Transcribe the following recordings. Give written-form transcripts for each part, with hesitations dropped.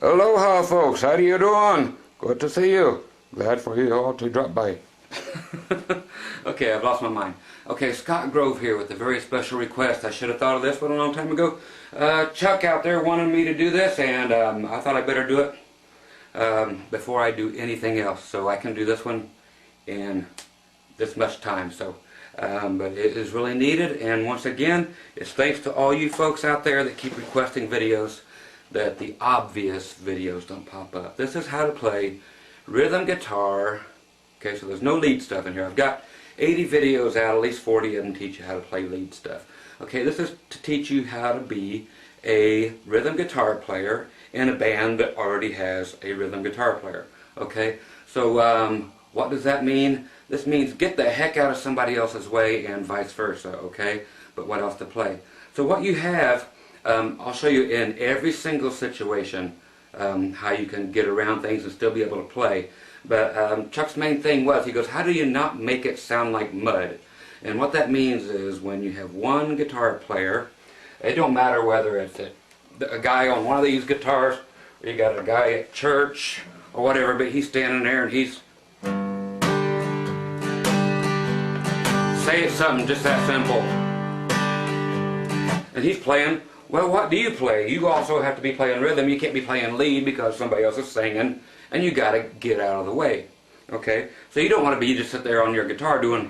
Aloha folks, how do you doing? Good to see you. Glad for you all to drop by. Okay, I've lost my mind. Okay, Scott Grove here with a very special request. I should have thought of this one a long time ago. Chuck out there wanted me to do this, and I thought I better do it before I do anything else. So I can do this one in this much time. So, but it is really needed, and once again, it's thanks to all you folks out there that keep requesting videos that the obvious videos don't pop up. This is how to play rhythm guitar. Okay, so there's no lead stuff in here. I've got 80 videos out, at least 40 of them teach you how to play lead stuff. Okay, this is to teach you how to be a rhythm guitar player in a band that already has a rhythm guitar player. Okay, so what does that mean? This means get the heck out of somebody else's way and vice versa, okay? But what else to play? So what you have, I'll show you in every single situation how you can get around things and still be able to play. But Chuck's main thing was, he goes, how do you not make it sound like mud? And what that means is when you have one guitar player, it don't matter whether it's a guy on one of these guitars, or you got a guy at church, or whatever, but he's standing there and he's say it's something just that simple. And he's playing, well, what do you play? You also have to be playing rhythm. You can't be playing lead because somebody else is singing, and you got to get out of the way. Okay? So you don't want to be just sit there on your guitar doing.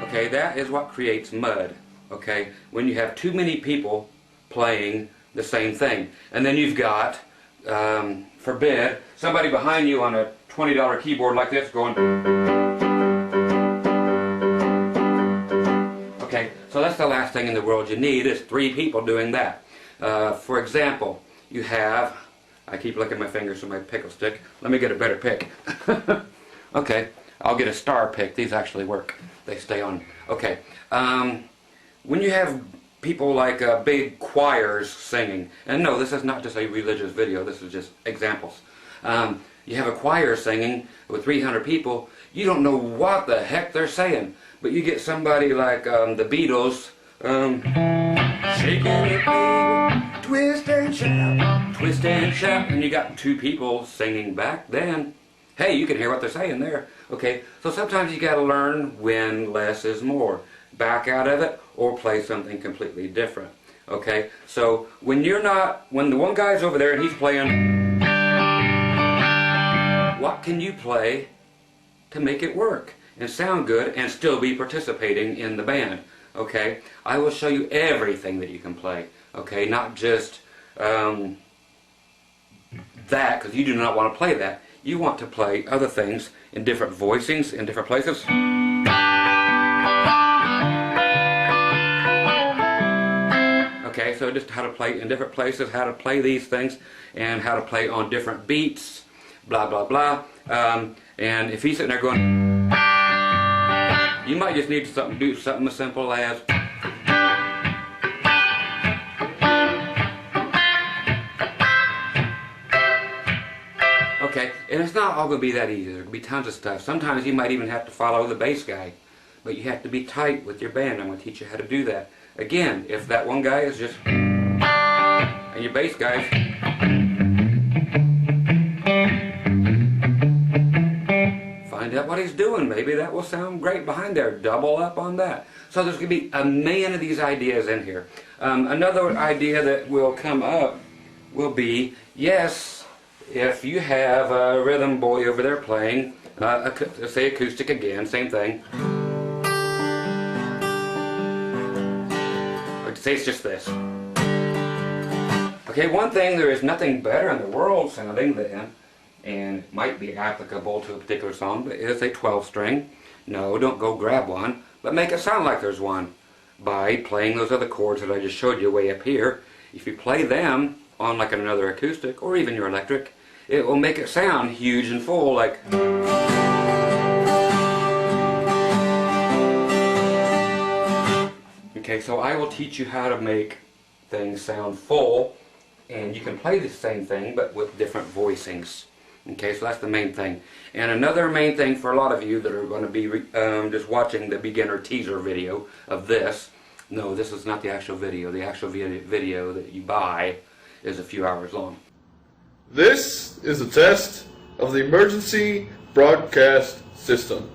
Okay, that is what creates mud. Okay? When you have too many people playing the same thing. And then you've got, forbid, somebody behind you on a $20 keyboard like this going. Okay, so that's the last thing in the world you need is 3 people doing that. For example, you have, I keep licking my fingers with my pickle stick. Let me get a better pick. Okay, I'll get a star pick. These actually work. They stay on. Okay, when you have people like big choirs singing, and no, this is not just a religious video, this is just examples. You have a choir singing with 300 people, you don't know what the heck they're saying. But you get somebody like the Beatles, shake it, baby, twist and shout, and you got 2 people singing back then. Hey, you can hear what they're saying there. Okay, so sometimes you got to learn when less is more. Back out of it or play something completely different. Okay, so when the one guy's over there and he's playing, what can you play to make it work and sound good and still be participating in the band? Okay, I will show you everything that you can play. Okay, not just that, because you do not want to play that. You want to play other things in different voicings in different places. Okay, so just how to play in different places, how to play these things, and how to play on different beats, blah blah blah. And if he's sitting there going, you might just need to do something as simple as. Okay, and it's not all going to be that easy. There will be tons of stuff. Sometimes you might even have to follow the bass guy, but you have to be tight with your band. I'm going to teach you how to do that. Again, if that one guy is just, and your bass guy's, find out what he's doing. Maybe that will sound great behind there. Double up on that. So there's going to be a million of these ideas in here. Another idea that will come up will be, yes, if you have a rhythm boy over there playing, say acoustic again, same thing. Or say it's just this. Okay, one thing, there is nothing better in the world sounding than, and it might be applicable to a particular song, but it's a 12-string. No, don't go grab one, but make it sound like there's one by playing those other chords that I just showed you way up here. If you play them on like another acoustic or even your electric, it will make it sound huge and full, like. Okay, so I will teach you how to make things sound full, and you can play the same thing but with different voicings. Okay, so that's the main thing. And another main thing for a lot of you that are going to be just watching the beginner teaser video of this. No, this is not the actual video. The actual video that you buy is a few hours long. This is a test of the emergency broadcast system.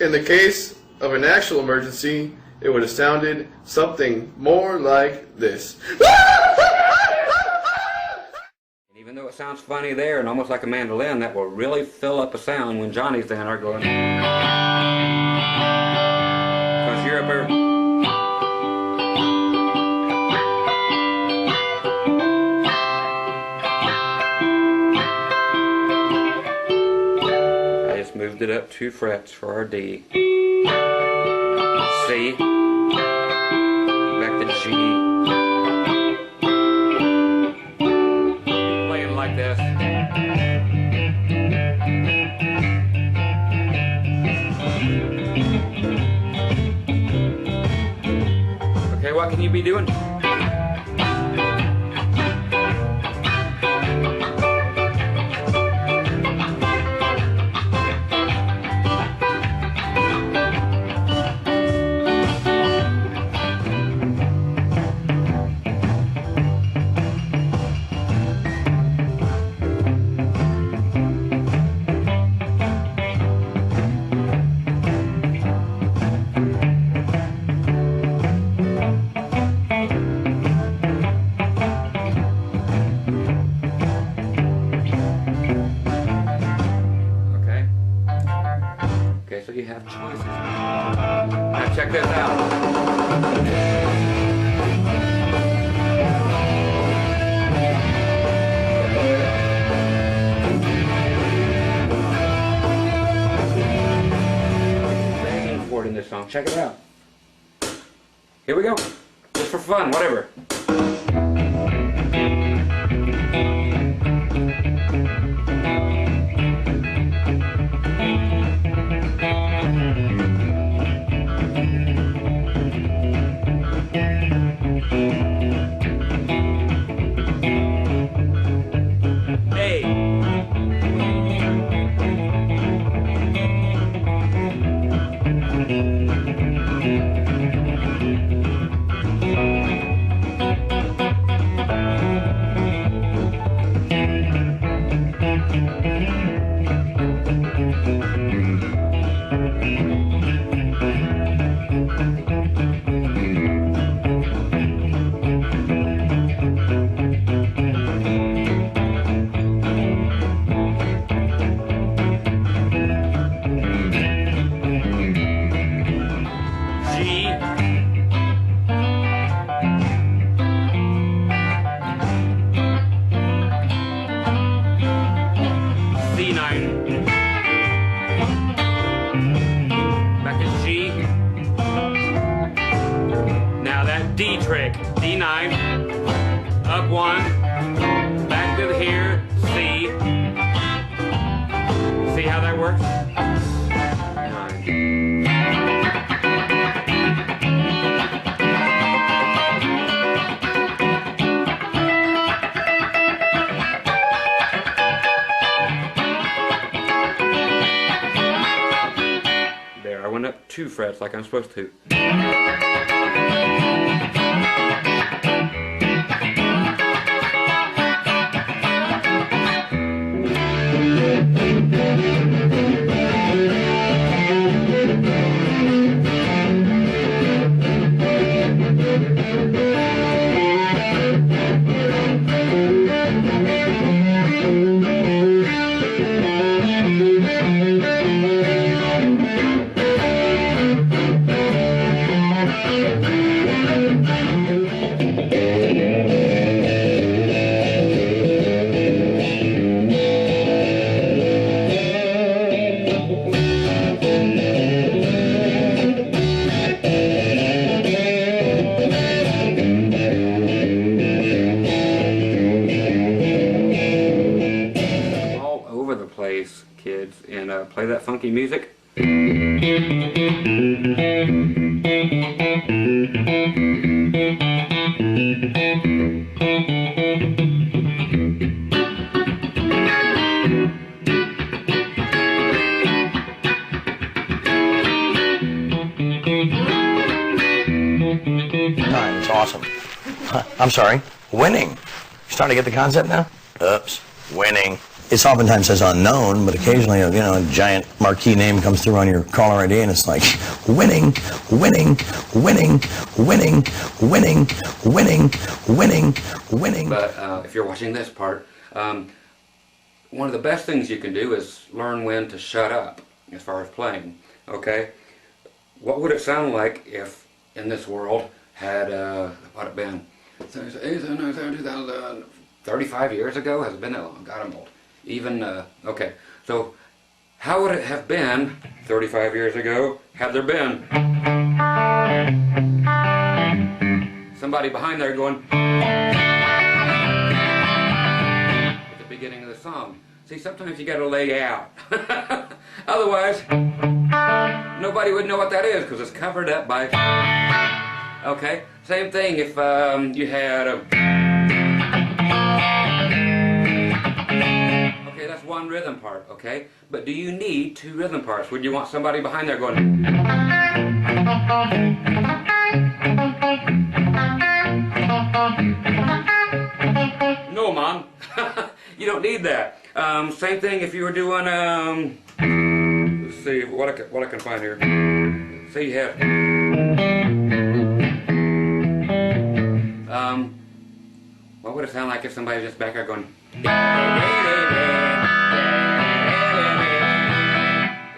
In the case of an actual emergency, it would have sounded something more like this. And even though it sounds funny there and almost like a mandolin, that will really fill up a sound when Johnny's down there going. Because you're up there. I just moved it up 2 frets for our D. C. Back to G. Playing like this. Okay, what can you be doing? Okay, so you have choices. Now check this out. Banging chord in this song. Check it out. Here we go. Just for fun, whatever. D trick, D9, up 1, back to here, C. See how that works? 9. There, I went up 2 frets like I'm supposed to. Kids, and play that funky music. awesome. I'm sorry, winning. You starting to get the concept now? Oops, winning. It's oftentimes says unknown, but occasionally, you know, a giant marquee name comes through on your caller ID, and it's like winning, winning, winning, winning, winning, winning, winning, winning. But if you're watching this part, one of the best things you can do is learn when to shut up as far as playing. Okay, what would it sound like if in this world had what it been 35 years ago? Has it been that long? God, I'm old. Even, okay, so how would it have been 35 years ago had there been somebody behind there going at the beginning of the song? See, sometimes you gotta lay out. Otherwise, nobody would know what that is because it's covered up by, okay? Same thing if you had a, that's one rhythm part, okay? But do you need two rhythm parts? Would you want somebody behind there going? No, Mom. You don't need that. Same thing if you were doing, let's see, what I can find here. Say you have, what would it sound like if somebody just back there going?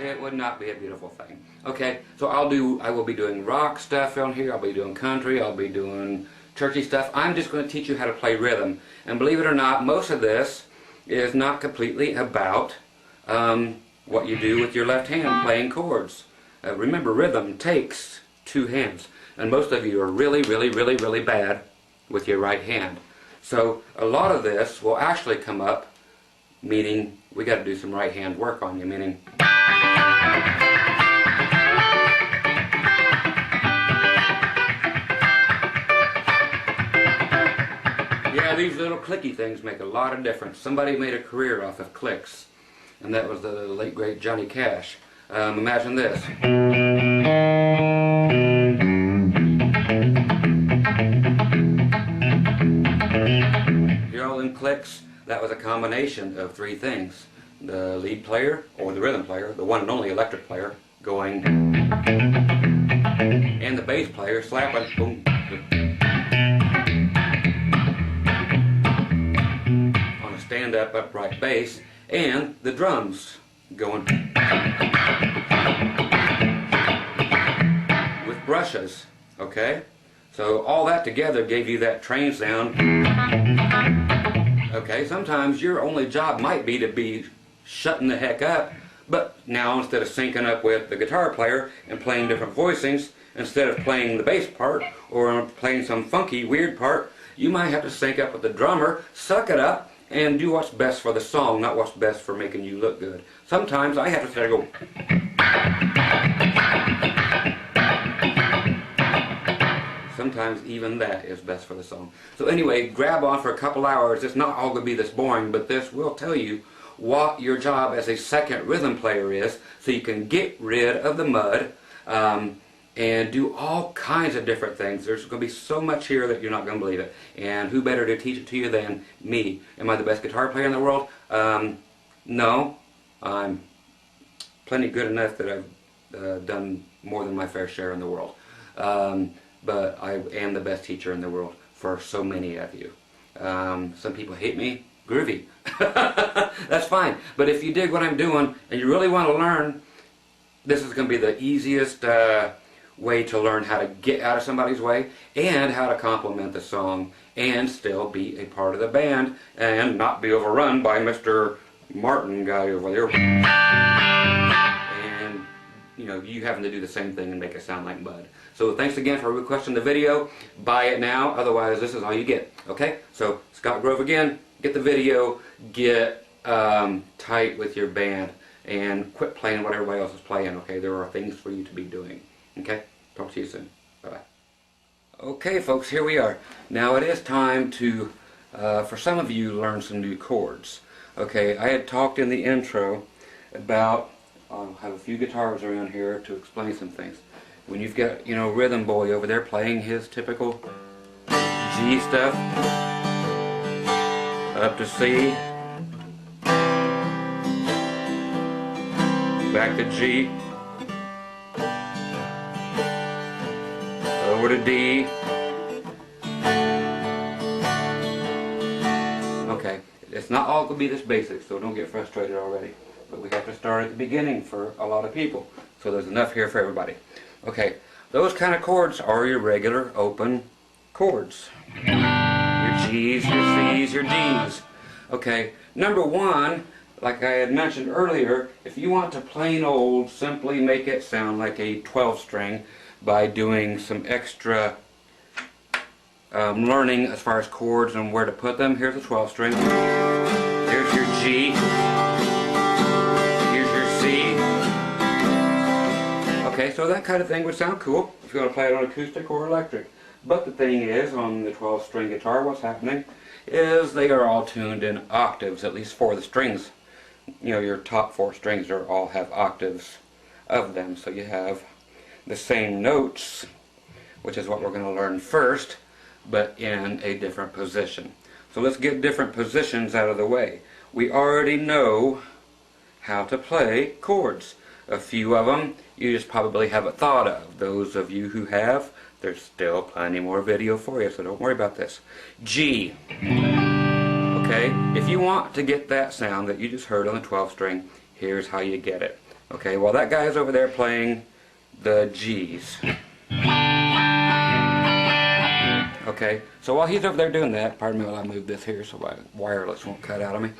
It would not be a beautiful thing. Okay, so I will be doing rock stuff on here, I'll be doing country, I'll be doing churchy stuff. I'm just going to teach you how to play rhythm. And believe it or not, most of this is not completely about what you do with your left hand playing chords. Remember, rhythm takes two hands. And most of you are really, really, really, really bad with your right hand. So a lot of this will actually come up, meaning we got to do some right hand work on you, meaning yeah, these little clicky things make a lot of difference. Somebody made a career off of clicks, and that was the late great Johnny Cash. Imagine this. Hear all them clicks? That was a combination of three things. The lead player, or the rhythm player, the one and only electric player, going, and the bass player slapping, boom, on a stand-up upright bass, and the drums going with brushes, okay? So all that together gave you that train sound. Okay, sometimes your only job might be to be shutting the heck up, but now instead of syncing up with the guitar player and playing different voicings, instead of playing the bass part or playing some funky, weird part, you might have to sync up with the drummer, suck it up, and do what's best for the song, not what's best for making you look good. Sometimes I have to start to go. Sometimes even that is best for the song. So anyway, grab on for a couple hours. It's not all going to be this boring, but this will tell you what your job as a second rhythm player is, so you can get rid of the mud and do all kinds of different things. There's going to be so much here that you're not going to believe it. And who better to teach it to you than me? Am I the best guitar player in the world? No. I'm plenty good enough that I've done more than my fair share in the world. But I am the best teacher in the world for so many of you. Some people hate me. Groovy. That's fine. But if you dig what I'm doing and you really want to learn, this is going to be the easiest way to learn how to get out of somebody's way and how to complement the song and still be a part of the band and not be overrun by Mr. Martin guy over there. And, you know, you having to do the same thing and make it sound like mud. So thanks again for requesting the video. Buy it now, otherwise this is all you get. Okay? So Scott Grove again, get the video, get tight with your band, and quit playing what everybody else is playing. Okay? There are things for you to be doing. Okay? Talk to you soon. Bye-bye. Okay folks, here we are. Now it is time to, for some of you, learn some new chords. Okay, I had talked in the intro about, I'll have a few guitars around here to explain some things. When you've got, you know, Rhythm Boy over there playing his typical G stuff, up to C, back to G, over to D. Okay, it's not all going to be this basic, so don't get frustrated already. But we have to start at the beginning for a lot of people. So there's enough here for everybody. Okay, those kind of chords are your regular open chords. Your G's, your C's, your D's. Okay, number one, like I had mentioned earlier, if you want to plain old simply make it sound like a 12 string by doing some extra learning as far as chords and where to put them. Here's a 12 string. Here's your G. Here's your C. Okay, so that kind of thing would sound cool if you want to play it on acoustic or electric. But the thing is, on the 12 string guitar, what's happening is they are all tuned in octaves, at least for the strings. You know, your top 4 strings all have octaves of them, so you have the same notes, which is what we're going to learn first, but in a different position. So let's get different positions out of the way. We already know how to play chords. A few of them you just probably haven't thought of. Those of you who have, there's still plenty more video for you, so don't worry about this. G. Okay, if you want to get that sound that you just heard on the 12 string, here's how you get it. Okay, while that guy's over there playing the G's. Okay, so while he's over there doing that, pardon me while I move this here so my wireless won't cut out on me.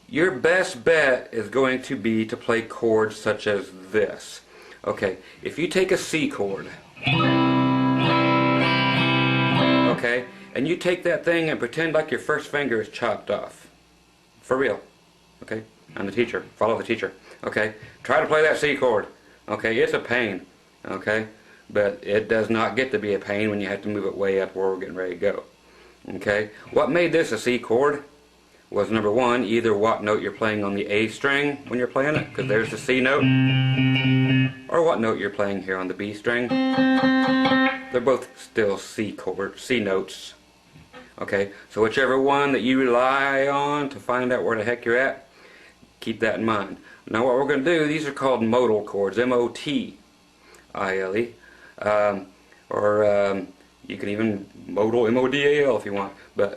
Your best bet is going to be to play chords such as this. Okay, if you take a C chord, okay, and you take that thing and pretend like your first finger is chopped off. For real. Okay, I'm the teacher. Follow the teacher. Okay, try to play that C chord. Okay, it's a pain. Okay, but it does not get to be a pain when you have to move it way up where we're getting ready to go. Okay, what made this a C chord was, number one, either what note you're playing on the A string when you're playing it, because there's the C note, or what note you're playing here on the B string. They're both still C chords, C notes. Okay, so whichever one that you rely on to find out where the heck you're at, keep that in mind. Now what we're going to do, these are called modal chords, M-O-T-I-L-E, or you can even modal, M-O-D-A-L if you want, but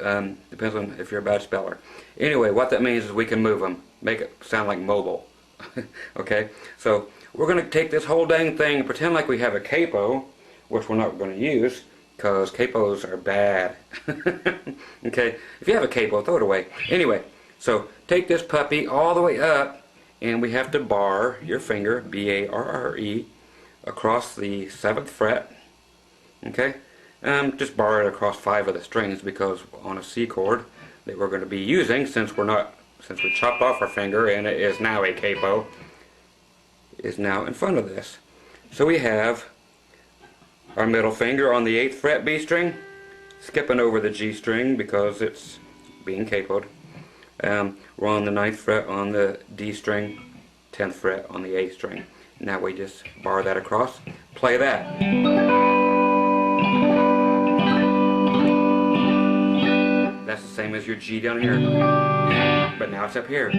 depends on if you're a bad speller. Anyway, what that means is we can move them, make it sound like mobile. Okay, so we're going to take this whole dang thing and pretend like we have a capo, which we're not going to use, because capos are bad. Okay, if you have a capo, throw it away. Anyway, so take this puppy all the way up, and we have to bar your finger, B-A-R-R-E, across the 7th fret. Okay, just bar it across 5 of the strings, because on a C chord that we're going to be using, since we chopped off our finger and it is now a capo, is now in front of this. So we have our middle finger on the 8th fret B string, skipping over the G string because it's being capoed. We're on the 9th fret on the D string, 10th fret on the A string. Now we just bar that across, play that. That's the same as your G down here, but now it's up here.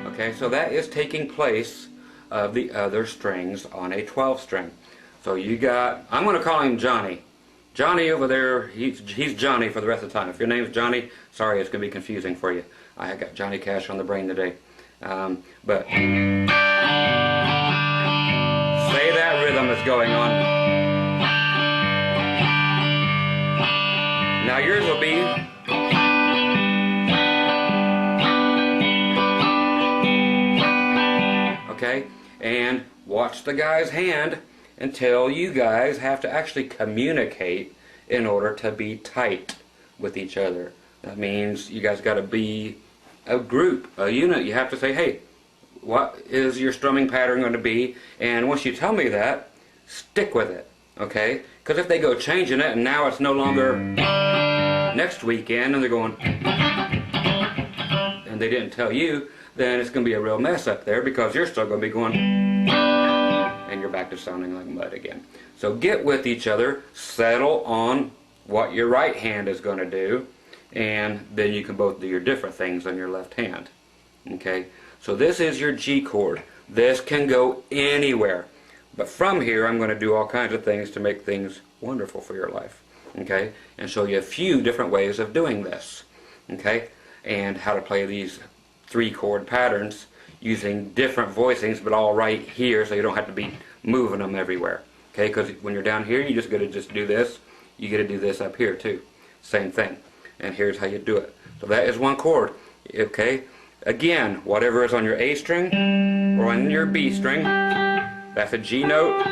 Okay, so that is taking place of the other strings on a 12 string. So you got, I'm going to call him Johnny. Johnny over there, he's Johnny for the rest of the time. If your name's Johnny, sorry, it's going to be confusing for you. I got Johnny Cash on the brain today. But say that rhythm that's going on. Now yours will be, okay, and watch the guy's hand until you guys have to actually communicate in order to be tight with each other. That means you guys got to be a group, a unit. You have to say, hey, what is your strumming pattern going to be? And once you tell me that, stick with it, okay? Because if they go changing it and now it's no longer next weekend and they're going and they didn't tell you, then it's going to be a real mess up there because you're still going to be going and you're back to sounding like mud again. So get with each other, settle on what your right hand is going to do, and then you can both do your different things on your left hand. Okay, so this is your G chord. This can go anywhere, but from here I'm going to do all kinds of things to make things wonderful for your life. Okay, and show you a few different ways of doing this. Okay, and how to play these 3-chord patterns using different voicings, but all right here, so you don't have to be moving them everywhere. Okay, because when you're down here, you just got to just do this. You got to do this up here too. Same thing. And here's how you do it. So that is 1 chord. Okay, again, whatever is on your A string or on your B string, that's a G note.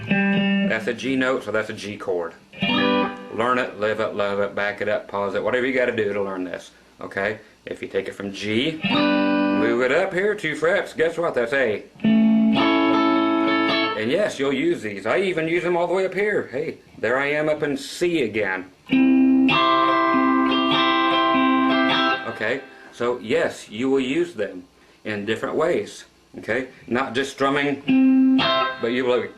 That's a G note, so that's a G chord. Learn it, live it, love it, back it up, pause it, whatever you got to do to learn this. Okay, if you take it from G, move it up here 2 frets, guess what, that's A. And yes, you'll use these. I even use them all the way up here. Hey, there I am up in C again. Okay, so yes, you will use them in different ways. Okay, not just strumming, but you will.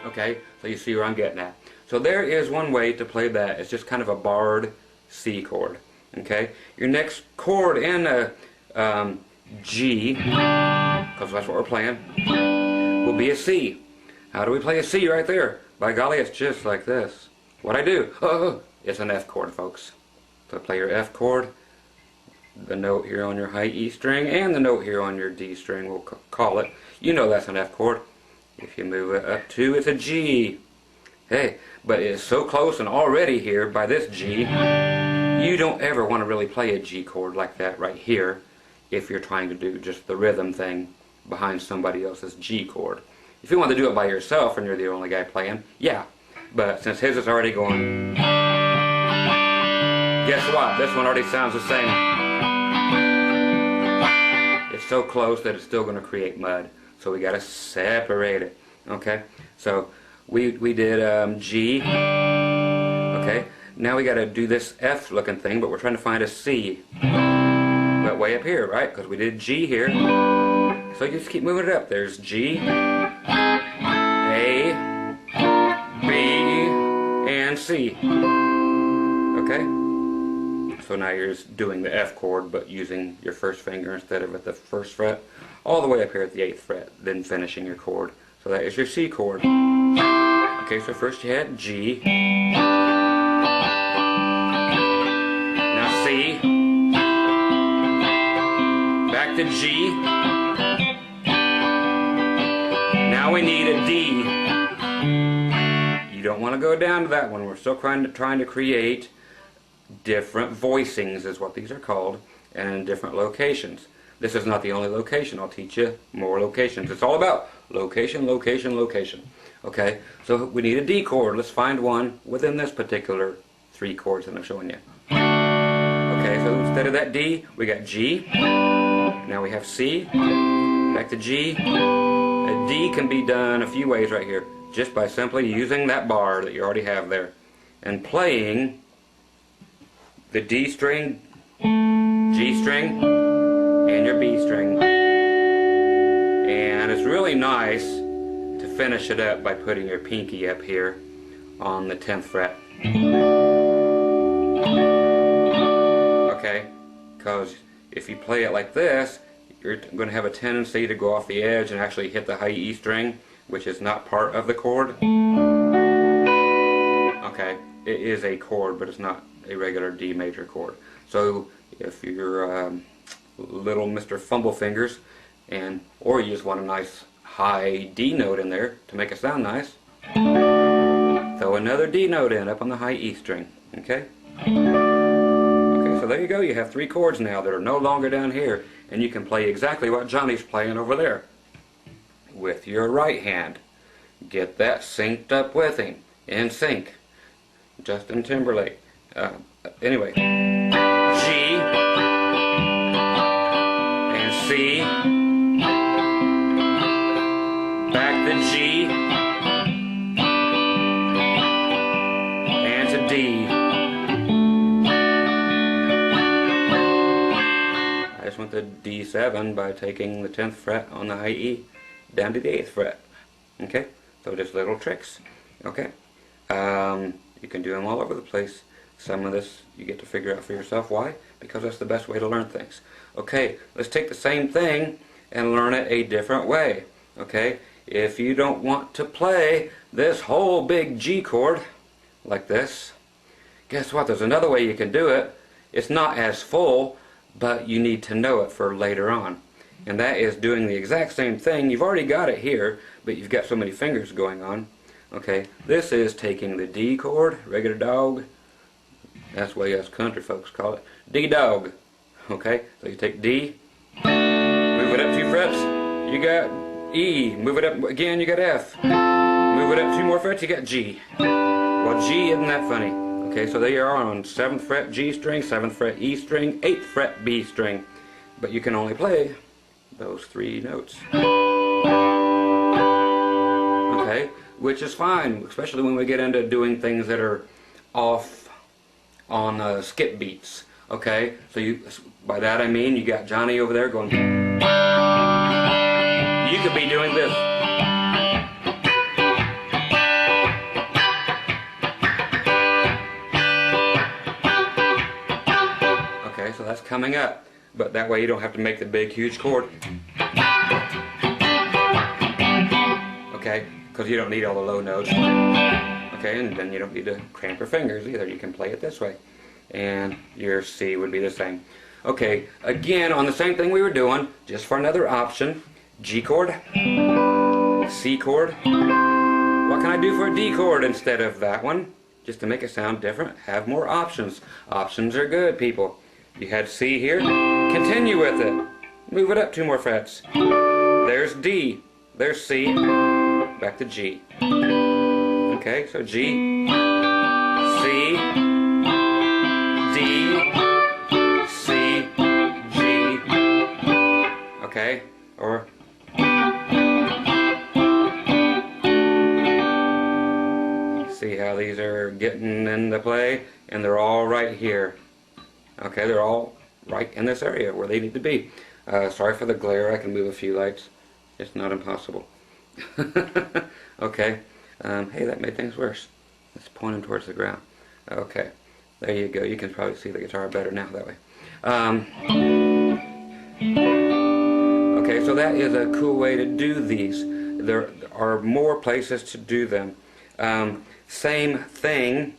Okay, so you see where I'm getting at. So there is one way to play that. It's just kind of a barred C chord. Okay, your next chord in a G, because that's what we're playing, will be a C. How do we play a C right there? By golly, it's just like this. What I do? Oh, it's an F chord, folks. So play your F chord, the note here on your high E string, and the note here on your D string, we'll call it. You know that's an F chord. If you move it up 2, it's a G. Hey, but it's so close and already here by this G, you don't ever want to really play a G chord like that right here if you're trying to do just the rhythm thing behind somebody else's G chord. If you want to do it by yourself and you're the only guy playing, yeah. But since his is already going, guess what? This one already sounds the same. It's so close that it's still going to create mud. So we got to separate it. Okay? So we did G. Okay? Now we got to do this F looking thing, but we're trying to find a C. But way up here, right? Because we did G here. So you just keep moving it up. There's G, A, B, and C. Okay? So now you're just doing the F chord, but using your first finger instead of at the 1st fret, all the way up here at the 8th fret, then finishing your chord. So that is your C chord. Okay, so first you had G. Now C. Back to G. Now we need a D. You don't want to go down to that one. We're still trying to create different voicings, is what these are called, and in different locations. This is not the only location. I'll teach you more locations. It's all about location, location, location. Okay, so we need a D chord. Let's find one within this particular 3 chords that I'm showing you. Okay, so instead of that D, we got G. Now we have C. Back to G. A D can be done a few ways right here, just by simply using that bar that you already have there and playing the D string, G string, and your B string. And it's really nice to finish it up by putting your pinky up here on the 10th fret. Okay, because if you play it like this, you're going to have a tendency to go off the edge and actually hit the high E string, which is not part of the chord. Okay, it is a chord, but it's not a regular D major chord. So if you're little Mr. Fumble Fingers, or you just want a nice high D note in there to make it sound nice, throw another D note in up on the high E string. Okay? Okay, so there you go. You have 3 chords now that are no longer down here, and you can play exactly what Johnny's playing over there with your right hand. Get that synced up with him. In sync. Justin Timberlake. Anyway, G and C, back to G, just went to D7 by taking the 10th fret on the high E down to the 8th fret. Okay, so just little tricks. Okay, you can do them all over the place. Some of this you get to figure out for yourself. Why? Because that's the best way to learn things. Okay, let's take the same thing and learn it a different way. Okay, if you don't want to play this whole big G chord like this, guess what? There's another way you can do it. It's not as full, but you need to know it for later on. And that is doing the exact same thing. You've already got it here, but you've got so many fingers going on. Okay, this is taking the D chord, regular dog. That's the way us country folks call it. D dog. Okay, so you take D, move it up 2 frets, you got E, move it up again, you got F, move it up 2 more frets, you got G. Well, G isn't that funny. Okay, so there you are on 7th fret G string, 7th fret E string, 8th fret B string. But you can only play those 3 notes. Okay, which is fine, especially when we get into doing things that are off on skip beats. Okay, so by that I mean you got Johnny over there going. You could be doing this. Okay, so that's coming up, but that way you don't have to make the big huge chord. Okay, because you don't need all the low notes. Okay, and then you don't need to cramp your fingers either. You can play it this way. And your C would be the same. Okay, again on the same thing we were doing, just for another option, G chord, C chord. What can I do for a D chord instead of that one? Just to make it sound different, have more options. Options are good, people. You had C here, continue with it. Move it up 2 more frets. There's D, there's C, back to G. Okay, so G, C, D, C, G, okay, or see how these are getting into play, and they're all right here. Okay, they're all right in this area where they need to be. Sorry for the glare, I can move a few lights. It's not impossible. Okay, hey, that made things worse. It's pointing towards the ground. Okay. There you go. You can probably see the guitar better now that way. Okay, so that is a cool way to do these. There are more places to do them. Same thing.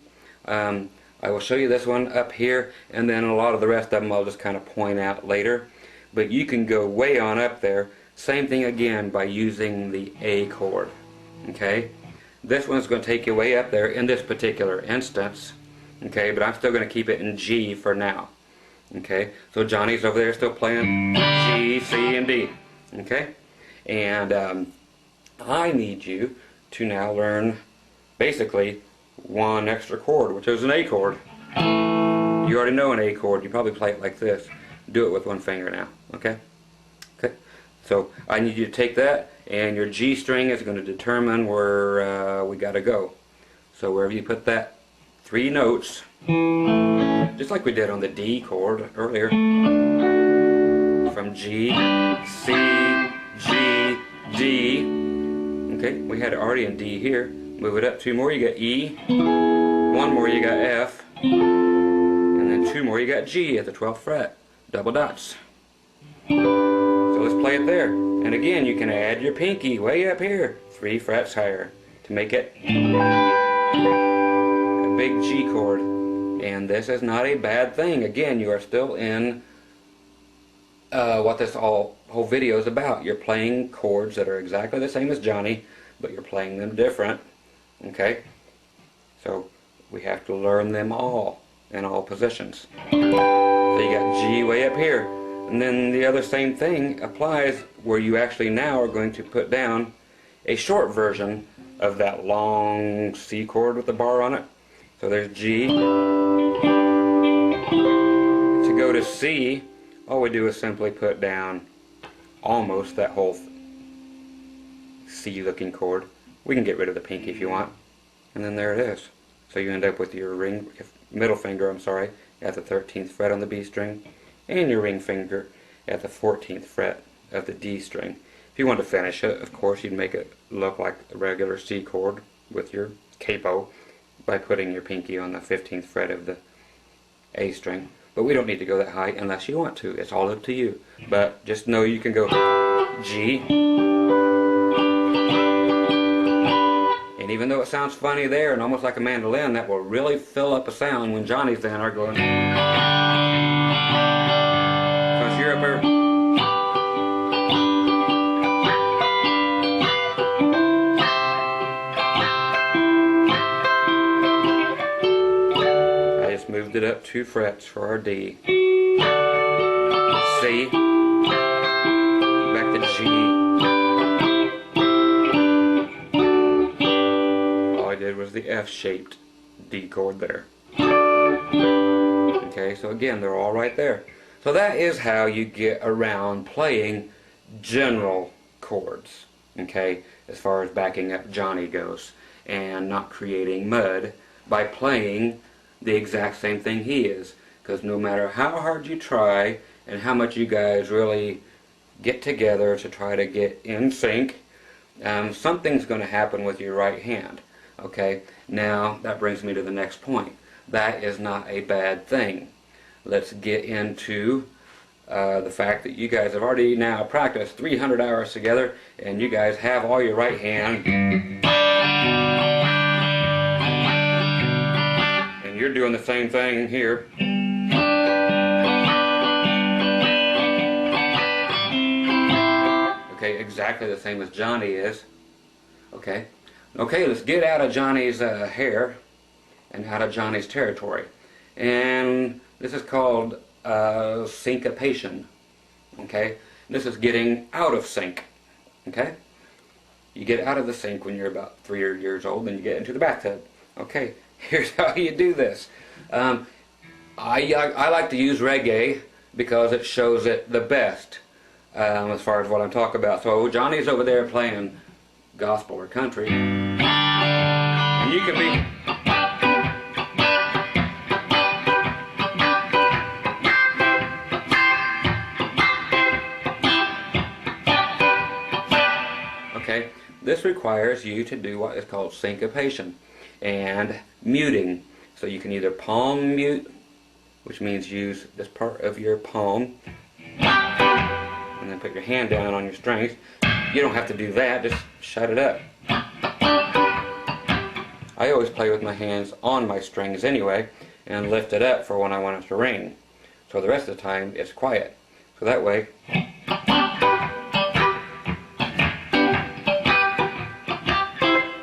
I will show you this one up here, and then a lot of the rest of them I'll just kind of point out later. But you can go way on up there. Same thing again by using the A chord. Okay? This one's going to take you way up there in this particular instance. Okay, but I'm still going to keep it in G for now. Okay, so Johnny's over there still playing G, C, and D. Okay, and I need you to now learn basically one extra chord, which is an A chord. You already know an A chord. You probably play it like this. Do it with 1 finger now. Okay. Okay. So I need you to take that, and your G string is going to determine where we got to go. So wherever you put that 3 notes, just like we did on the D chord earlier, from G, C, G, D. Okay, we had it already in D here. Move it up 2 more, you got E. 1 more, you got F. And then 2 more, you got G at the 12th fret. Double dots. So let's play it there. And again, you can add your pinky way up here, 3 frets higher, to make it a big G chord. And this is not a bad thing. Again, you are still in what this whole video is about. You're playing chords that are exactly the same as Johnny, but you're playing them different. Okay? So we have to learn them all in all positions. So you got G way up here. And then the other same thing applies where you actually now are going to put down a short version of that long C chord with the bar on it. So there's G. To go to C, all we do is simply put down almost that whole C looking chord. We can get rid of the pinky if you want. And then there it is. So you end up with your middle finger, at the 13th fret on the B string, and your ring finger at the 14th fret of the D string. If you want to finish it, of course, you'd make it look like a regular C chord with your capo by putting your pinky on the 15th fret of the A string. But we don't need to go that high unless you want to. It's all up to you. But just know you can go G. And even though it sounds funny there and almost like a mandolin, that will really fill up a sound when Johnny's then are going. Because you're up there. I just moved it up 2 frets for our D. C. Back to G. Did was the F-shaped D chord there. Okay, so again, they're all right there. So that is how you get around playing general chords, okay, as far as backing up Johnny goes, and not creating mud by playing the exact same thing he is. Because no matter how hard you try and how much you guys really get together to try to get in sync, something's going to happen with your right hand. Okay, now that brings me to the next point. That is not a bad thing. Let's get into the fact that you guys have already now practiced 300 hours together, and you guys have all your right hand, and you're doing the same thing here. Okay, exactly the same as Johnny is. Okay. Okay, let's get out of Johnny's hair and out of Johnny's territory. And this is called syncopation. Okay? This is getting out of sync. Okay? You get out of the sync when you're about 3 years old and you get into the bathtub. Okay, here's how you do this. I like to use reggae because it shows it the best as far as what I'm talking about. So Johnny's over there playing gospel or country, and you can be okay. This requires you to do what is called syncopation and muting. So you can either palm mute, which means use this part of your palm and then put your hand down on your strings. You don't have to do that, just shut it up. I always play with my hands on my strings anyway and lift it up for when I want it to ring. So the rest of the time it's quiet. So that way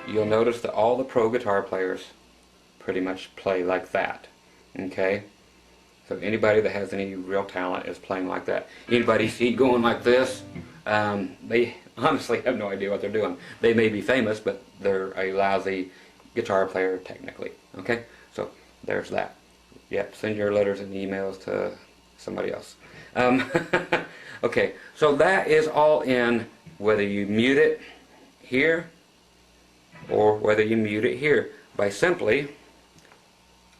you'll notice that all the pro guitar players pretty much play like that. Okay? So anybody that has any real talent is playing like that. Anybody see going like this? They honestly have no idea what they're doing. They may be famous, but they're a lousy guitar player technically. Okay? So there's that. Yep, send your letters and emails to somebody else. Okay, so that is all in whether you mute it here or whether you mute it here by simply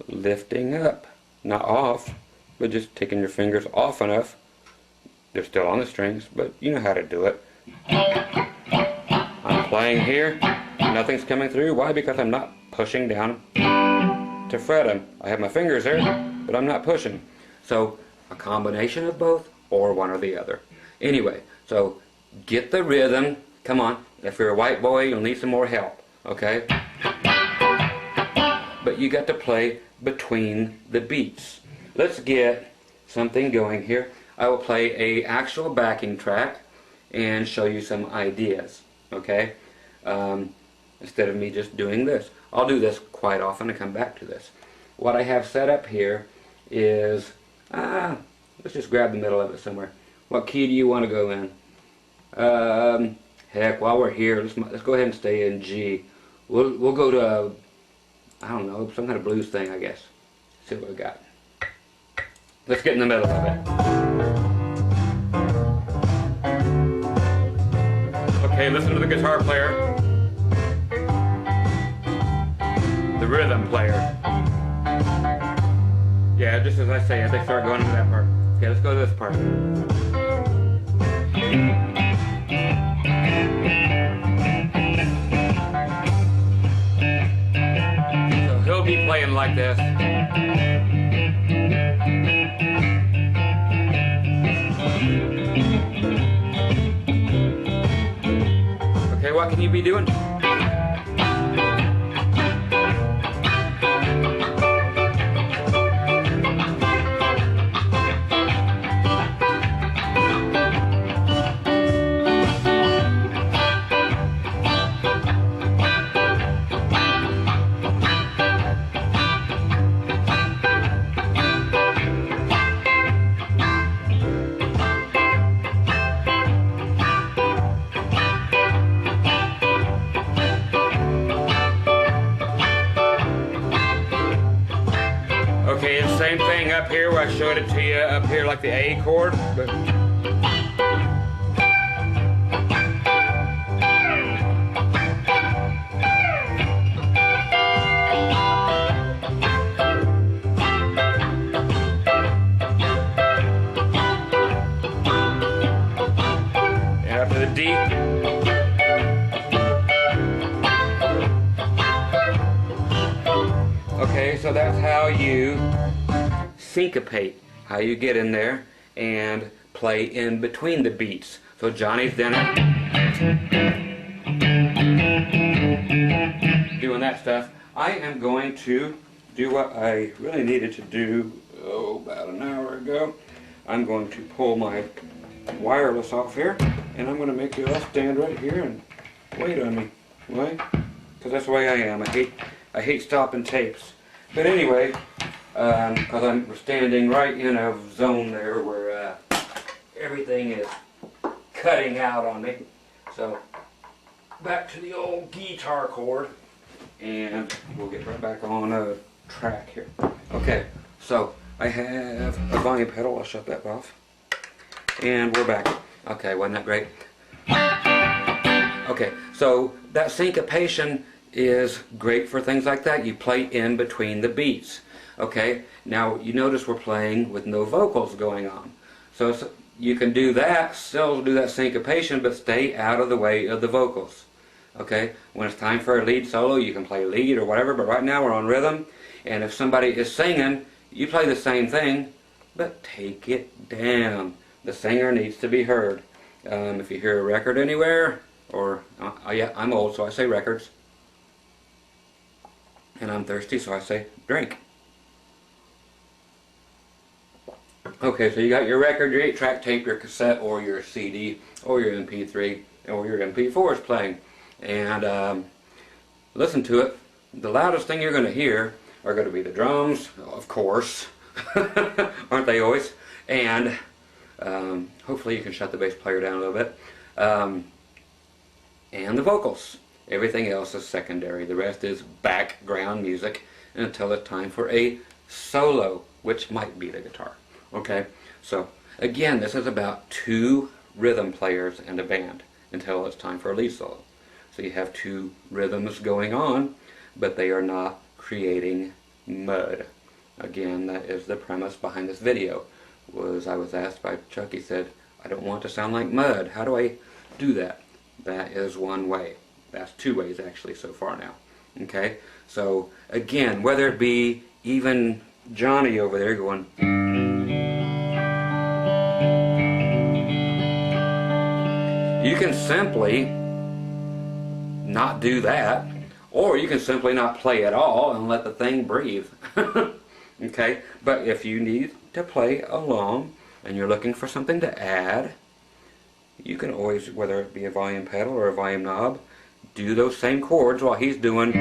lifting up. Not off, but just taking your fingers off enough. They're still on the strings, but you know how to do it. I'm playing here, nothing's coming through. Why? Because I'm not pushing down to fret them. I have my fingers there, but I'm not pushing. So a combination of both or one or the other. Anyway, so get the rhythm. Come on, if you're a white boy, you'll need some more help, okay? But you got to play between the beats. Let's get something going here. I will play a actual backing track and show you some ideas, okay? Instead of me just doing this. I'll do this quite often and come back to this. What I have set up here is, let's just grab the middle of it somewhere. What key do you want to go in? Heck, while we're here, let's go ahead and stay in G. We'll go to, I don't know, some kind of blues thing, I guess. See what we got. Let's get in the middle of it. Okay, listen to the guitar player. The rhythm player. Yeah, just as I say it, they start going into that part. Okay, let's go to this part. Okay, what can you be doing? Okay, it's the same thing up here where I showed it to you up here like the A chord, but and up to the D. Okay, so that's how you syncopate, how you get in there and play in between the beats. So Johnny's done it, doing that stuff. I am going to do what I really needed to do about an hour ago. I'm going to pull my wireless off here, and I'm going to make you all stand right here and wait on me. Why? Because that's the way I am. I hate stopping tapes. But anyway, because I'm standing right in a zone there where everything is cutting out on me. So back to the old guitar chord, and we'll get right back on a track here. Okay, so I have a volume pedal. I'll shut that off, and we're back. Okay, wasn't that great? Okay, so that syncopation is great for things like that. You play in between the beats. Okay, now you notice we're playing with no vocals going on. So you can do that, still do that syncopation, but stay out of the way of the vocals. Okay, when it's time for a lead solo, you can play lead or whatever, but right now we're on rhythm, and if somebody is singing, you play the same thing, but take it down. The singer needs to be heard. If you hear a record anywhere, or, yeah, I'm old, so I say records. And I'm thirsty, so I say drink. Okay, so you got your record, your 8-track tape, your cassette, or your CD, or your MP3, or your MP4 is playing. And listen to it. The loudest thing you're going to hear are going to be the drums, of course. Aren't they always? And hopefully you can shut the bass player down a little bit. And the vocals. Everything else is secondary. The rest is background music until it's time for a solo, which might be the guitar. Okay, so again, this is about 2 rhythm players and a band until it's time for a lead solo. So you have 2 rhythms going on, but they are not creating mud. Again, that is the premise behind this video. I was asked by Chuck, he said, I don't want to sound like mud. How do I do that? That is one way. That's 2 ways actually so far now. Okay, so again, whether it be even Johnny over there going, you can simply not do that, or you can simply not play at all and let the thing breathe. Okay, but if you need to play along and you're looking for something to add, you can always, whether it be a volume pedal or a volume knob, do those same chords while he's doing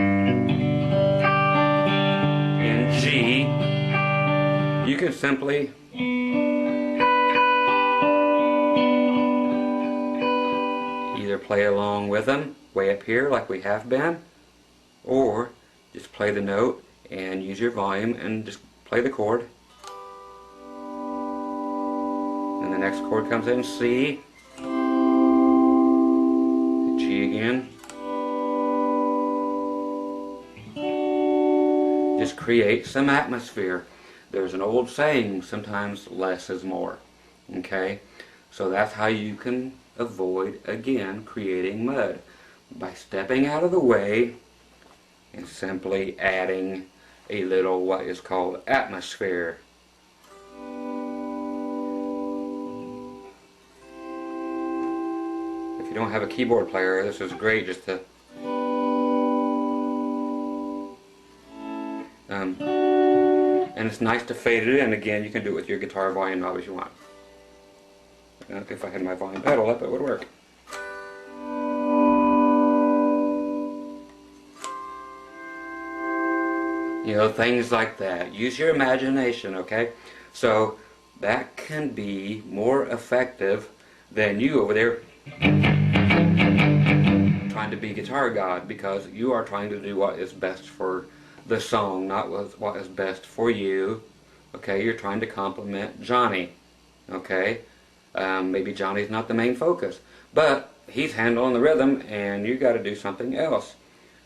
in G. You can simply either play along with them way up here like we have been, or just play the note and use your volume and just play the chord. And the next chord comes in C, G again. Just create some atmosphere. There's an old saying, sometimes less is more. Okay? So that's how you can avoid, again, creating mud. By stepping out of the way and simply adding a little what is called atmosphere. If you don't have a keyboard player, this is great just to and it's nice to fade it in. Again, you can do it with your guitar volume knob as you want. If I had my volume pedal up, it would work. You know, things like that. Use your imagination, okay? So that can be more effective than you over there trying to be guitar god, because you are trying to do what is best for the song, not what is best for you. Okay, you're trying to compliment Johnny. Okay, maybe Johnny's not the main focus, but he's handling the rhythm, and you got to do something else.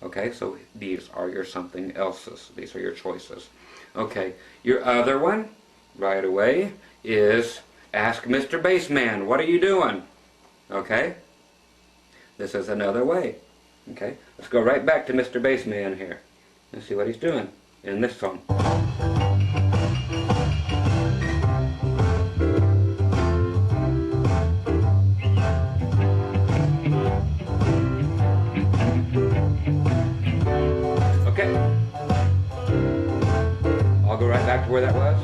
Okay, so these are your something else's. These are your choices. Okay, your other one, right away, is ask Mr. Bassman, what are you doing? Okay, this is another way. Okay, let's go right back to Mr. Bassman here and see what he's doing in this song. Okay, I'll go right back to where that was.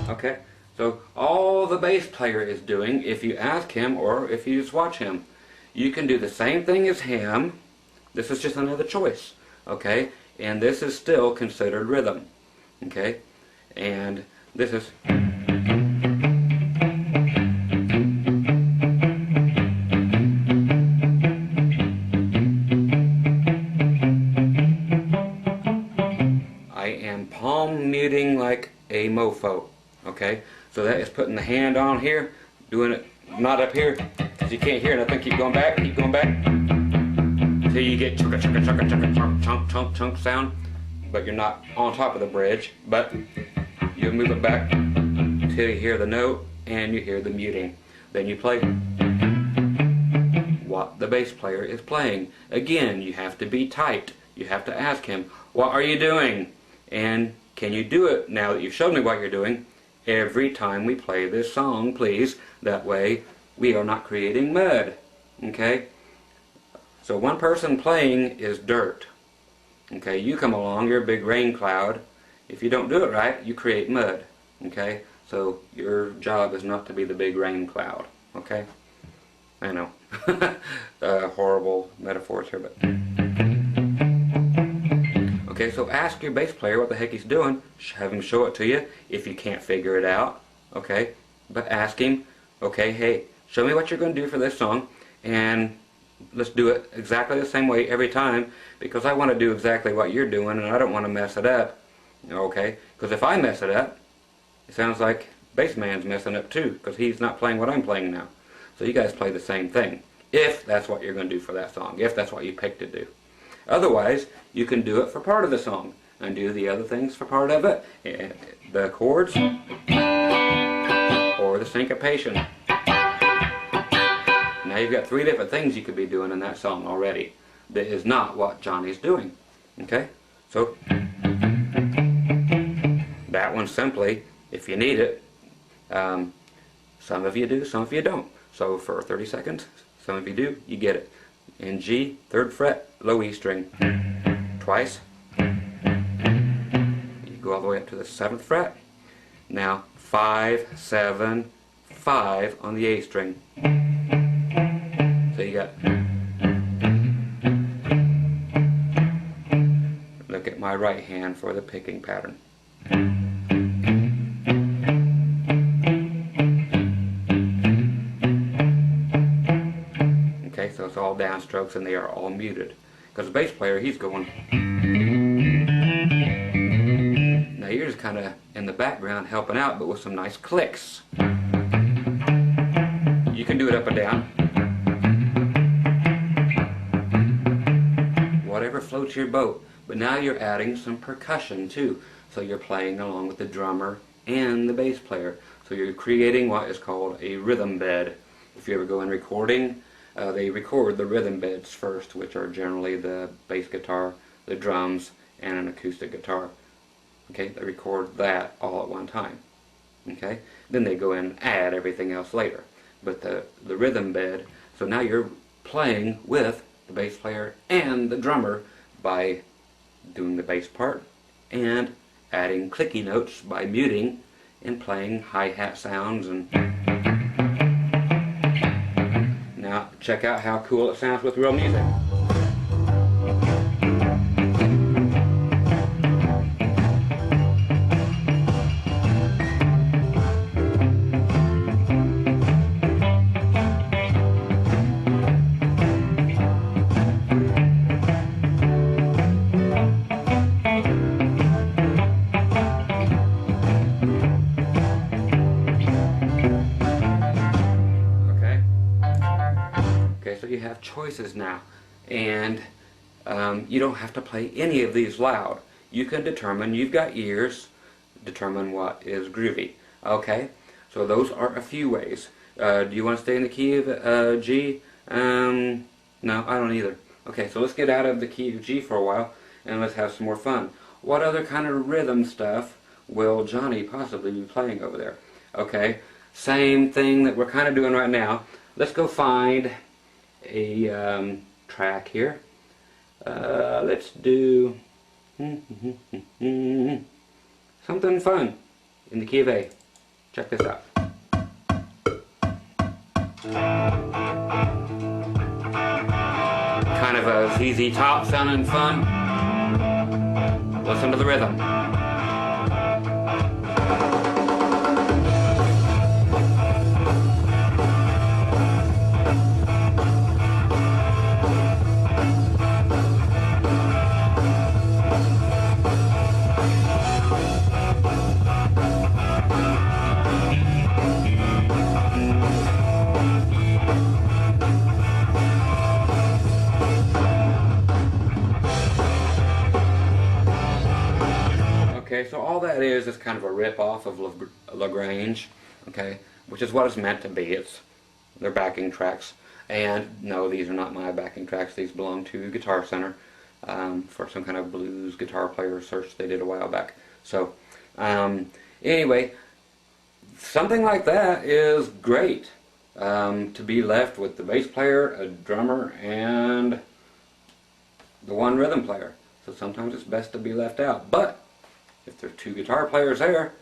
Okay, so all the bass player is doing, if you ask him or if you just watch him, you can do the same thing as him. This is just another choice, okay? And this is still considered rhythm, okay? And this is... I am palm muting like a mofo. Okay, so that is putting the hand on here, doing it not up here, because you can't hear nothing. Keep going back, until you get chunk, chunk, chunk, chunk, chunk, chunk, chunk, chunk sound, but you're not on top of the bridge, but you move it back until you hear the note and you hear the muting. Then you play what the bass player is playing. Again, you have to be tight. You have to ask him, what are you doing? And can you do it now that you've showed me what you're doing? Every time we play this song, please. That way we are not creating mud. Okay? So one person playing is dirt. Okay? You come along, you're a big rain cloud. If you don't do it right, you create mud. Okay? So your job is not to be the big rain cloud. Okay? I know. Horrible metaphors here, but... Okay, so ask your bass player what the heck he's doing. Have him show it to you if you can't figure it out. Okay, but ask him, okay, hey, show me what you're going to do for this song, and let's do it exactly the same way every time, because I want to do exactly what you're doing, and I don't want to mess it up. Okay, because if I mess it up, it sounds like Bassman's messing up too, because he's not playing what I'm playing now. So you guys play the same thing, if that's what you're going to do for that song, if that's what you picked to do. Otherwise, you can do it for part of the song and do the other things for part of it. The chords or the syncopation. Now you've got 3 different things you could be doing in that song already. That is not what Johnny's doing. Okay? So, that one simply, if you need it, some of you do, some of you don't. So for 30 seconds, some of you do, you get it. In G, 3rd fret, low E string. Twice. You go all the way up to the 7th fret. Now 5, 7, 5 on the A string. So you got... Look at my right hand for the picking pattern. So it's all downstrokes and they are all muted. Because the bass player, he's going. Now you're just kind of in the background helping out, but with some nice clicks. You can do it up and down. Whatever floats your boat. But now you're adding some percussion too. So you're playing along with the drummer and the bass player. So you're creating what is called a rhythm bed. If you ever go in recording, they record the rhythm beds first, which are generally the bass guitar, the drums, and an acoustic guitar. Okay, they record that all at one time. Okay, then they go in and add everything else later. But the rhythm bed, so now you're playing with the bass player and the drummer by doing the bass part and adding clicky notes by muting and playing hi-hat sounds. And now check out how cool it sounds with real music. Okay, so you have choices now, and you don't have to play any of these loud. You can determine, you've got ears, determine what is groovy. Okay, so those are a few ways. Do you want to stay in the key of G? No, I don't either. Okay, so let's get out of the key of G for a while, and let's have some more fun. What other kind of rhythm stuff will Johnny possibly be playing over there? Okay, same thing that we're kind of doing right now. Let's go find a track here. Let's do something fun in the key of A. Check this out. Kind of a ZZ Top sounding fun. Listen to the rhythm. Okay, so all that is kind of a rip-off of Lagrange, okay, which is what it's meant to be. They're backing tracks. And no, these are not my backing tracks. These belong to Guitar Center for some kind of blues guitar player search they did a while back. So, anyway, something like that is great. To be left with the bass player, a drummer, and the one rhythm player. So sometimes it's best to be left out. But if there's two guitar players there,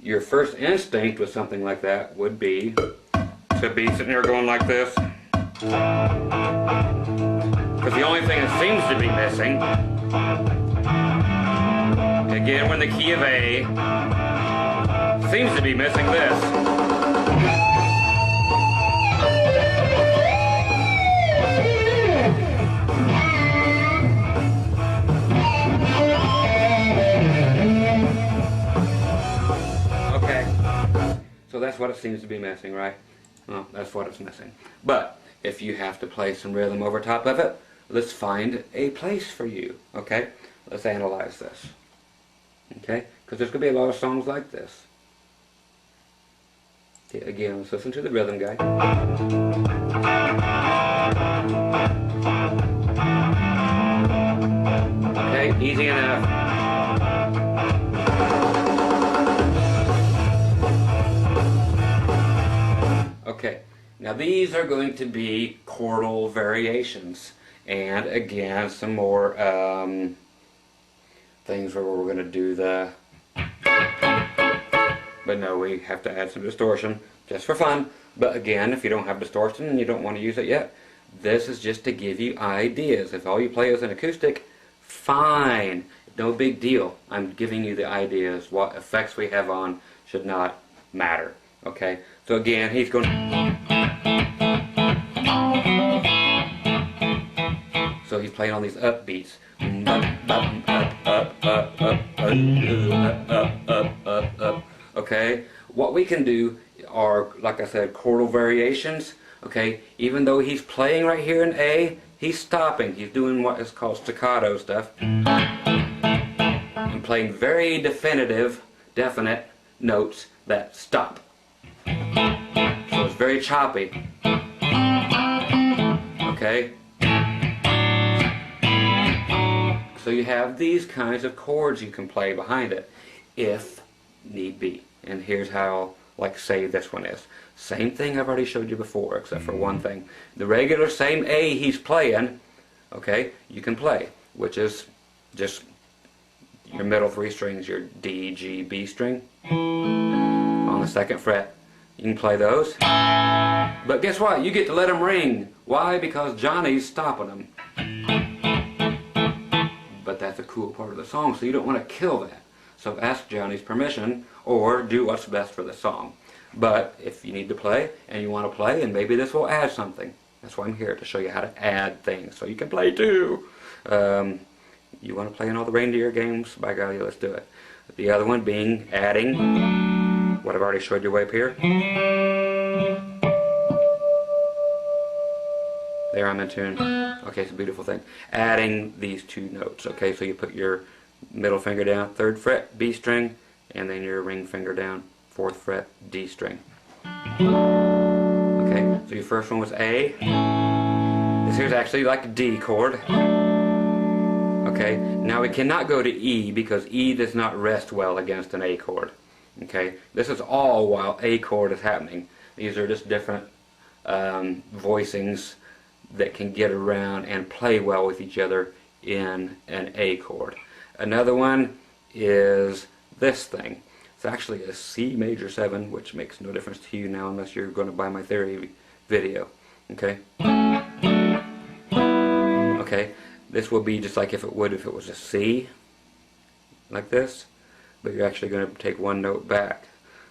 your first instinct with something like that would be to be sitting here going like this. Because the only thing that seems to be missing, again, we're in the key of A, seems to be missing this. So that's what it seems to be missing, right? Well, that's what it's missing. But if you have to play some rhythm over top of it, let's find a place for you, okay? Let's analyze this, okay? Because there's going to be a lot of songs like this. Okay, again, let's listen to the rhythm guy. Okay, easy enough. Okay, now these are going to be chordal variations, and again some more things where we're going to do the, but no, we have to add some distortion just for fun. But again, if you don't have distortion and you don't want to use it yet, this is just to give you ideas. If all you play is an acoustic, fine, no big deal. I'm giving you the ideas. What effects we have on should not matter. Okay, so again, he's going. So he's playing on these upbeats. Up. Okay, what we can do are, like I said, chordal variations. Okay, even though he's playing right here in A, he's stopping. He's doing what is called staccato stuff. And playing very definite notes that stop. So it's very choppy. Okay? So you have these kinds of chords you can play behind it, if need be. And here's how, like, say this one is. Same thing I've already showed you before, except for one thing. The regular same A he's playing, okay, you can play, which is just your middle three strings, your D, G, B string on the 2nd fret. You can play those. But guess what? You get to let them ring. Why? Because Johnny's stopping them. But that's a cool part of the song, so you don't want to kill that. So ask Johnny's permission, or do what's best for the song. But if you need to play, and you want to play, and maybe this will add something. That's why I'm here, to show you how to add things, so you can play too. You want to play in all the reindeer games? By golly, let's do it. The other one being adding what I've already showed you way up here. There, I'm in tune. Okay, it's a beautiful thing. Adding these 2 notes. Okay, so you put your middle finger down, 3rd fret, B string, and then your ring finger down, 4th fret, D string. Okay, so your first one was A. This here's actually like a D chord. Okay, now we cannot go to E because E does not rest well against an A chord. Okay, this is all while A chord is happening. These are just different voicings that can get around and play well with each other in an A chord. Another one is this thing. It's actually a C major 7, which makes no difference to you now unless you're going to buy my theory video. Okay? Okay, this will be just like if it would if it was a C, like this, but you're actually going to take 1 note back.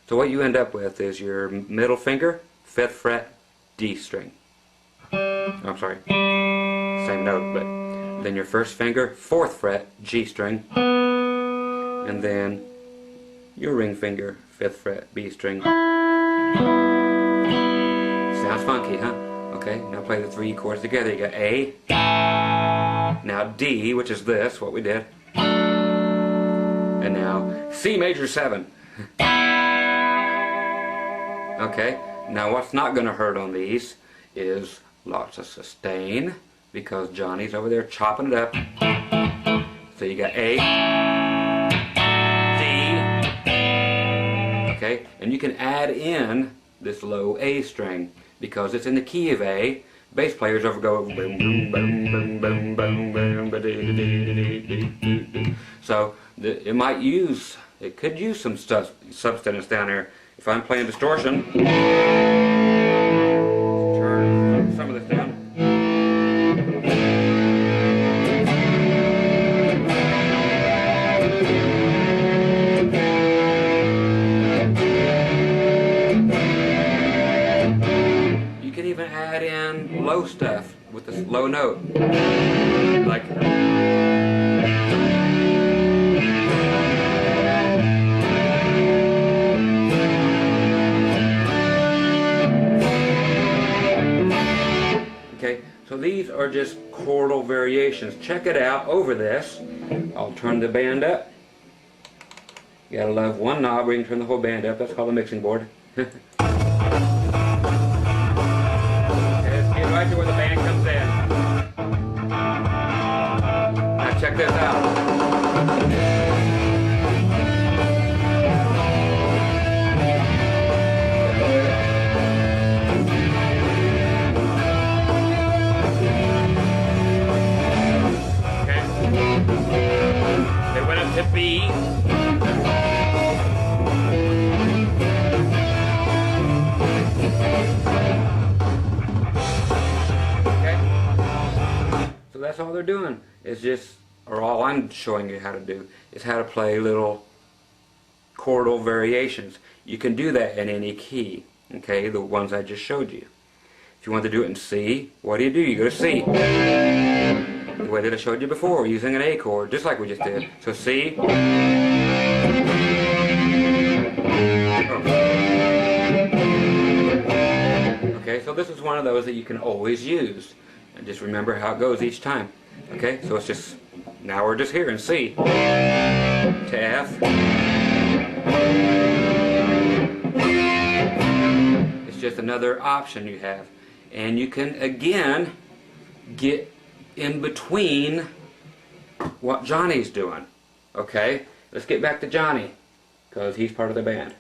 So what you end up with is your middle finger, 5th fret, D string. I'm sorry, same note, but then your first finger, 4th fret, G string, and then your ring finger, 5th fret, B string. Sounds funky, huh? Okay, now play the 3 chords together. You got A, now D, which is this, what we did, and now C major 7. Okay, now what's not going to hurt on these is lots of sustain, because Johnny's over there chopping it up. So you got A, D, okay, and you can add in this low A string because it's in the key of A. Bass players over go boom boom boom boom boom boom boom ba dee dee dee dee dee dee. So it could use some substance down there. If I'm playing distortion, turn some of this down. You can even add in low stuff with this low note, like. So these are just chordal variations. Check it out over this. I'll turn the band up. You gotta love one knob where you can turn the whole band up. That's called a mixing board. Let's get right to where the band comes in. Now check this out. To B. Okay. So that's all they're doing. It's just, or all I'm showing you how to do, is how to play little chordal variations. You can do that in any key. Okay, the ones I just showed you. If you want to do it in C, what do? You go to C. The way that I showed you before, using an A chord, just like we just did. So C. Okay, so this is one of those that you can always use. And just remember how it goes each time. Okay, so it's just, now we're just here in C. To F. It's just another option you have. And you can, again, get in between what Johnny's doing. Okay, let's get back to Johnny, because he's part of the band.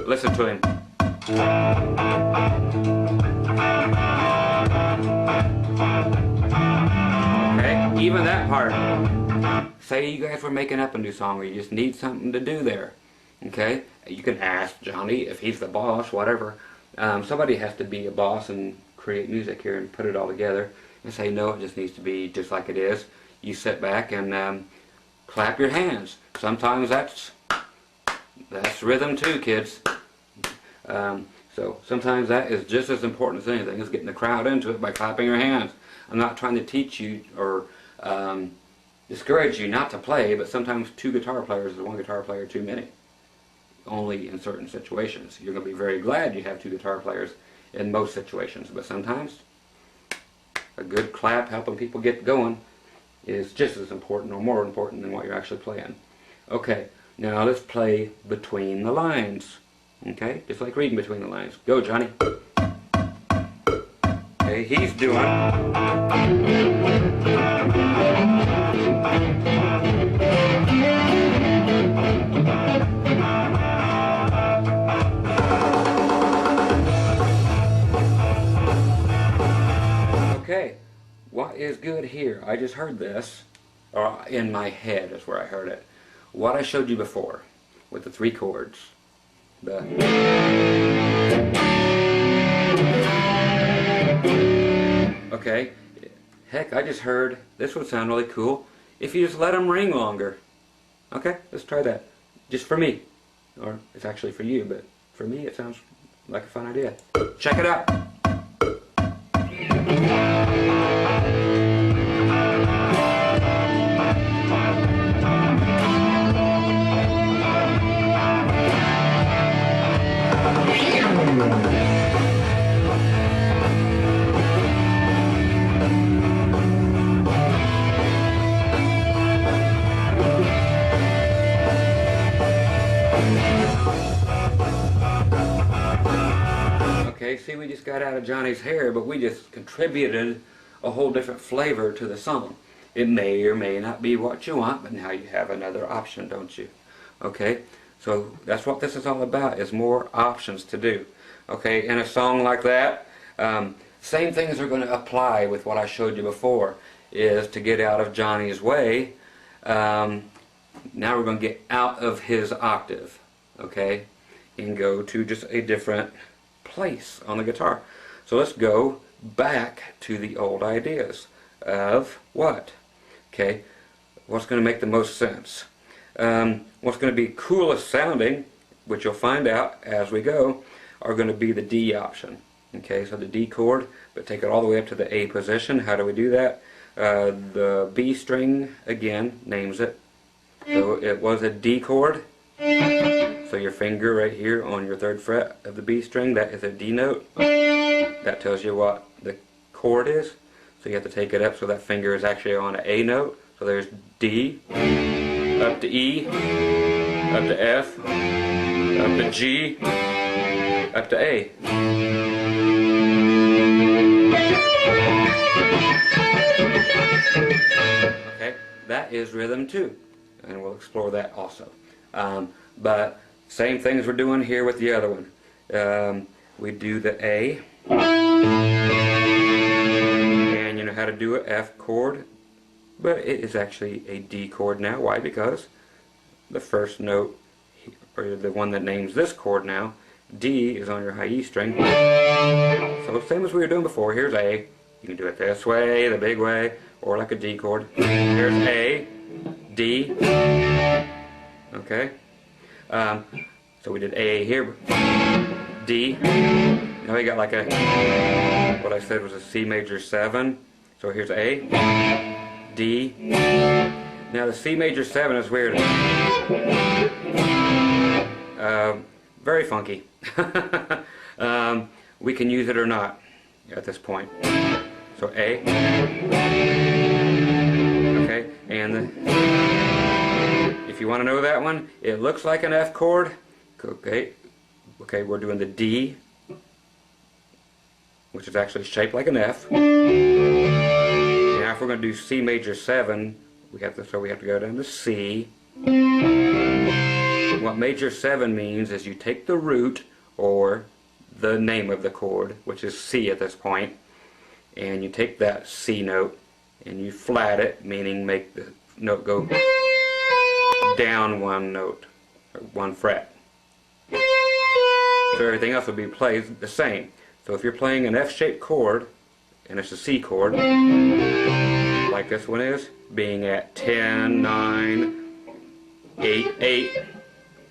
Listen to him. Okay, even that part. Say you guys were making up a new song, or you just need something to do there. Okay, you can ask Johnny if he's the boss, whatever. Somebody has to be a boss and create music here and put it all together. And say, no, it just needs to be just like it is. You sit back and clap your hands. Sometimes that's rhythm too, kids. So sometimes that is just as important as anything, is getting the crowd into it by clapping your hands. I'm not trying to teach you or discourage you not to play, but sometimes 2 guitar players is 1 guitar player too many. Only in certain situations. You're going to be very glad you have 2 guitar players in most situations, but sometimes a good clap helping people get going is just as important or more important than what you're actually playing. Okay, now let's play between the lines. Okay, just like reading between the lines. Go, Johnny. Okay, he's doing. Okay, what is good here? I just heard this, or in my head is where I heard it. What I showed you before with the 3 chords. Okay, heck, I just heard this would sound really cool if you just let them ring longer. Okay, let's try that. Just for me. Or it's actually for you, but for me it sounds like a fun idea. Check it out. Okay, see, we just got out of Johnny's hair, but we just contributed a whole different flavor to the song. It may or may not be what you want, but now you have another option, don't you? Okay, so that's what this is all about, is more options to do. Okay, in a song like that, same things are going to apply with what I showed you before, is to get out of Johnny's way. Now we're going to get out of his octave, okay, and go to just a different place on the guitar. So let's go back to the old ideas of what? Okay, what's going to make the most sense? What's going to be coolest sounding, which you'll find out as we go, are going to be the D option. Okay, so the D chord, but take it all the way up to the A position. How do we do that? The B string, again, names it. So it was a D chord. So your finger right here on your 3rd fret of the B string, that is a D note. That tells you what the chord is. So you have to take it up so that finger is actually on an A note. So there's D, up to E, up to F, up to G, up to A. Okay, that is rhythm too, and we'll explore that also. But same things we're doing here with the other one. We do the A, and you know how to do an F chord, but it is actually a D chord now. Why? Because the first note, or the one that names this chord now, D, is on your high E string. So same as we were doing before. Here's A. You can do it this way, the big way, or like a D chord. Here's A, D. Okay. So we did A here, D. Now we got like a, what I said was a C major 7. So here's A, D. Now the C major 7 is weird. Very funky. We can use it or not at this point. So A. Okay, and if you want to know that one, it looks like an F chord. Okay, we're doing the D, which is actually shaped like an F. Now if we're going to do C major 7, we have to go down to C. What major 7 means is you take the root, or the name of the chord, which is C at this point, and you take that C note and you flat it, meaning make the note go down one note, or one fret. So everything else will be played the same. So if you're playing an F-shaped chord, and it's a C chord, like this one is, being at 10, 9, 8, 8,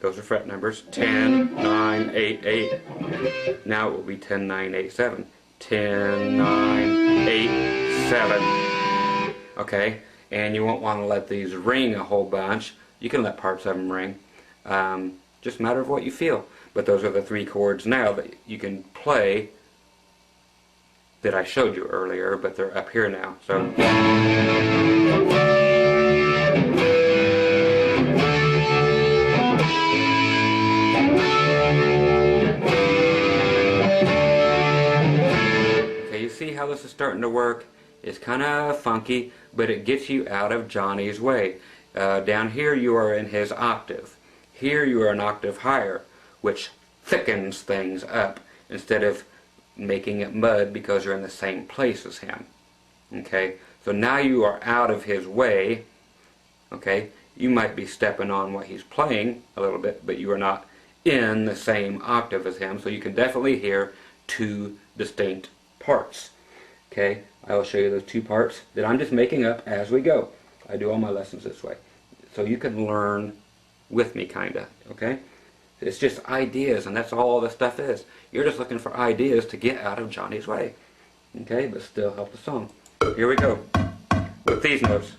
those are fret numbers, 10, 9, 8, 8. Now it will be 10, 9, 8, 7. 10, 9, 8, 7. Okay, and you won't want to let these ring a whole bunch. You can let parts of them ring. Just a matter of what you feel. But those are the 3 chords now that you can play that I showed you earlier, but they're up here now. So okay, you see how this is starting to work? It's kind of funky, but it gets you out of Johnny's way. Down here you are in his octave. Here you are an octave higher, which thickens things up instead of making it mud because you're in the same place as him. Okay, so now you are out of his way. Okay, you might be stepping on what he's playing a little bit, but you are not in the same octave as him, so you can definitely hear 2 distinct parts. Okay, I will show you those 2 parts that I'm just making up as we go. I do all my lessons this way, so you can learn with me, kinda. Okay, it's just ideas, and that's all this stuff is. You're just looking for ideas to get out of Johnny's way. Okay, but still help the song. Here we go with these notes.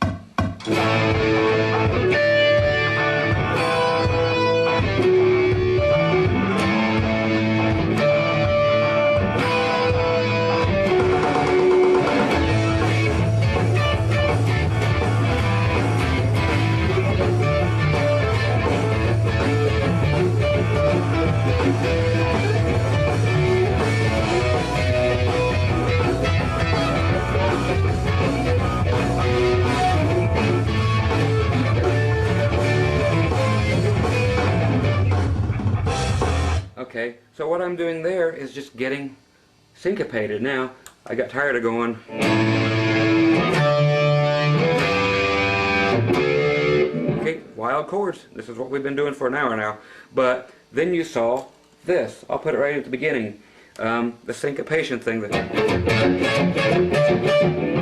Okay, so what I'm doing there is just getting syncopated. Now, I got tired of going. Okay, wild chords. This is what we've been doing for an hour now. But then you saw this. I'll put it right at the beginning. The syncopation thing that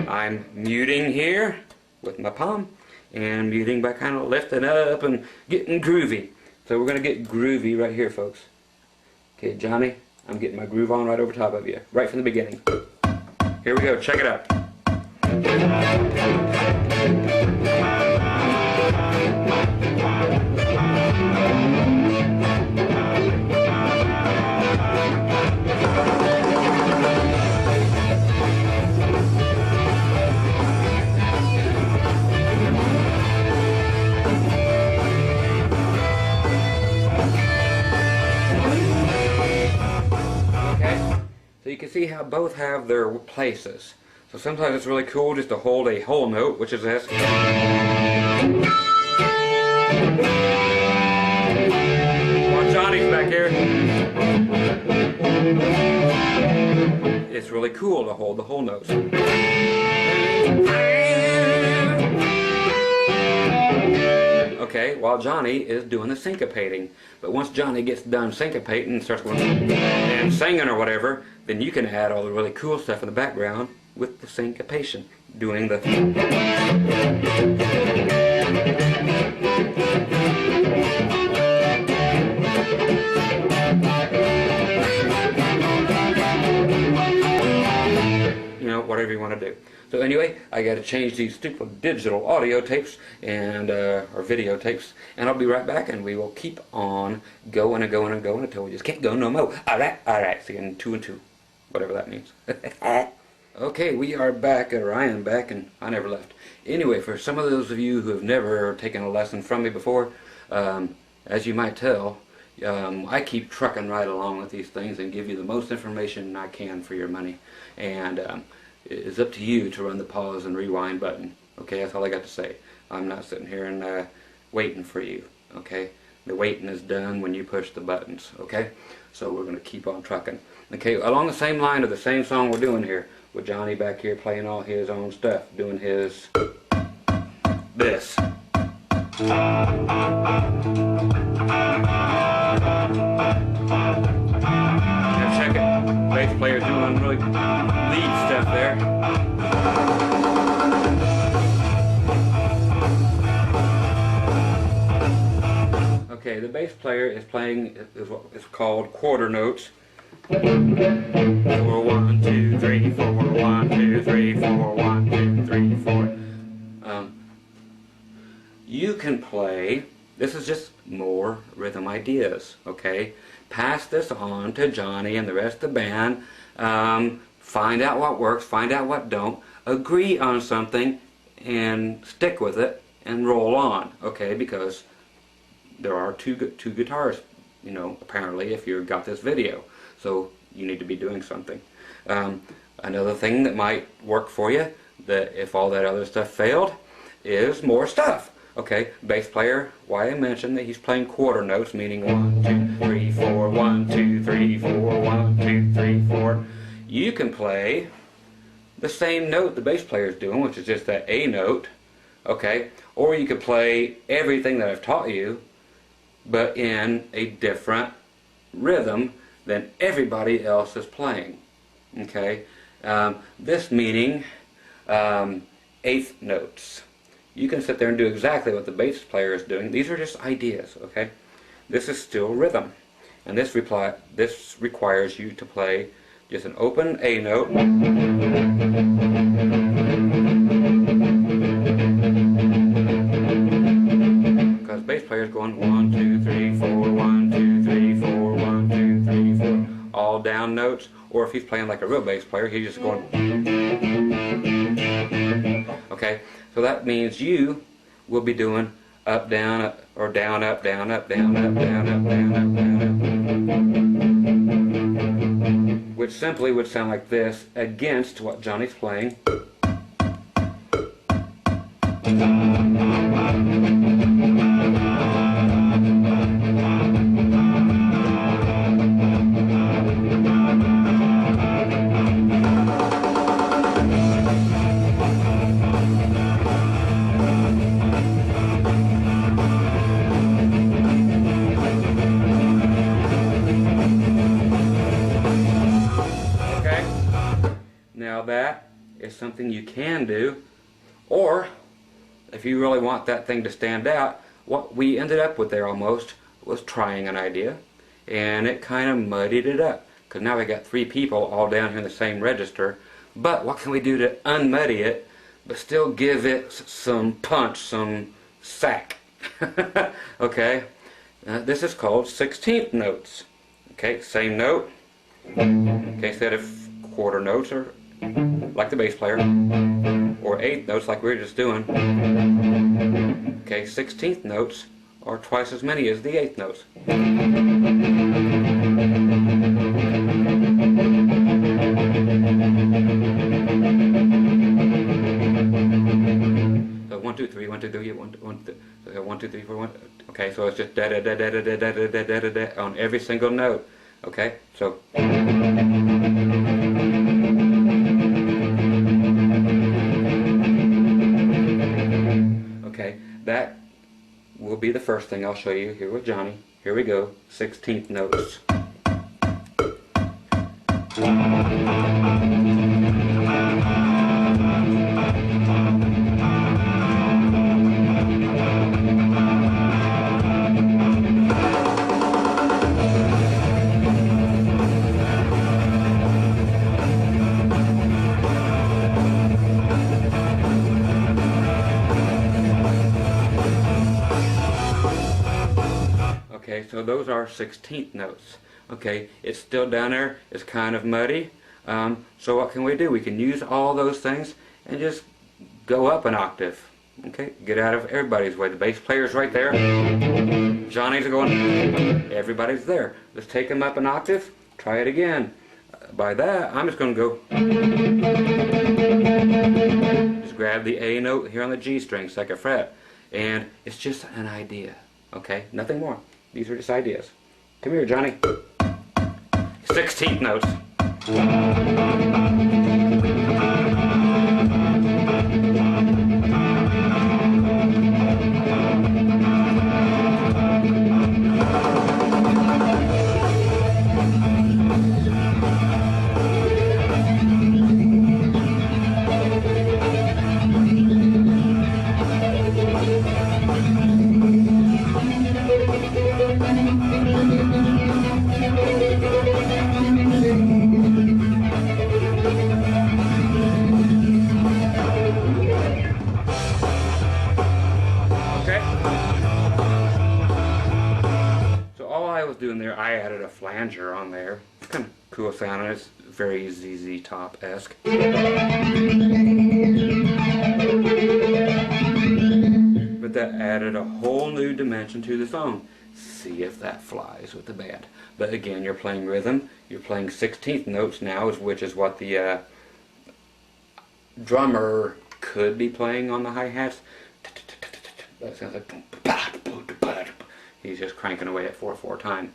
I'm muting here with my palm, and muting by kind of lifting up and getting groovy. So we're going to get groovy right here, folks. Okay, Johnny, I'm getting my groove on right over top of you, right from the beginning. Here we go, check it out. So you can see how both have their places. So sometimes it's really cool just to hold a whole note, which is this. While Johnny's back here, it's really cool to hold the whole notes. Okay, while Johnny is doing the syncopating. But once Johnny gets done syncopating and starts going and singing or whatever, then you can add all the really cool stuff in the background with the syncopation, doing the... You know, whatever you want to do. So anyway, I got to change these stupid digital audio tapes and or videotapes, and I'll be right back, and we will keep on going and going and going until we just can't go no more. All right. See, in 2 and 2, whatever that means. Okay, we are back, or I am back, and I never left. Anyway, for some of those of you who have never taken a lesson from me before, as you might tell, I keep trucking right along with these things and give you the most information I can for your money. And It's up to you to run the pause and rewind button. Okay, that's all I got to say. I'm not sitting here and waiting for you. Okay, the waiting is done when you push the buttons. Okay, so we're going to keep on trucking. Okay, along the same line of the same song we're doing here, with Johnny back here playing all his own stuff, doing his this. Now check it. Bass player doing really lead stuff there. Okay, the bass player is playing is what is called quarter notes. 4 1 2 3 4 1 2 3 4 1 2 3 4. You can play. This is just more rhythm ideas. Okay, pass this on to Johnny and the rest of the band. Find out what works. Find out what don't. Agree on something and stick with it and roll on. Okay, because there are two guitars, you know, apparently, if you've got this video. So you need to be doing something. Another thing that might work for you, that if all that other stuff failed, is more stuff. Okay, bass player, why I mentioned that he's playing quarter notes, meaning 1 2 3 4 1 2 3 4 1 2 3 4. You can play the same note the bass player is doing, which is just that A note. Okay, or you could play everything that I've taught you, but in a different rhythm than everybody else is playing. Okay, this meaning eighth notes. You can sit there and do exactly what the bass player is doing. These are just ideas. Okay, this is still rhythm, and this requires you to play just an open A note. Because bass player is going 1 2 3 4 1 2 3 4 1 2 3 4, all down notes. Or if he's playing like a real bass player, he's just going. Okay, so that means you will be doing up down up, or down up down up down up down up down up down up, which simply would sound like this against what Johnny's playing. Now that is something you can do, or if you really want that thing to stand out, what we ended up with there almost was trying an idea, and it kind of muddied it up, because now we got three people all down here in the same register. But what can we do to unmuddy it, but still give it some punch, some sack? Okay, this is called 16th notes. Okay, same note. Okay, instead of quarter notes or like the bass player, or eighth notes like we were just doing. Okay, 16th notes are twice as many as the eighth notes. So 1 2 3 1 2 3 1 1 2 3 4 1. Okay, so it's just da da da da da da da da da da da on every single note. Okay, so. Okay, that will be the first thing I'll show you here with Johnny. Here we go, 16th notes. Okay, so those are 16th notes. Okay, it's still down there, it's kind of muddy. So what can we do? We can use all those things and just go up an octave. Okay, get out of everybody's way. The bass player's right there. Johnny's going, everybody's there. Let's take them up an octave, try it again. By that, I'm just going to go. grab the A note here on the G string, 2nd fret, and it's just an idea, okay? Nothing more. These are just ideas. Come here, Johnny. 16th notes. Doing there, I added a flanger on there. It's kind of cool sounding. It's very ZZ Top-esque. But that added a whole new dimension to the song. See if that flies with the band. But again, you're playing rhythm. You're playing 16th notes now, which is what the drummer could be playing on the hi-hats. That sounds like he's just cranking away at 4/4 time.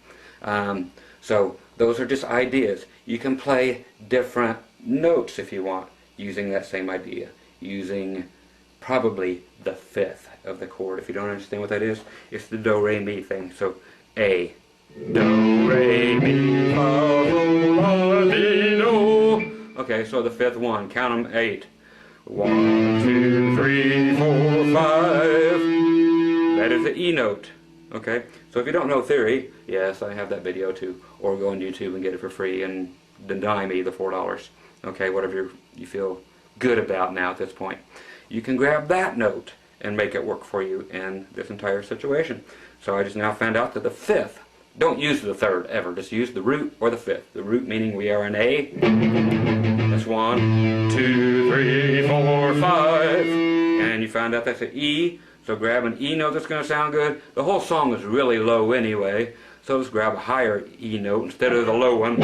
So those are just ideas. You can play different notes if you want, using that same idea, using probably the 5th of the chord. If you don't understand what that is, it's the do, re, mi thing. So A, do, re, mi, fa, sol, la, ti, do. Okay, so the 5th one, count them 8. 1, 2, 3, 4, 5. That is the E note. Okay, so if you don't know theory, yes, I have that video too. Or go on YouTube and get it for free and deny me the $4. Okay, whatever you feel good about now at this point. You can grab that note and make it work for you in this entire situation. So I just now found out that the 5th, don't use the 3rd ever, just use the root or the 5th. The root meaning we are in A. That's 1, 2, 3, 4, 5. And you found out that's an E. So grab an E note that's going to sound good. The whole song is really low anyway, so let's grab a higher E note instead of the low one.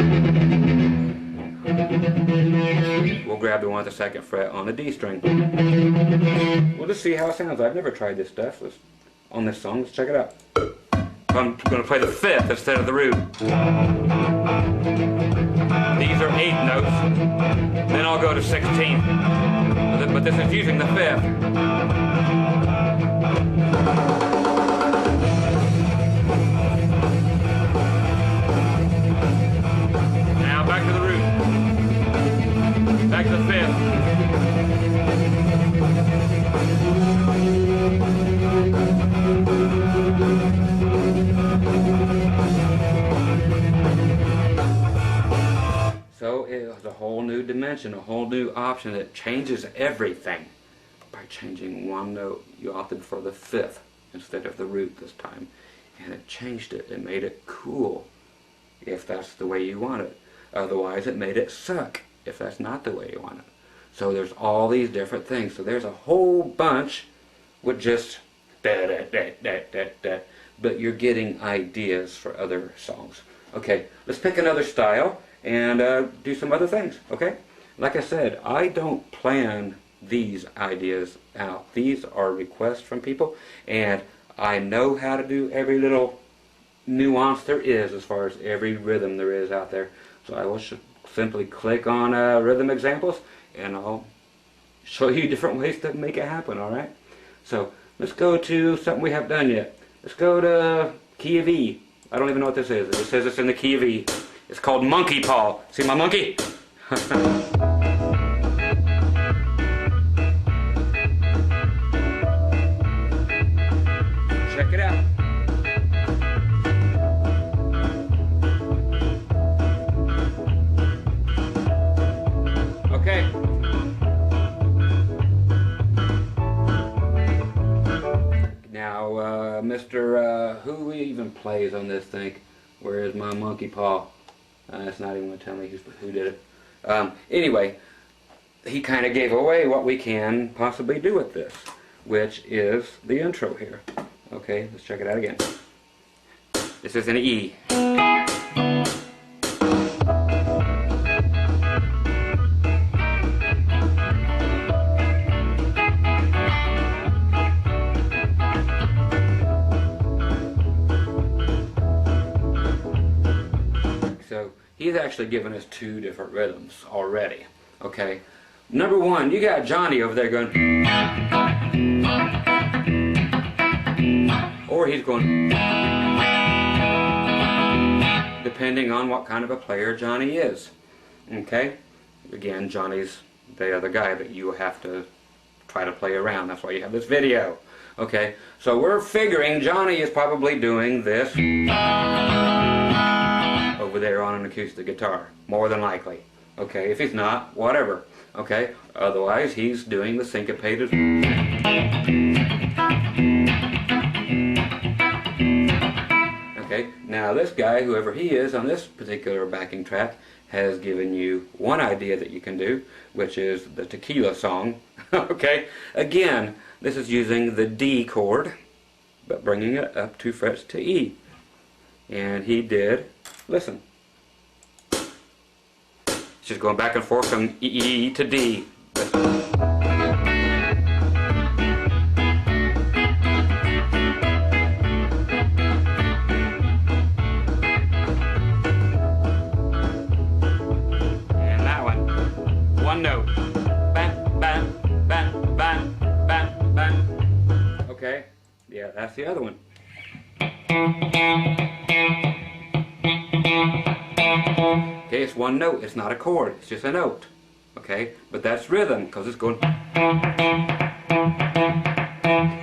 We'll grab the one at the 2nd fret on the D string. We'll just see how it sounds. I've never tried this stuff on this song. Let's check it out. I'm going to play the 5th instead of the root. These are 8 notes. Then I'll go to 16th. But this is using the 5th. Now back to the root. Back to the 5th. So it was a whole new dimension, a whole new option that changes everything. By changing one note, you opted for the 5th instead of the root this time. And it changed it. It made it cool if that's the way you want it. Otherwise, it made it suck if that's not the way you want it. So there's all these different things. So there's a whole bunch with just da da da da da da. But you're getting ideas for other songs. Okay, let's pick another style and do some other things, okay? Like I said, I don't plan these ideas out. These are requests from people, and I know how to do every little nuance there is as far as every rhythm there is out there. So I will simply click on rhythm examples, and I'll show you different ways to make it happen, alright? So let's go to something we haven't done yet. Let's go to key of E. I don't even know what this is. It says it's in the key of E. It's called Monkey Paw. See my monkey? Check it out. Okay. Now, Mr. Who even plays on this thing? Where is my monkey paw? It's not even going to tell me who did it. Anyway, he kind of gave away what we can possibly do with this, which is the intro here. Okay, let's check it out again. This is an E. he's actually given us two different rhythms already. Okay, number one, you got Johnny over there going, or he's going, depending on what kind of a player Johnny is. Okay, again, Johnny's the other guy that you have to try to play around. That's why you have this video. Okay, so we're figuring Johnny is probably doing this over there on an acoustic guitar, more than likely. Okay, if he's not, whatever. Okay, otherwise he's doing the syncopated. Okay, now this guy, whoever he is on this particular backing track, has given you one idea that you can do, which is the tequila song. Okay, again, this is using the D chord, but bringing it up 2 frets to E. And he did, listen. It's just going back and forth from E to D. Listen. One note. Bam, bam, bam, bam, bam, bam. Okay? Yeah, that's the other one. Okay, it's one note. It's not a chord. It's just a note. Okay? But that's rhythm, because it's going...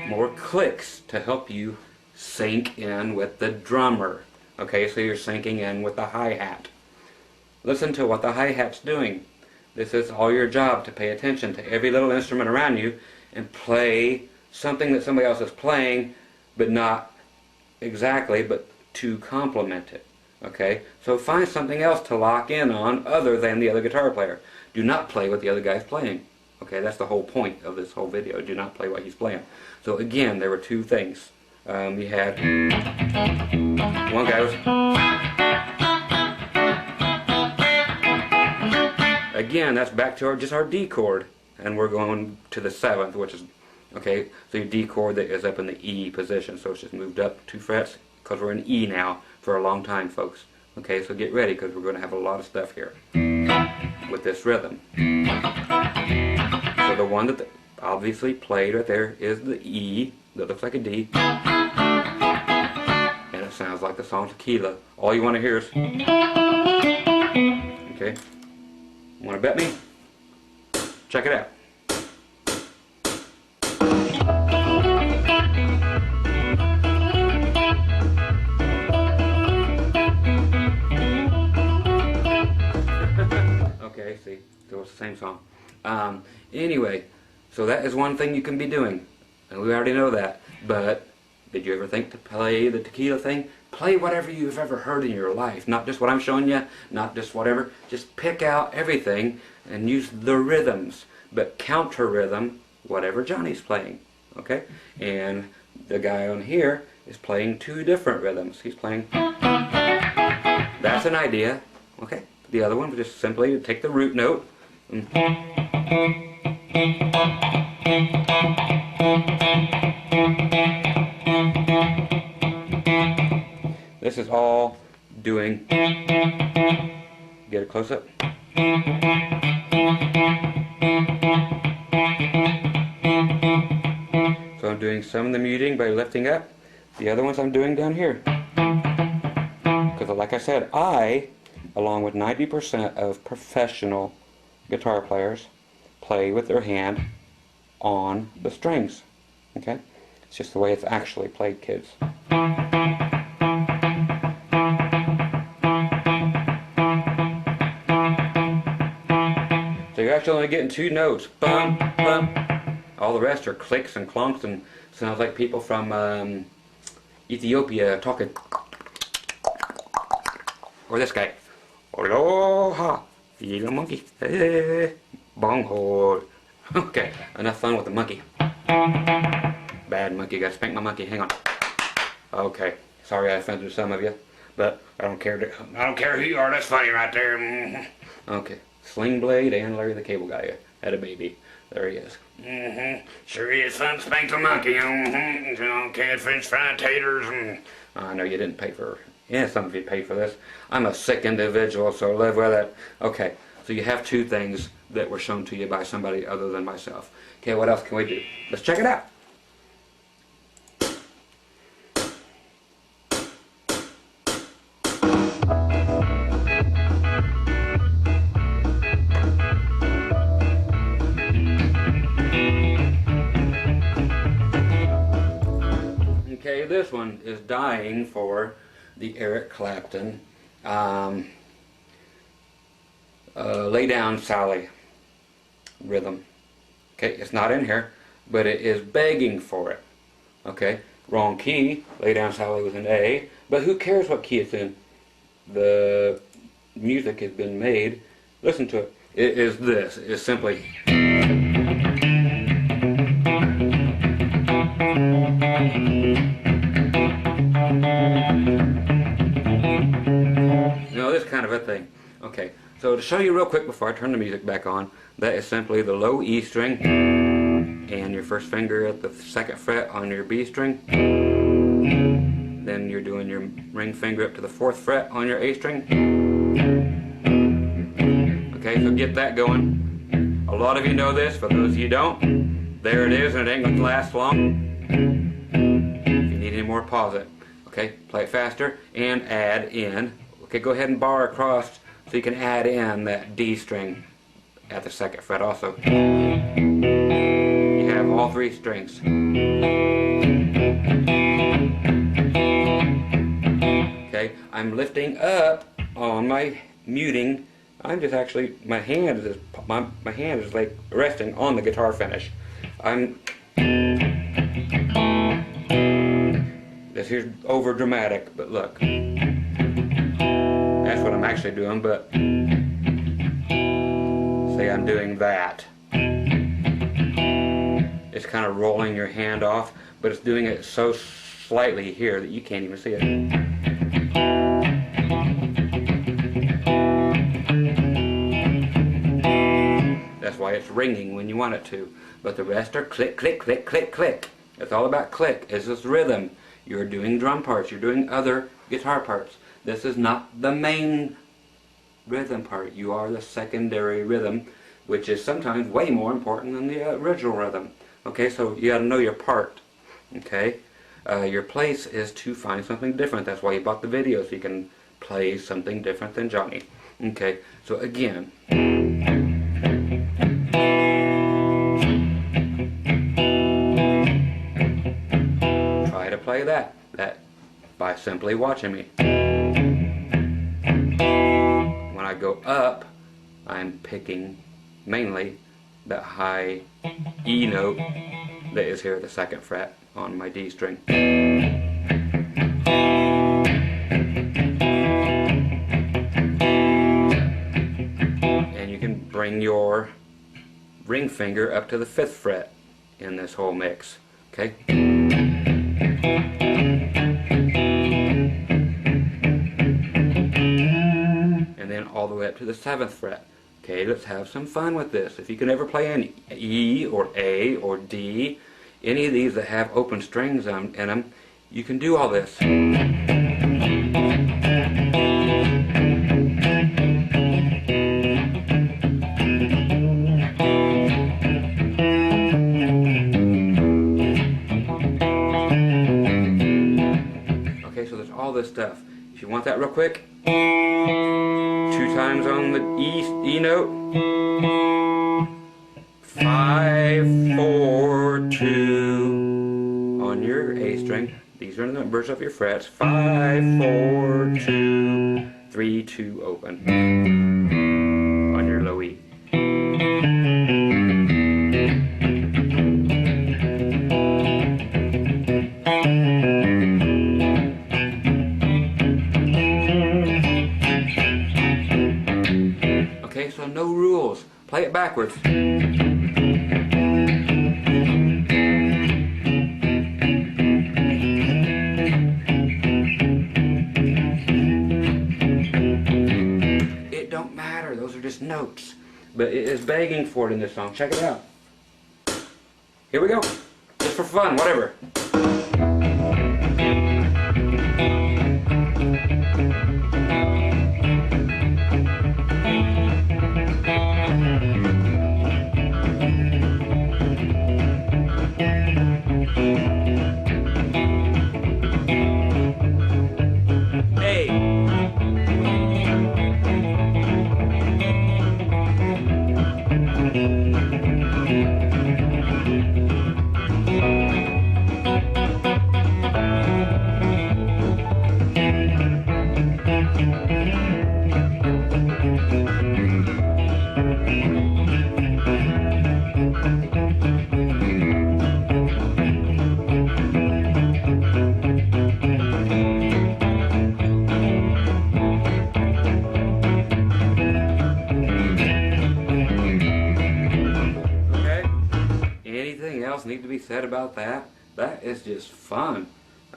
More clicks to help you sync in with the drummer. Okay, so you're syncing in with the hi-hat. Listen to what the hi-hat's doing. This is all your job, to pay attention to every little instrument around you and play something that somebody else is playing, but not exactly, but to complement it. Okay? So find something else to lock in on other than the other guitar player. Do not play what the other guy's playing. Okay? That's the whole point of this whole video. Do not play what he's playing. So again, there were two things. You had one guy was... Again, that's back to just our D chord, and we're going to the 7th, which is, okay, so your D chord that is up in the E position, so it's just moved up 2 frets, because we're in E now for a long time, folks. Okay, so get ready, because we're going to have a lot of stuff here with this rhythm. So the one that obviously played right there is the E, that looks like a D, and it sounds like the song Tequila. All you want to hear is, okay. Want to bet me? Check it out. Okay, see, so it's the same song. Anyway, so that is one thing you can be doing, and we already know that. But did you ever think to play the tequila thing? Play whatever you've ever heard in your life, not just what I'm showing you, not just whatever. Just pick out everything and use the rhythms, but counter rhythm whatever Johnny's playing. Okay? And the guy on here is playing 2 different rhythms. He's playing... That's an idea. Okay? The other one was just simply to take the root note and... This is all doing, get a close up. So I'm doing some of the muting by lifting up. The other ones I'm doing down here. Because like I said, I, along with 90% of professional guitar players, play with their hand on the strings. Okay? It's just the way it's actually played, kids. So you're actually only getting 2 notes. Bum, bum. All the rest are clicks and clunks and sounds like people from Ethiopia talking. Or this guy. Aloha, little monkey. Hey, bonghole. Okay, enough fun with the monkey. Bad monkey, gotta spank my monkey, hang on. Okay, sorry I offended some of you, but I don't care who you are, that's funny right there. Okay, Sling Blade and Larry the Cable Guy had a baby. There he is. Sure is fun to spank the monkey. Catfish, fried taters. I know you didn't pay for Yeah, some of you pay for this. I'm a sick individual, so live with it. Okay, so you have two things that were shown to you by somebody other than myself. Okay, what else can we do? Let's check it out. Okay, this one is dying for the Eric Clapton Lay Down Sally rhythm. Okay, it's not in here, but it is begging for it. Okay, wrong key. Lay Down Sally was in A, but who cares what key it's in? The music has been made. Listen to it. It is this. It is simply. You know, this kind of a thing. Okay, so to show you real quick before I turn the music back on, that is simply the low E string and your first finger at the 2nd fret on your B string. Then you're doing your ring finger up to the 4th fret on your A string. Okay, so get that going. A lot of you know this, for those of you don't, there it is, and it ain't going to last long. If you need any more, pause it. Okay, play it faster and add in. Okay, go ahead and bar across so you can add in that D string at the 2nd fret also. You have all 3 strings. Okay, I'm lifting up on my muting. I'm just actually, my hand is like resting on the guitar finish. This here's over dramatic, but look. That's what I'm actually doing, but say I'm doing that. It's kind of rolling your hand off, but it's doing it so slightly here that you can't even see it. That's why it's ringing when you want it to. But the rest are click, click, click, click, click. It's all about click. It's this rhythm. You're doing drum parts. You're doing other guitar parts. This is not the main rhythm part. You are the secondary rhythm, which is sometimes way more important than the original rhythm. Okay, so you got to know your part. Okay, your place is to find something different. That's why you bought the video, so you can play something different than Johnny. Okay, so again. Try to play that by simply watching me. When I go up, I'm picking mainly that high E note that is here at the 2nd fret on my D string. And you can bring your ring finger up to the 5th fret in this whole mix. Okay? And then all the way up to the 7th fret. Okay, let's have some fun with this. If you can ever play an E or A or D, any of these that have open strings in them, you can do all this. Okay, so there's all this stuff. If you want that real quick, 2 times on the E note, 5, 4, 2 on your A string. These are the numbers of your frets. 5, 4, 2, 3, 2 open on your low E. Okay, so no rules. Play it backwards. It don't matter. Those are just notes. But it is begging for it in this song. Check it out. Here we go. Just for fun, whatever. said about that, that is just fun.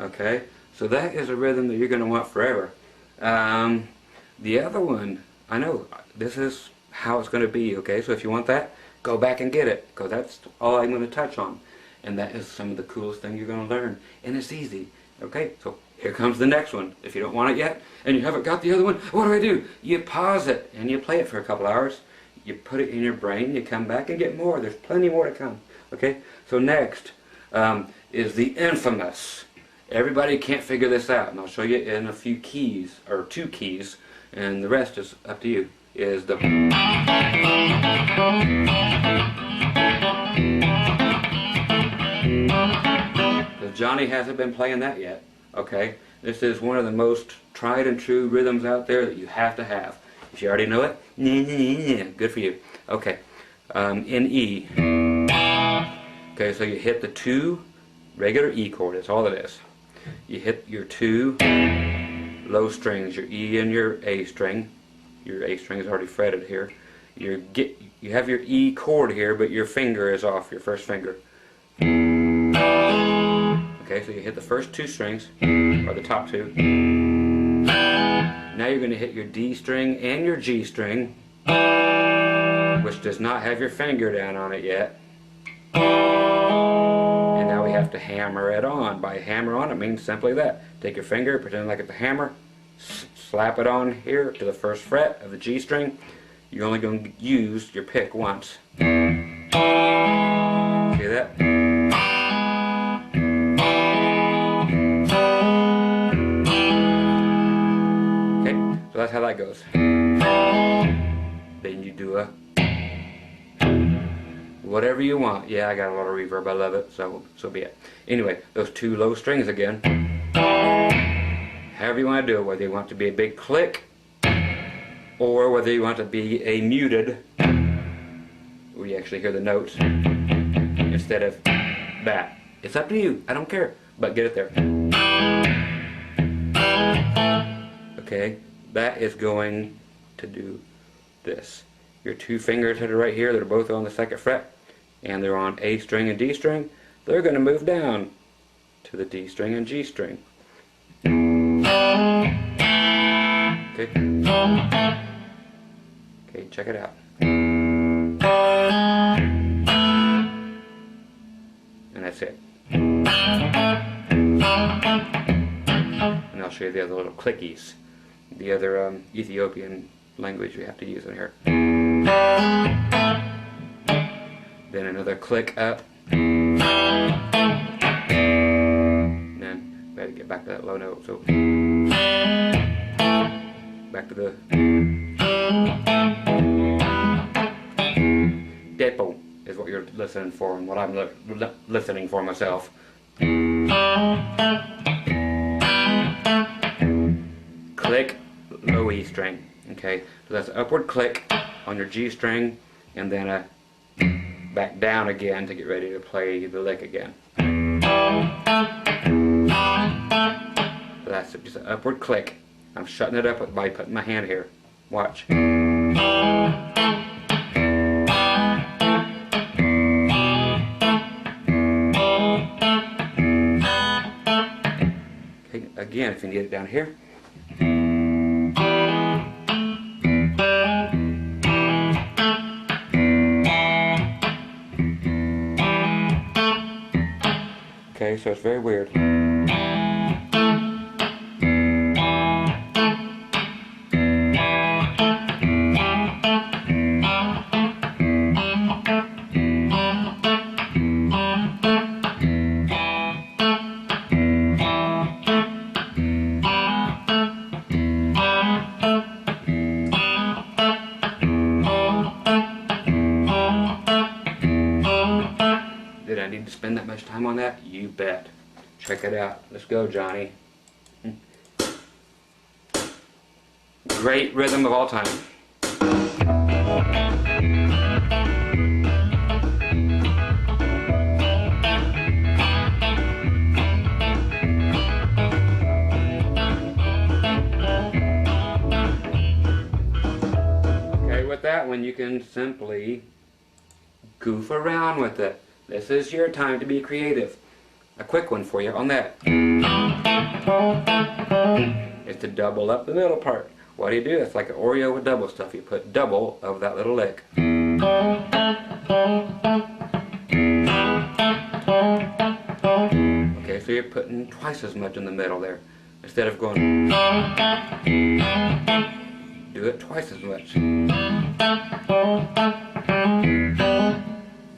Okay, so that is a rhythm that you're going to want forever. The other one, I know this is how it's going to be. Okay, so if you want that, go back and get it, because that's all I'm going to touch on, and that is some of the coolest thing you're going to learn, and it's easy. Okay, so here comes the next one. If you don't want it yet and you haven't got the other one, what do? You pause it and you play it for a couple hours. You put it in your brain, you come back and get more. There's plenty more to come. Okay, so next is the infamous. Everybody can't figure this out, and I'll show you in a few keys, or 2 keys, and the rest is up to you. Is the Johnny hasn't been playing that yet. Okay, this is one of the most tried and true rhythms out there that you have to have. If you already know it, good for you. Okay, in E. Okay, so you hit the 2 regular E chord. That's all it is. You hit your 2 low strings, your E and your A string. Your A string is already fretted here. You have your E chord here, but your finger is off, your first finger. Okay, so you hit the first 2 strings, or the top 2. Now you're going to hit your D string and your G string, which does not have your finger down on it yet. And now we have to hammer it on. By hammer on, it means simply that. Take your finger, pretend like it's a hammer, slap it on here to the first fret of the G string. You're only going to use your pick once. See that? So that's how that goes. Then you do a whatever you want. Yeah, I got a lot of reverb. I love it. So be it. Anyway, those 2 low strings again. However you want to do it, whether you want it to be a big click or whether you want it to be a muted, where you actually hear the notes instead of that. It's up to you. I don't care. But get it there. Okay. That is going to do this. Your 2 fingers that are right here, that are both on the 2nd fret, and they're on A string and D string, they're going to move down to the D string and G string. Okay. Okay, check it out. And that's it. And I'll show you the other little clickies. The other Ethiopian language we have to use in here. Then another click up. And then we had to get back to that low note. So back to the depo is what you're listening for, and what I'm listening for myself. Click, low E string. Okay, so that's upward click on your G string, and then a back down again to get ready to play the lick again. So that's just an upward click. I'm shutting it up by putting my hand here. Watch. Okay, again, if you can get it down here. Okay, so it's very weird. Did I need to spend that much time on that? You bet. Check it out. Let's go, Johnny. Great rhythm of all time. Okay, with that one you can simply goof around with it. This is your time to be creative. A quick one for you on that is to double up the middle part. What do? It's like an Oreo with double stuff. You put double of that little lick. Okay, so you're putting twice as much in the middle there. Instead of going, do it twice as much.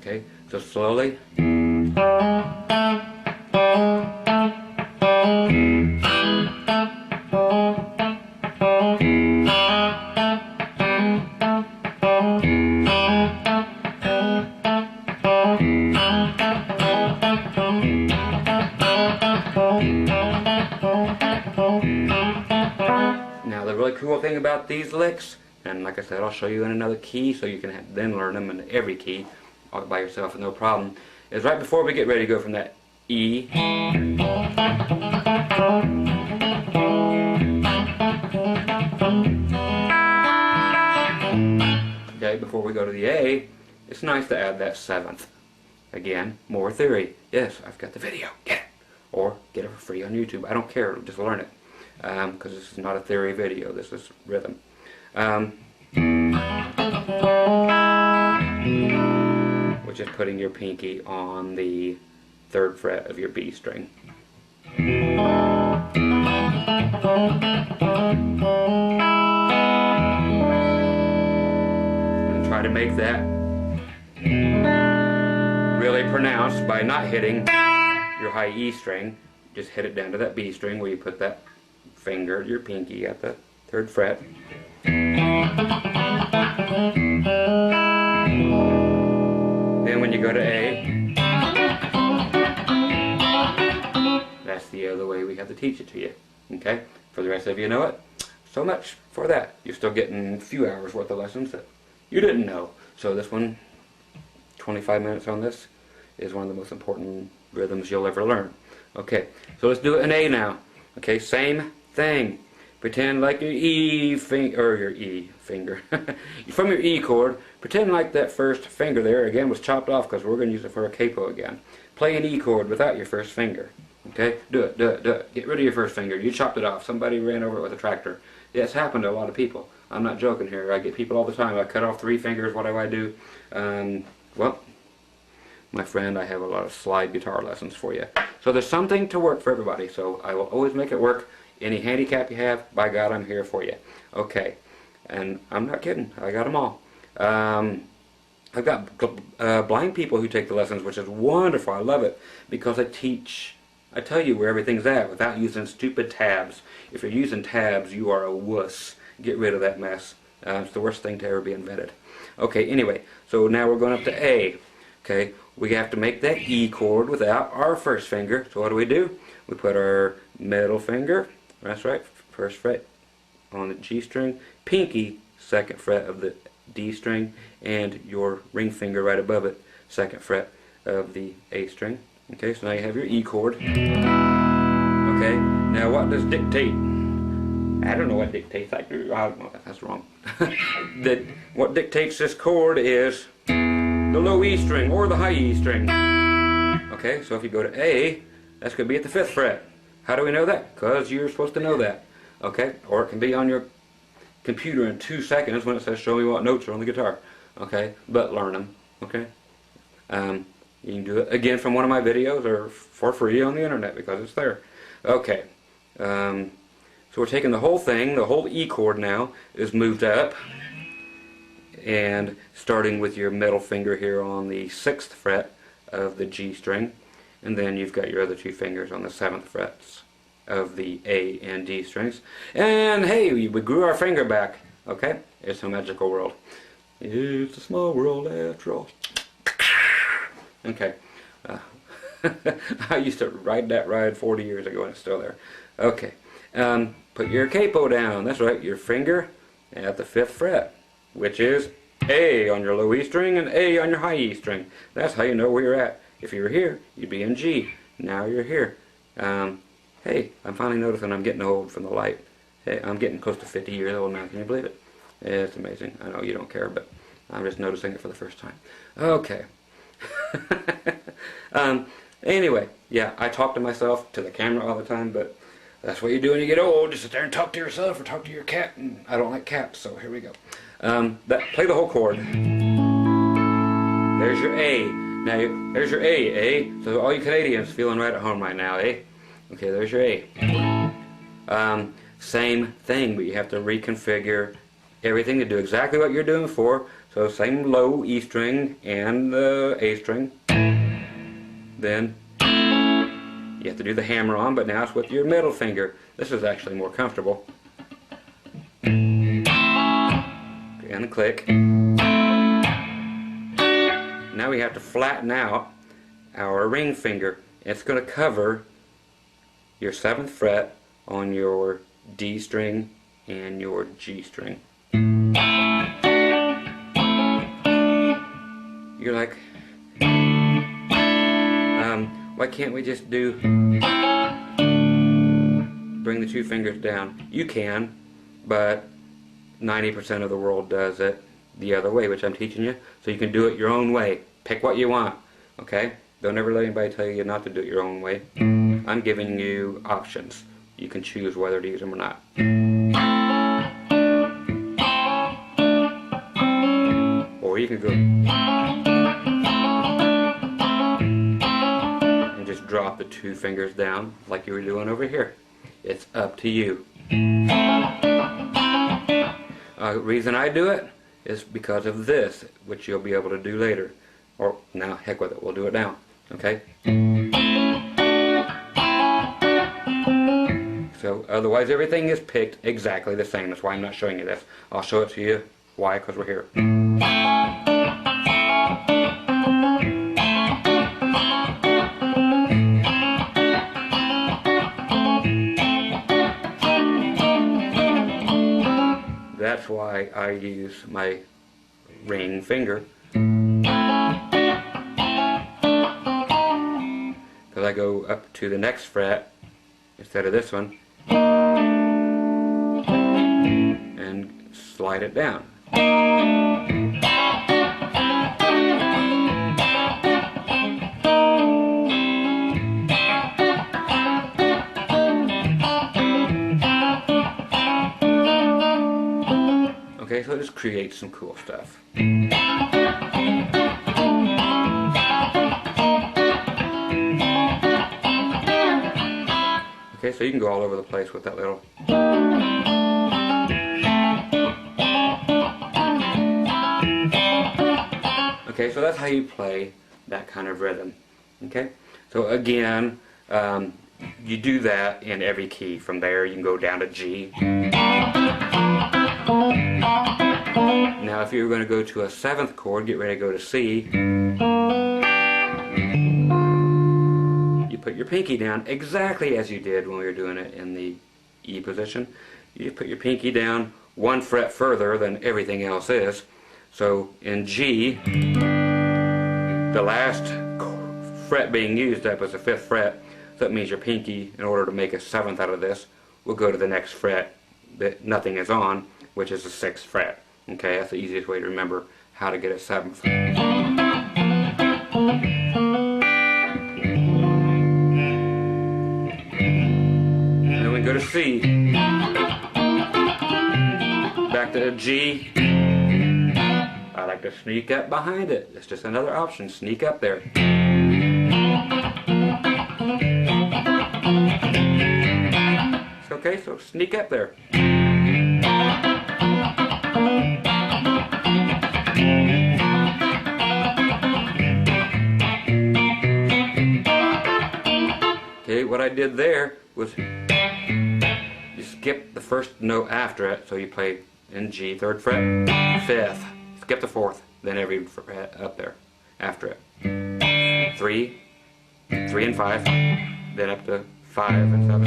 Okay, so slowly. Now the really cool thing about these licks, and like I said, I'll show you in another key so you can then learn them in every key all by yourself with no problem, is right before we get ready to go from that E, okay, before we go to the A, it's nice to add that seventh. Again, more theory. Yes, I've got the video. Get it. Or get it for free on YouTube. I don't care. Just learn it. Because this is not a theory video. This is rhythm. Which is putting your pinky on the 3rd fret of your B string. And try to make that really pronounced by not hitting your high E string. Just hit it down to that B string where you put that finger, your pinky, at the 3rd fret. Then when you go to A, that's the other way we have to teach it to you. Okay? For the rest of you know it. So much for that. You're still getting a few hours worth of lessons that you didn't know. So this one, 25 minutes on this, is one of the most important rhythms you'll ever learn. Okay, so let's do it in A now. Okay, same thing. Pretend like your E finger, or your E finger. From your E chord, pretend like that first finger there, again, was chopped off because we're going to use it for a capo again. Play an E chord without your first finger. Okay, do it, do it, do it. Get rid of your first finger. You chopped it off. Somebody ran over it with a tractor. Yeah, it's happened to a lot of people. I'm not joking here. I get people all the time. I cut off 3 fingers. What do I do? Well, my friend, I have a lot of slide guitar lessons for you. So there's something to work for everybody. So I will always make it work. Any handicap you have, by God, I'm here for you. Okay, and I'm not kidding. I got them all. I've got blind people who take the lessons, which is wonderful. I love it because I tell you where everything's at without using stupid tabs. If you're using tabs, you are a wuss. Get rid of that mess. It's the worst thing to ever be invented. Okay, anyway, so now we're going up to A. Okay, we have to make that E chord without our first finger. So what do? We put our middle finger, that's right, 1st fret on the G string, pinky, 2nd fret of the D string, and your ring finger right above it, 2nd fret of the A string. Okay, so now you have your E chord. Okay, now what does dictate? I don't know what dictates. I don't know, that's wrong. What dictates this chord is the low E string or the high E string. Okay, so if you go to A, that's going to be at the 5th fret. How do we know that? Because you're supposed to know that. Okay, or it can be on your computer in 2 seconds when it says show me what notes are on the guitar. Okay, but learn them. Okay, you can do it again from one of my videos or for free on the internet because it's there. Okay, so we're taking the whole thing, the whole E chord now is moved up, and starting with your middle finger here on the 6th fret of the G string, and then you've got your other 2 fingers on the 7th frets of the A and D strings. And hey, we grew our finger back. Okay, it's a magical world. It's a small world after all. Okay, I used to ride that ride 40 years ago and it's still there. Okay, put your capo down. That's right, your finger at the 5th fret, which is A on your low E string and A on your high E string. That's how you know where you're at. If you were here, you'd be in G. Now you're here. Hey, I'm finally noticing I'm getting old from the light. Hey, I'm getting close to 50 years old now. Can you believe it? It's amazing. I know you don't care, but I'm just noticing it for the first time. Okay. Anyway, yeah, I talk to myself, to the camera all the time, but that's what you do when you get old. Just sit there and talk to yourself or talk to your cat. And I don't like cats, so here we go. Play the whole chord. There's your A. Now, there's your A, eh? So all you Canadians feeling right at home right now, eh? Okay, there's your A. Same thing, but you have to reconfigure everything to do exactly what you're doing before. So same low E string and the A string. Then you have to do the hammer on, but now it's with your middle finger. This is actually more comfortable. And the click. Now we have to flatten out our ring finger. It's going to cover your 7th fret on your D string and your G string. You're like, why can't we just bring the 2 fingers down? You can, but 90% of the world does it the other way, which I'm teaching you, so you can do it your own way. Pick what you want, okay? Don't ever let anybody tell you not to do it your own way. I'm giving you options. You can choose whether to use them or not. Or you can go and just drop the 2 fingers down like you were doing over here. It's up to you. The reason I do it is because of this, which you'll be able to do later. Or, now, heck with it, we'll do it now. Okay? So, otherwise everything is picked exactly the same. That's why I'm not showing you this. I'll show it to you. Why? Because we're here. That's why I use my ring finger. Because I go up to the next fret instead of this one and slide it down. Okay, so it just creates some cool stuff. Okay, so you can go all over the place with that little. Okay, so that's how you play that kind of rhythm. Okay, so again, you do that in every key. From there, you can go down to G. Now, if you're going to go to a 7th chord, get ready to go to C. You put your pinky down exactly as you did when we were doing it in the E position. You put your pinky down 1 fret further than everything else is. So in G, the last fret being used up is the 5th fret. So that means your pinky, in order to make a 7th out of this, will go to the next fret that nothing is on, which is the 6th fret. Okay, that's the easiest way to remember how to get a 7th. And then we go to C. Back to G. I like to sneak up behind it. It's just another option. Sneak up there. Okay, so sneak up there. Okay, what I did there was you skip the first note after it, so you play in G, 3rd fret, 5th, skip the 4th, then every fret up there after it. 3, 3 and 5, then up to 5 and 7.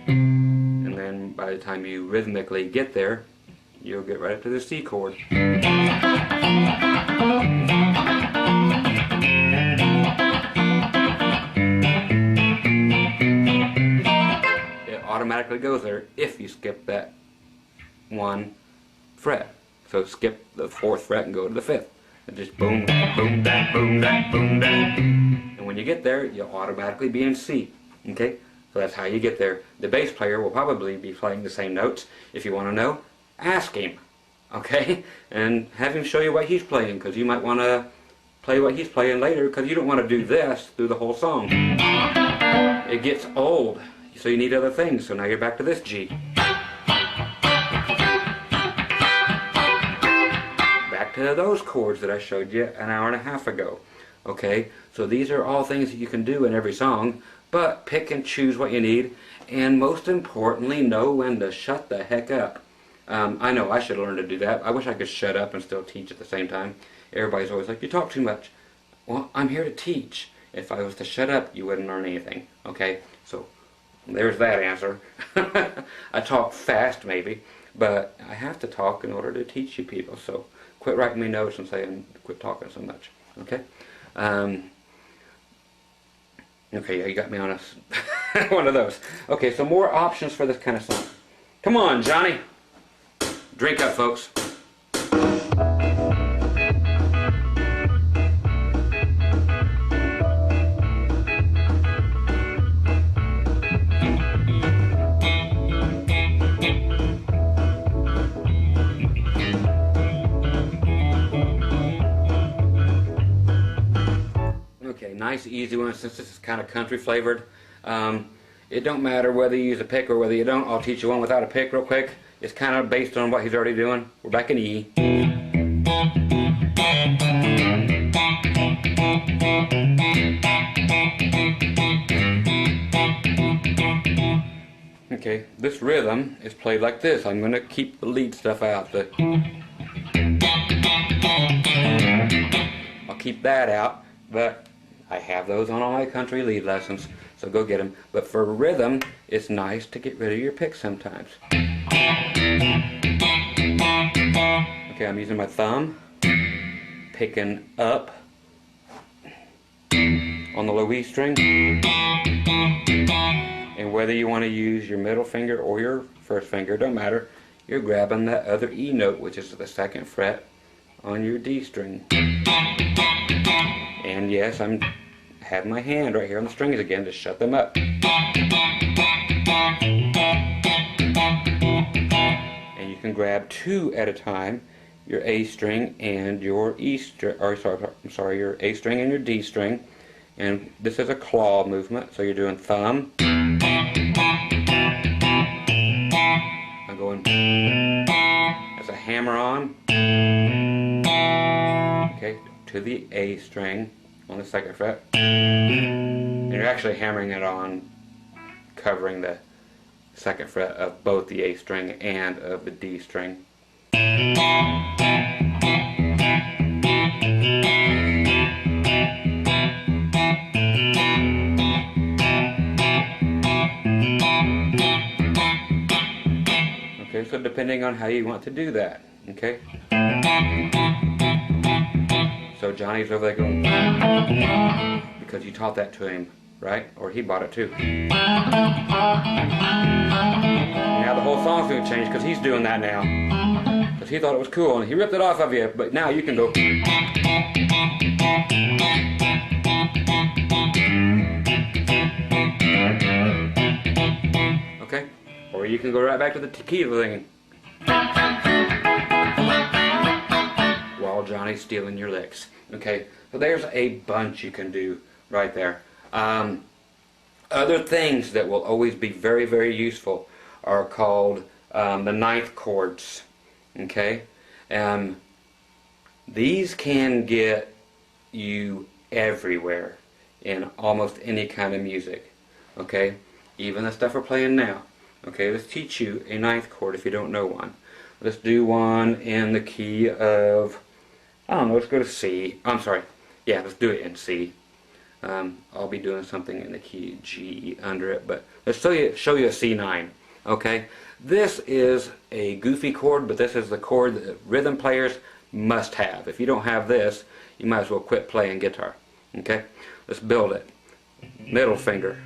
And then by the time you rhythmically get there, you'll get right up to the C chord. It automatically goes there if you skip that 1 fret. So skip the 4th fret and go to the 5th. And just boom, boom, that, boom, that, boom, that. And when you get there, you'll automatically be in C. Okay? So that's how you get there. The bass player will probably be playing the same notes. If you want to know, ask him. Okay? And have him show you what he's playing, because you might want to play what he's playing later, because you don't want to do this through the whole song. It gets old, so you need other things. So now you're back to this G. Back to those chords that I showed you an hour and a half ago. Okay? So these are all things that you can do in every song, but pick and choose what you need, and most importantly, know when to shut the heck up. I know I should learn to do that. I wish I could shut up and still teach at the same time. Everybody's always like, you talk too much. Well, I'm here to teach. If I was to shut up, you wouldn't learn anything. Okay? So, there's that answer. I talk fast, maybe, but I have to talk in order to teach you people. So, quit writing me notes and saying, quit talking so much. Okay? Okay, yeah, you got me on one of those. Okay, so more options for this kind of song. Come on, Johnny. Drink up, folks. Okay, nice easy one, since this is kind of country flavored. It don't matter whether you use a pick or whether you don't. I'll teach you one without a pick real quick. It's kind of based on what he's already doing. We're back in E. Okay, this rhythm is played like this. I'm going to keep the lead stuff out. I'll keep that out, but I have those on all my country lead lessons, so go get them. But for rhythm, it's nice to get rid of your pick sometimes. Okay, I'm using my thumb, picking up on the low E string. And whether you want to use your middle finger or your first finger, don't matter. You're grabbing that other E note, which is the 2nd fret on your D string. And yes, I have my hand right here on the strings again to shut them up. And you can grab 2 at a time, your A string and your E string, or sorry, your A string and your D string. And this is a claw movement, so you're doing thumb. I'm going as a hammer on, okay, to the A string on the 2nd fret. And you're actually hammering it on, covering the 2nd fret of both the A string and of the D string. Okay, so depending on how you want to do that, okay? So Johnny's over there going, because you taught that to him, right? Or he bought it too. Now the whole song's going to change because he's doing that now. Because he thought it was cool and he ripped it off of you, but now you can go. Okay? Or you can go right back to the key thing. While Johnny's stealing your licks. Okay? So there's a bunch you can do right there. Other things that will always be very, very useful are called the 9th chords. Okay? These can get you everywhere in almost any kind of music. Okay? Even the stuff we're playing now. Okay, let's teach you a 9th chord if you don't know one. Let's do one in the key of, I don't know, let's go to C. I'm sorry. Yeah, let's do it in C. I'll be doing something in the key G under it, but let's show you a C9. Okay? This is a goofy chord, but this is the chord that rhythm players must have. If you don't have this, you might as well quit playing guitar. Okay? Let's build it. Middle finger,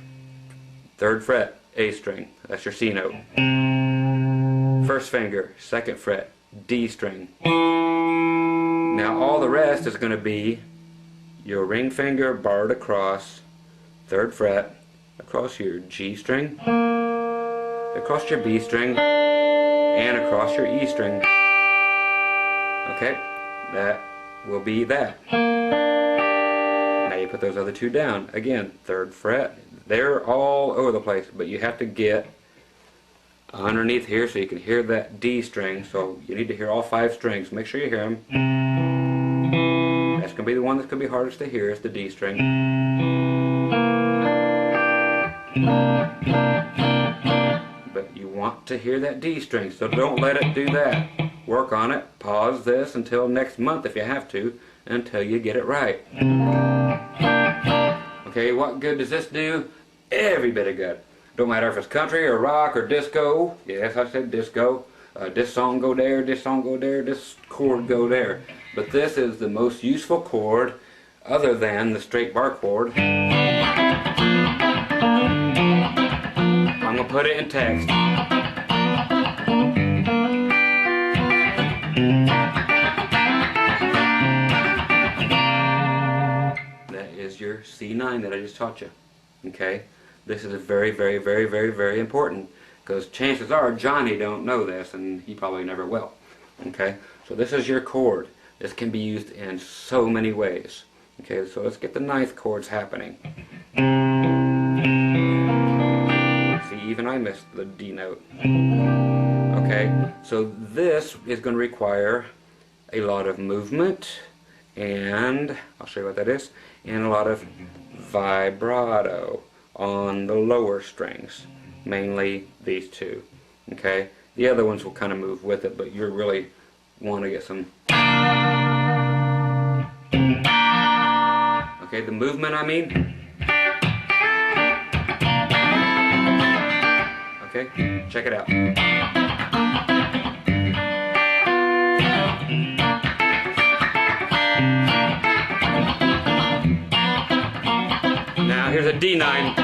3rd fret, A string. That's your C note. First finger, 2nd fret, D string. Now all the rest is going to be your ring finger barred across 3rd fret, across your G string, across your B string, and across your E string. Okay, that will be that. Now you put those other two down. Again, 3rd fret. They're all over the place, but you have to get underneath here so you can hear that D string. So you need to hear all 5 strings. Make sure you hear them. That's going to be the one that's going to be hardest to hear, is the D string. But you want to hear that D string, so don't let it do that. Work on it. Pause this until next month if you have to, until you get it right. Okay, what good does this do? Every bit of good. Don't matter if it's country or rock or disco. Yes, I said disco. This song go there, this song go there, this chord go there. But this is the most useful chord other than the straight bar chord. I'm going to put it in text. That is your C9 that I just taught you. Okay? This is very, very, very, very, very important, because chances are Johnny don't know this, and he probably never will. Okay? So this is your chord. This can be used in so many ways. Okay, so let's get the 9th chords happening. See, even I missed the D note. Okay, so this is going to require a lot of movement, and I'll show you what that is, and a lot of vibrato on the lower strings, mainly these two. Okay, the other ones will kind of move with it, but you really want to get some. Okay, the movement I mean. Okay, check it out. Now here's a D9.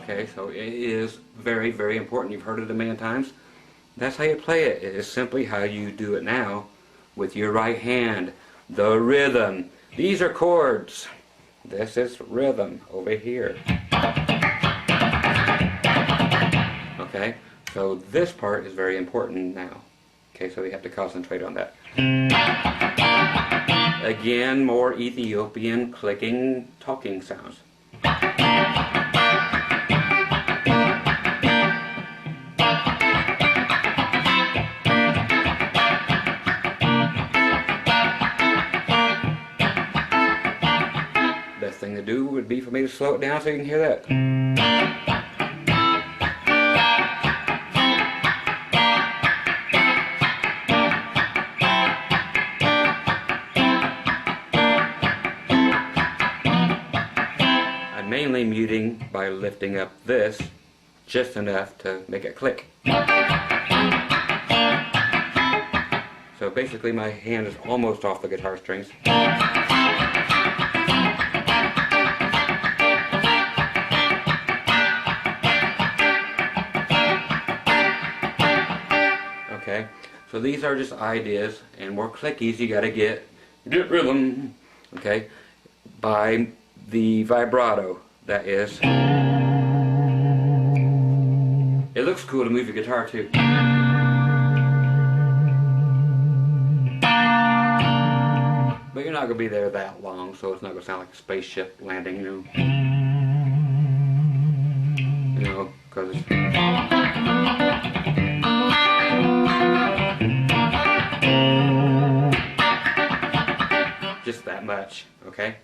Okay, so it is very, very important. You've heard it a million times. That's how you play it. It is simply how you do it now with your right hand. The rhythm. These are chords. This is rhythm over here. Okay, so this part is very important now. Okay, so we have to concentrate on that. Again, more Ethiopian clicking, talking sounds. Best thing to do would be for me to slow it down so you can hear that. Mainly muting by lifting up this just enough to make it click. So basically my hand is almost off the guitar strings. Okay, so these are just ideas, and more clickies you gotta get rhythm, okay, by the vibrato. That is, it looks cool to move your guitar too. But you're not going to be there that long, so it's not going to sound like a spaceship landing, you know, because just that much, okay?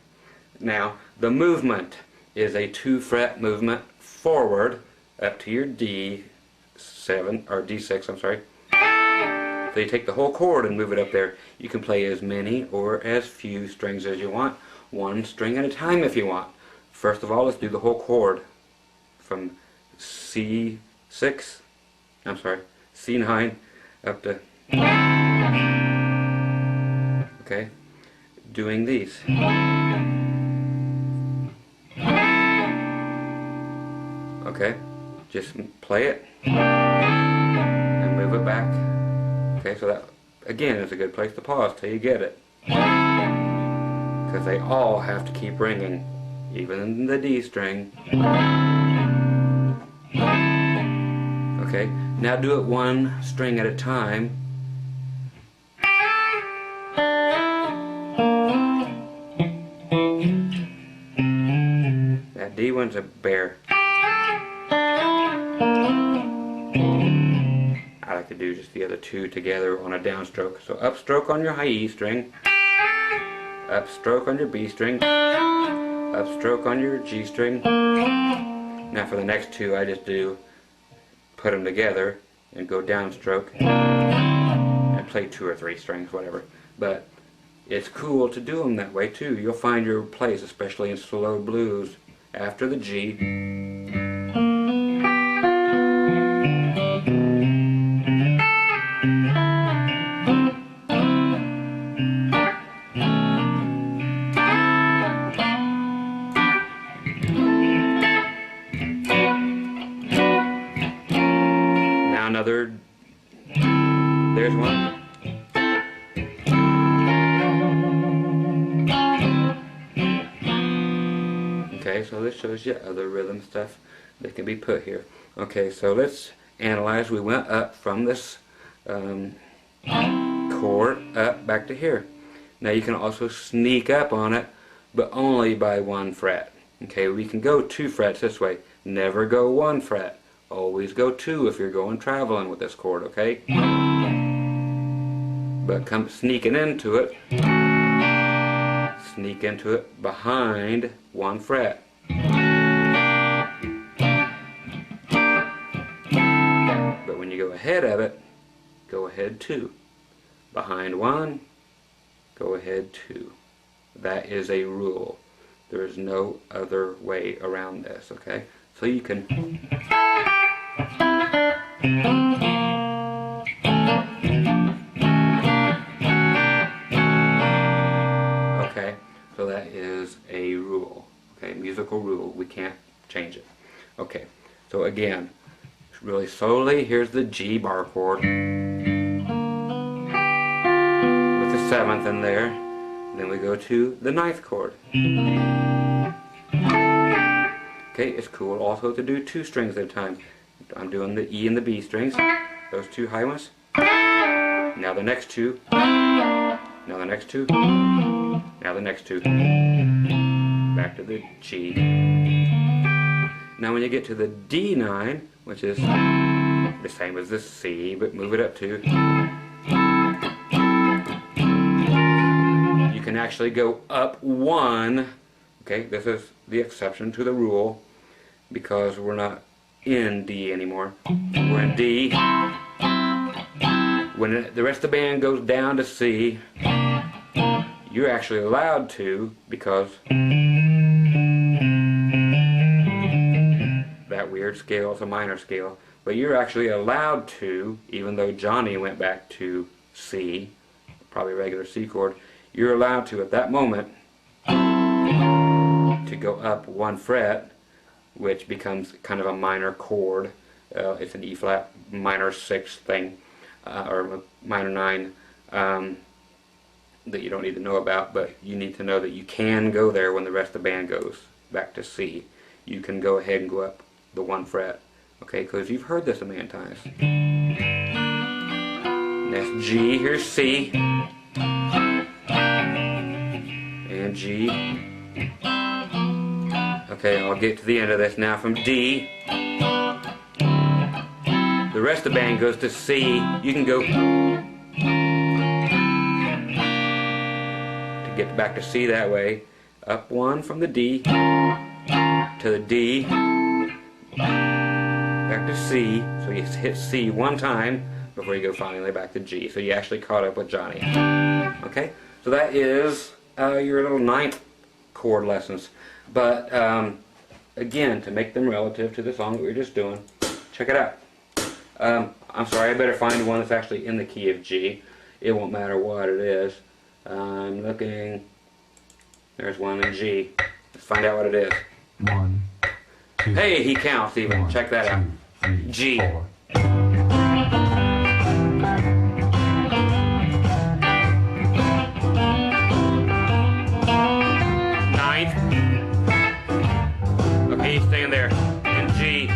Now, the movement is a 2-fret movement forward up to your D7 or D6, I'm sorry. So you take the whole chord and move it up there. You can play as many or as few strings as you want, one string at a time if you want. First of all, let's do the whole chord from C9 up to, okay, doing these. Okay, just play it. move it back. Okay, so that again is a good place to pause till you get it, because they all have to keep ringing, even the D string. Okay, now do it one string at a time. That D one's a bear. I like to do just the other two together on a downstroke. So upstroke on your high E string, upstroke on your B string, upstroke on your G string. Now for the next two I just do put them together and go downstroke and play 2 or 3 strings, whatever. But it's cool to do them that way too. You'll find your place, especially in slow blues, after the G. Now another, there's one. Okay, so this shows you other rhythm stuff that can be put here. Okay, so let's analyze. We went up from this chord up back to here. Now you can also sneak up on it, but only by 1 fret. Okay, we can go 2 frets this way. Never go 1 fret. Always go 2 if you're going traveling with this chord, okay? But come sneaking into it, sneak into it behind 1 fret. But when you go ahead of it, go ahead 2. Behind 1, go ahead 2. That is a rule. There is no other way around this, okay? So you can okay, so that is a rule, okay, musical rule. We can't change it. Okay, so again, really slowly, here's the G bar chord with the 7th in there. Then we go to the 9th chord. Okay, it's cool also to do 2 strings at a time. I'm doing the E and the B strings, those 2 high ones. Now the next 2. Now the next 2. Now the next 2. Back to the G. Now when you get to the D9, which is the same as the C, but move it up 2. You can actually go up 1. Okay, this is the exception to the rule because we're not in D anymore. We're in D. When the rest of the band goes down to C, you're actually allowed to, because that weird scale is a minor scale, but you're actually allowed to, even though Johnny went back to C, probably a regular C chord, you're allowed to at that moment to go up 1 fret, which becomes kind of a minor chord. It's an E flat minor 6 thing, or minor 9, that you don't need to know about, but you need to know that you can go there when the rest of the band goes back to C. You can go ahead and go up the 1 fret, okay, because you've heard this a million times. That's G, here's C, and G. Okay, I'll get to the end of this now from D. The rest of the band goes to C. You can go to get back to C that way. Up 1 from the D to the D, back to C. So you hit C 1 time before you go finally back to G. So you actually caught up with Johnny. Okay, so that is your little 9th chord lessons. But again, to make them relative to the song that we were just doing, check it out. I'm sorry, I better find one that's actually in the key of G. It won't matter what it is. I'm looking. There's one in G. Let's find out what it is. 1, 2. Hey, he counts even. 1, Check that 2, out. 3, G. 4. ninth. Okay, he's staying there. In G.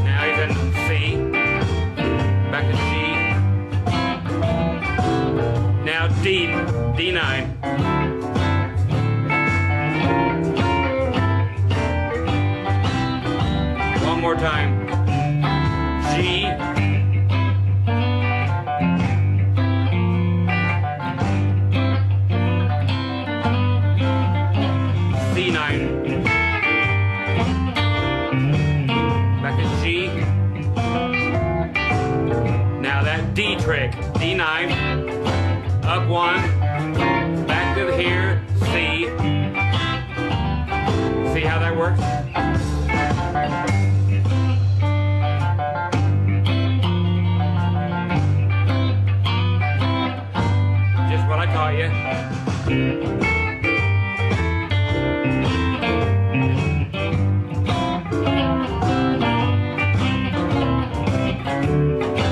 Now he's in C. Back to G. Now D. D9. One more time. G. C9. Back to G. Now that D trick. D9. Up one. Back to here. C. See how that works? Just what I taught you.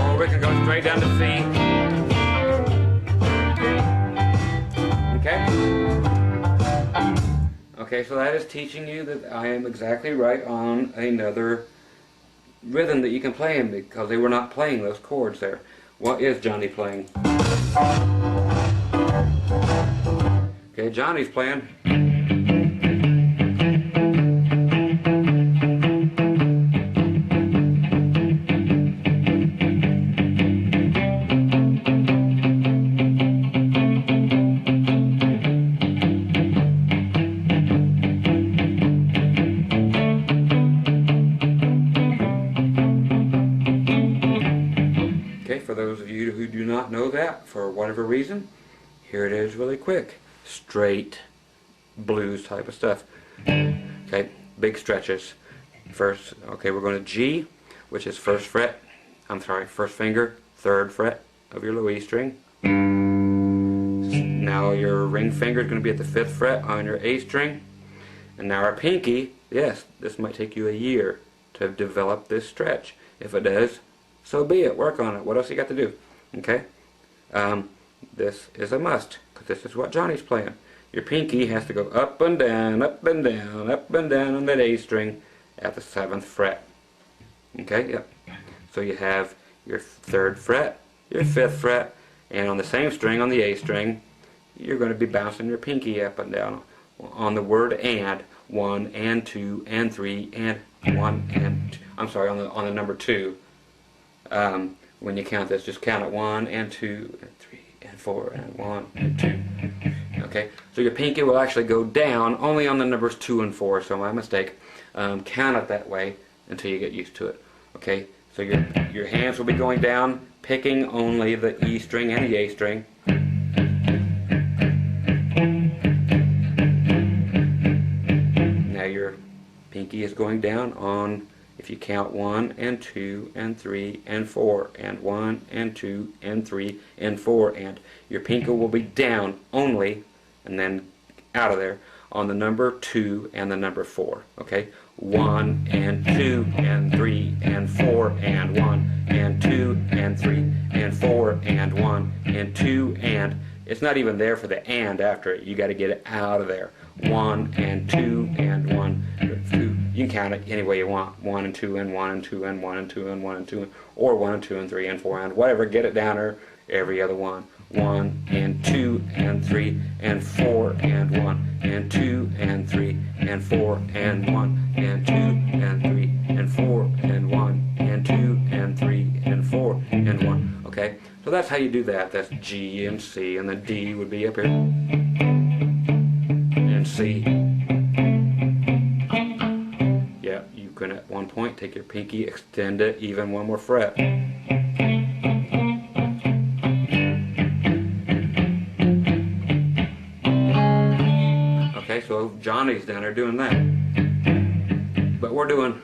Or we can go straight down to C. Okay? Okay, so that is teaching you that I am exactly right on another rhythm that you can play in, because they were not playing those chords there. What is Johnny playing? Okay, Johnny's playing. For those of you who do not know that, for whatever reason, here it is really quick. Straight blues type of stuff. Okay, big stretches. First, okay, we're going to G, which is first finger, third fret of your low E string. Now your ring finger is going to be at the 5th fret on your A string. And now our pinky, yes, this might take you a year to develop this stretch. If it does, so be it. Work on it. What else you got to do? Okay? This is a must, because this is what Johnny's playing. Your pinky has to go up and down, up and down, up and down on that A string at the 7th fret. Okay? Yep. So you have your 3rd fret, your 5th fret, and on the same string, on the A string, you're going to be bouncing your pinky up and down on the word and. 1 and 2 and 3 and 1 and 2. I'm sorry, on the number 2. When you count this, just count it 1 and 2 and 3 and 4 and 1 and 2. Okay, so your pinky will actually go down only on the numbers 2 and 4, so my mistake. Count it that way until you get used to it. Okay, so your hands will be going down, picking only the E string and the A string. Now your pinky is going down on, if you count 1 and 2 and 3 and 4 and 1 and 2 and 3 and 4, and your pinky will be down only, and then out of there, on the number 2 and the number 4. Okay, 1 and 2 and 3 and 4 and 1 and 2 and 3 and 4 and 1 and 2 and, it's not even there for the and after it. You got to get it out of there. 1 and 2 and 1 2. You can count it any way you want. 1 and 2 and 1 and 2 and 1 and 2 and 1 and 2, or 1 and 2 and 3 and 4 and whatever. Get it down there. Every other one. 1 and 2 and 3 and 4 and 1 and 2 and 3 and 4 and 1 and 2 and 3 and 4 and 1 and 2 and 3 and 4 and 1. Okay, so that's how you do that. That's G and C, and the D would be up here and C. Yeah, you can at one point take your pinky, extend it even one more fret. Okay, so Johnny's down there doing that. But we're doing.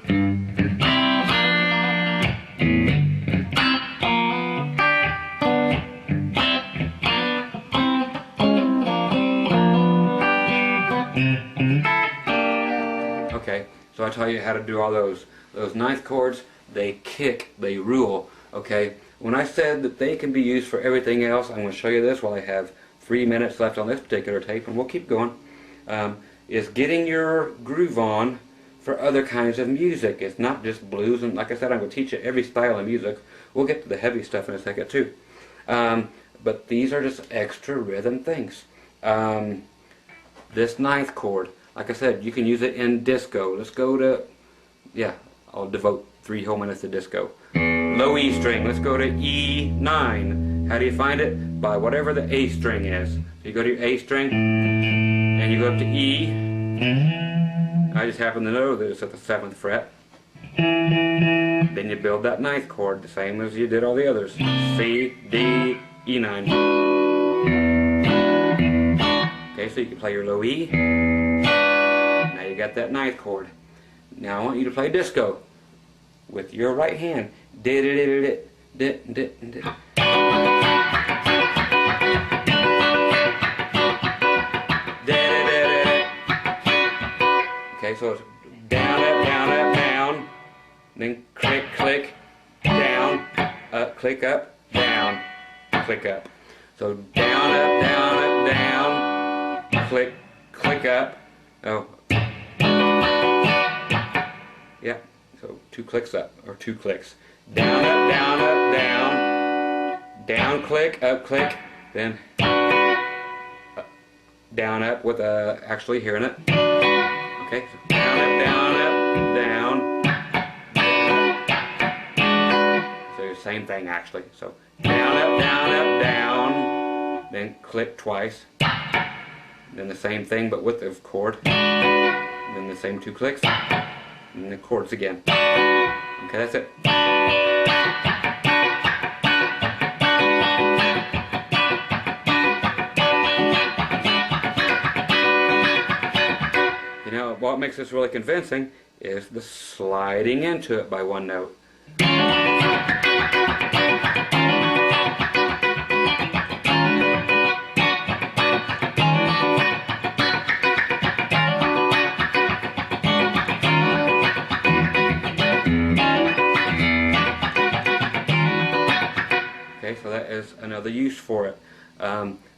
Okay, so I tell you how to do all those ninth chords. They kick, they rule. Okay, when I said that they can be used for everything else, I'm going to show you this while I have 3 minutes left on this particular tape, and we'll keep going. is getting your groove on for other kinds of music. It's not just blues, and like I said, I'm going to teach you every style of music. We'll get to the heavy stuff in a second too. But these are just extra rhythm things. This ninth chord, like I said, you can use it in disco. Let's go to, yeah, I'll devote 3 whole minutes to disco. Low E string, let's go to E9. How do you find it? By whatever the A string is. So you go to your A string, and you go up to E. I just happen to know that it's at the 7th fret. Then you build that ninth chord, the same as you did all the others. C, D, E9. Okay, so you can play your low E. Now you got that ninth chord. Now I want you to play disco with your right hand. Okay, so it's down, up, down, up, down. Then click, click, down, up, click up, down, click up. So down, up, down, up, down, click, click up. Oh. Yeah, so 2 clicks up, or 2 clicks. Down, up, down, up, down. Down, click, up, click. Then up, down, up with actually hearing it. Okay, so down, up, down, up, down. So same thing actually. So down, up, down, up, down. Then click twice. Then the same thing but with the chord. Then the same 2 clicks. And the chords again. Okay, that's it. You know, what makes this really convincing is the sliding into it by 1 note. So that is another use for it.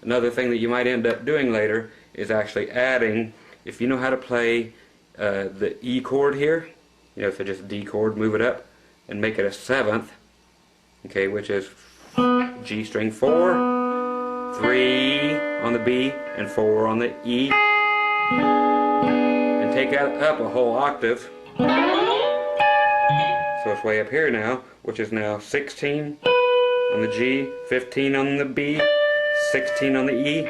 Another thing that you might end up doing later is actually adding, if you know how to play the E chord here, you know, so just D chord, move it up and make it a 7th, okay, which is G string 4, 3 on the B, and 4 on the E, and take that up a whole octave. So it's way up here now, which is now 16 on the G, 15 on the B, 16 on the E.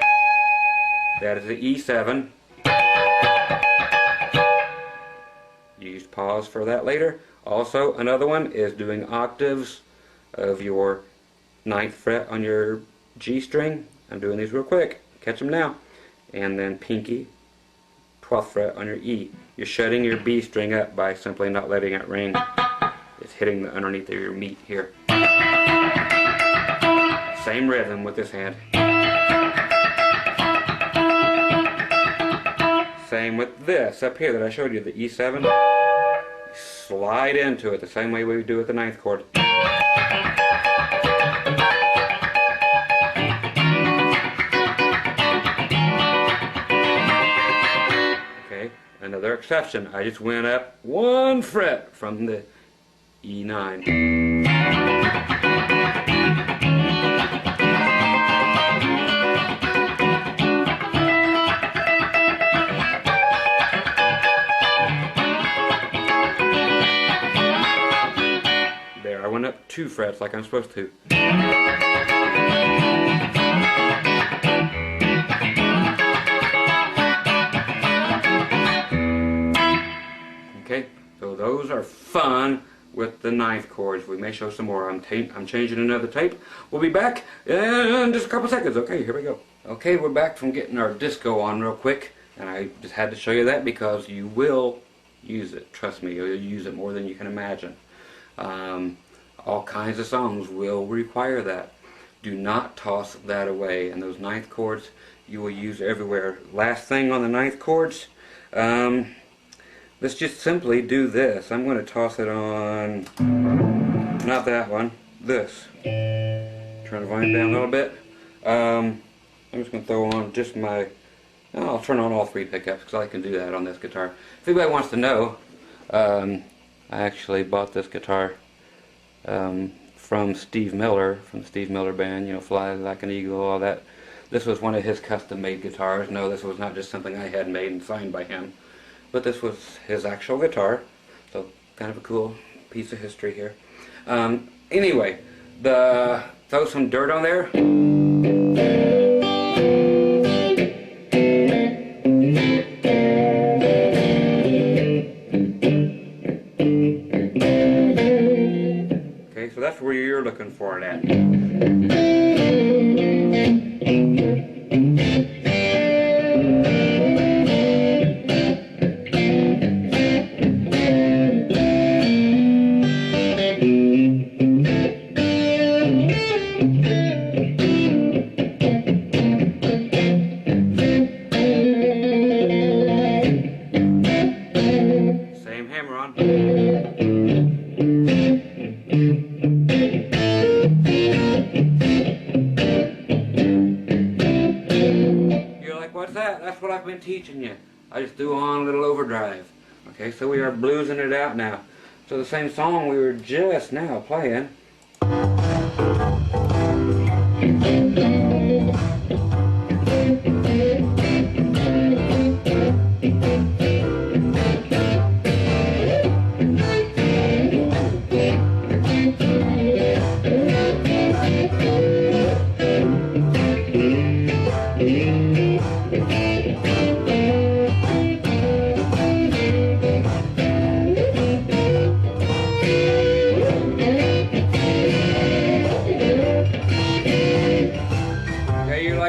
That is the E7. Use pause for that later. Also, another one is doing octaves of your 9th fret on your G string. I'm doing these real quick. Catch them now. And then pinky, 12th fret on your E. You're shutting your B string up by simply not letting it ring. It's hitting the underneath of your meat here. Same rhythm with this hand. Same with this up here that I showed you, the E7. Slide into it the same way we do with the 9th chord. Okay, another exception. I just went up 1 fret from the E9. I went up 2 frets like I'm supposed to. Okay, so those are fun with the 9th chords. We may show some more. I'm changing another tape. We'll be back in just a couple seconds. Okay, here we go. Okay, we're back from getting our disco on real quick, and I just had to show you that because you will use it. Trust me, you'll use it more than you can imagine. All kinds of songs will require that. Do not toss that away. And those 9th chords you will use everywhere. Last thing on the 9th chords, let's just simply do this. I'm going to toss it on, not that one, this. Turn the volume down a little bit. I'm just going to throw on just my I'll turn on all 3 pickups because I can do that on this guitar. If anybody wants to know, I actually bought this guitar from Steve Miller, from the Steve Miller Band, you know, Fly Like an Eagle, all that. This was one of his custom-made guitars. No, this was not just something I had made and signed by him, but this was his actual guitar. So kind of a cool piece of history here. Anyway, throw some dirt on there. Okay, so that's where you're looking for it at. Same hammer on. You're like, what's that? That's what I've been teaching you. I just threw on a little overdrive. Okay, so we are bluesing it out now. So the same song we were just now playing.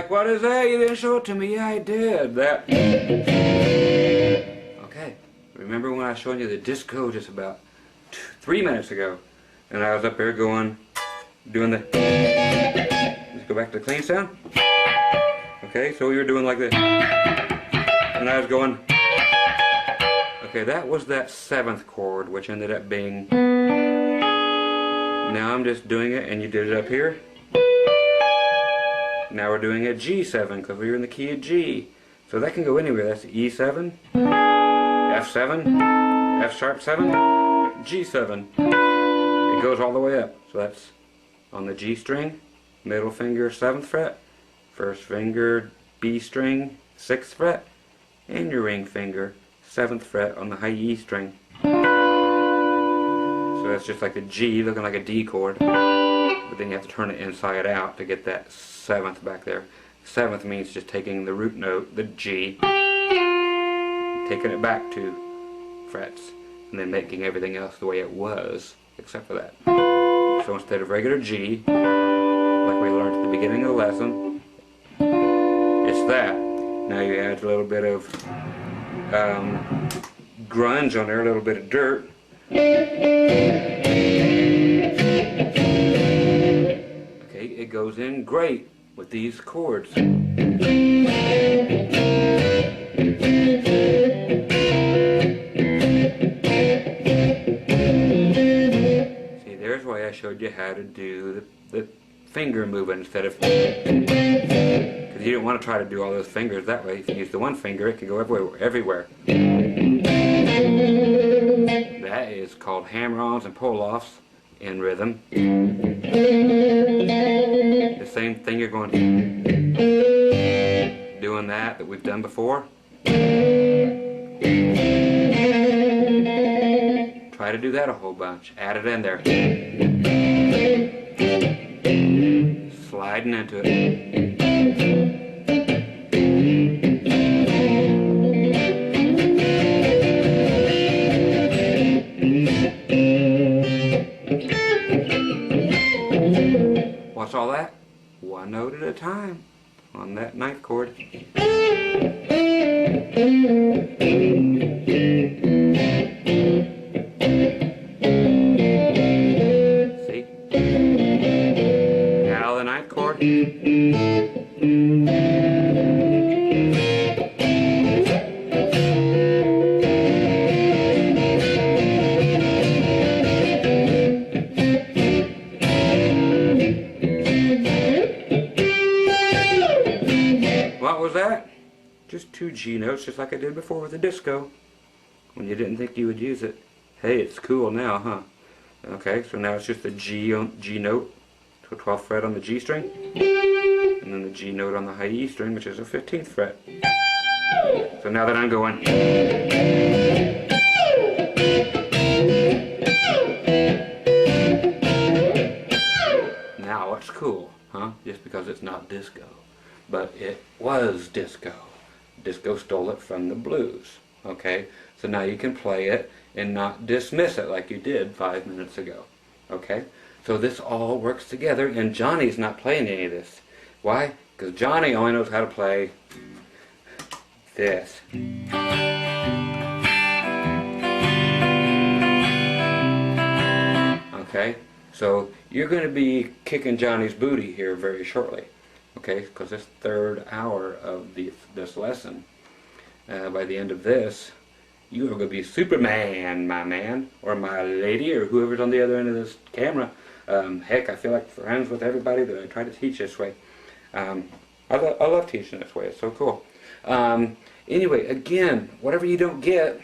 What is that? You didn't show it to me. Yeah, I did. That. Okay. Remember when I was showing you the disco just about 3 minutes ago? And I was up there doing the... Let's go back to the clean sound. Okay, so we were doing like this. And I was going... Okay, that was that 7th chord, which ended up being... Now I'm just doing it, and you did it up here. Now we're doing a G7 because we were in the key of G. So that can go anywhere. That's E7, F7, F sharp 7, G7. It goes all the way up. So that's on the G string, middle finger 7th fret, first finger B string 6th fret, and your ring finger 7th fret on the high E string. So that's just like a G looking like a D chord. But then you have to turn it inside out to get that 7th back there. 7th means just taking the root note, the G, taking it back 2 frets, and then making everything else the way it was, except for that. So instead of regular G, like we learned at the beginning of the lesson, it's that. Now you add a little bit of grunge on there, a little bit of dirt. It goes in great with these chords. See, there's why I showed you how to do the finger movement instead of... Because you don't want to try to do all those fingers that way. If you use the one finger, it can go everywhere. That is called hammer-ons and pull-offs in rhythm. The same thing you're going doing that we've done before. Try to do that a whole bunch. Add it in there. Sliding into it. What's all that? One note at a time on that 9th chord. See? Now the 9th chord. What was that? Just 2 2 G notes just like I did before with the disco. When you didn't think you would use it. Hey, it's cool now, huh? Okay, so now it's just a G note to a 12th fret on the G string, and then the G note on the high E string, which is a 15th fret. So now that I'm going, now it's cool, huh? Just because it's not disco. But it was disco. Disco stole it from the blues. Okay, so now you can play it and not dismiss it like you did 5 minutes ago. Okay, so this all works together, and Johnny's not playing any of this. Why? Because Johnny only knows how to play this. Okay, so you're going to be kicking Johnny's booty here very shortly. Okay, because this third hour of this lesson, by the end of this, you are going to be Superman, my man, or my lady, or whoever's on the other end of this camera. Heck, I feel like friends with everybody that I try to teach this way. I love teaching this way. It's so cool. Anyway, again, whatever you don't get,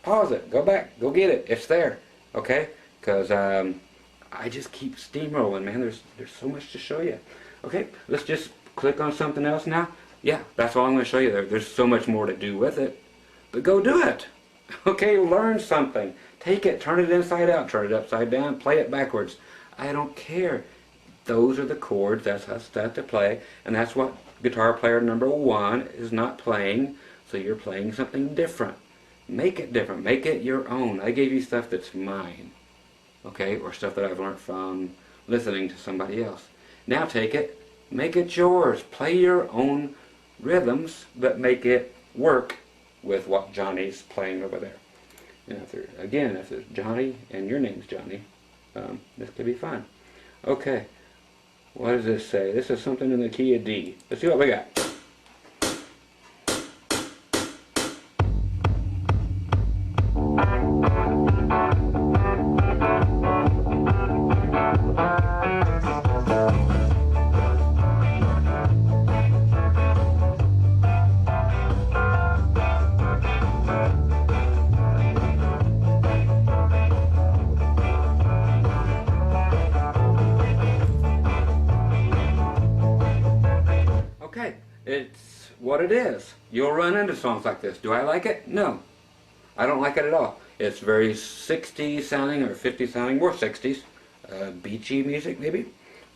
pause it. Go back. Go get it. It's there. Okay? Because I just keep steamrolling, man. There's so much to show you. Okay? Let's just click on something else now. Yeah, that's all I'm going to show you there. There's so much more to do with it. But go do it. Okay? Learn something. Take it. Turn it inside out. Turn it upside down. Play it backwards. I don't care. Those are the chords. That's how stuff to play. And that's what guitar player number 1 is not playing. So you're playing something different. Make it different. Make it your own. I gave you stuff that's mine. Okay? Or stuff that I've learned from listening to somebody else. Now take it. Make it yours. Play your own rhythms, but make it work with what Johnny's playing over there. And if there's Johnny and your name's Johnny, this could be fun. Okay. What does this say? This is something in the key of D. Let's see what we got. It's what it is. You'll run into songs like this. Do I like it? No. I don't like it at all. It's very 60s sounding or 50s sounding, more 60s. Beachy music maybe.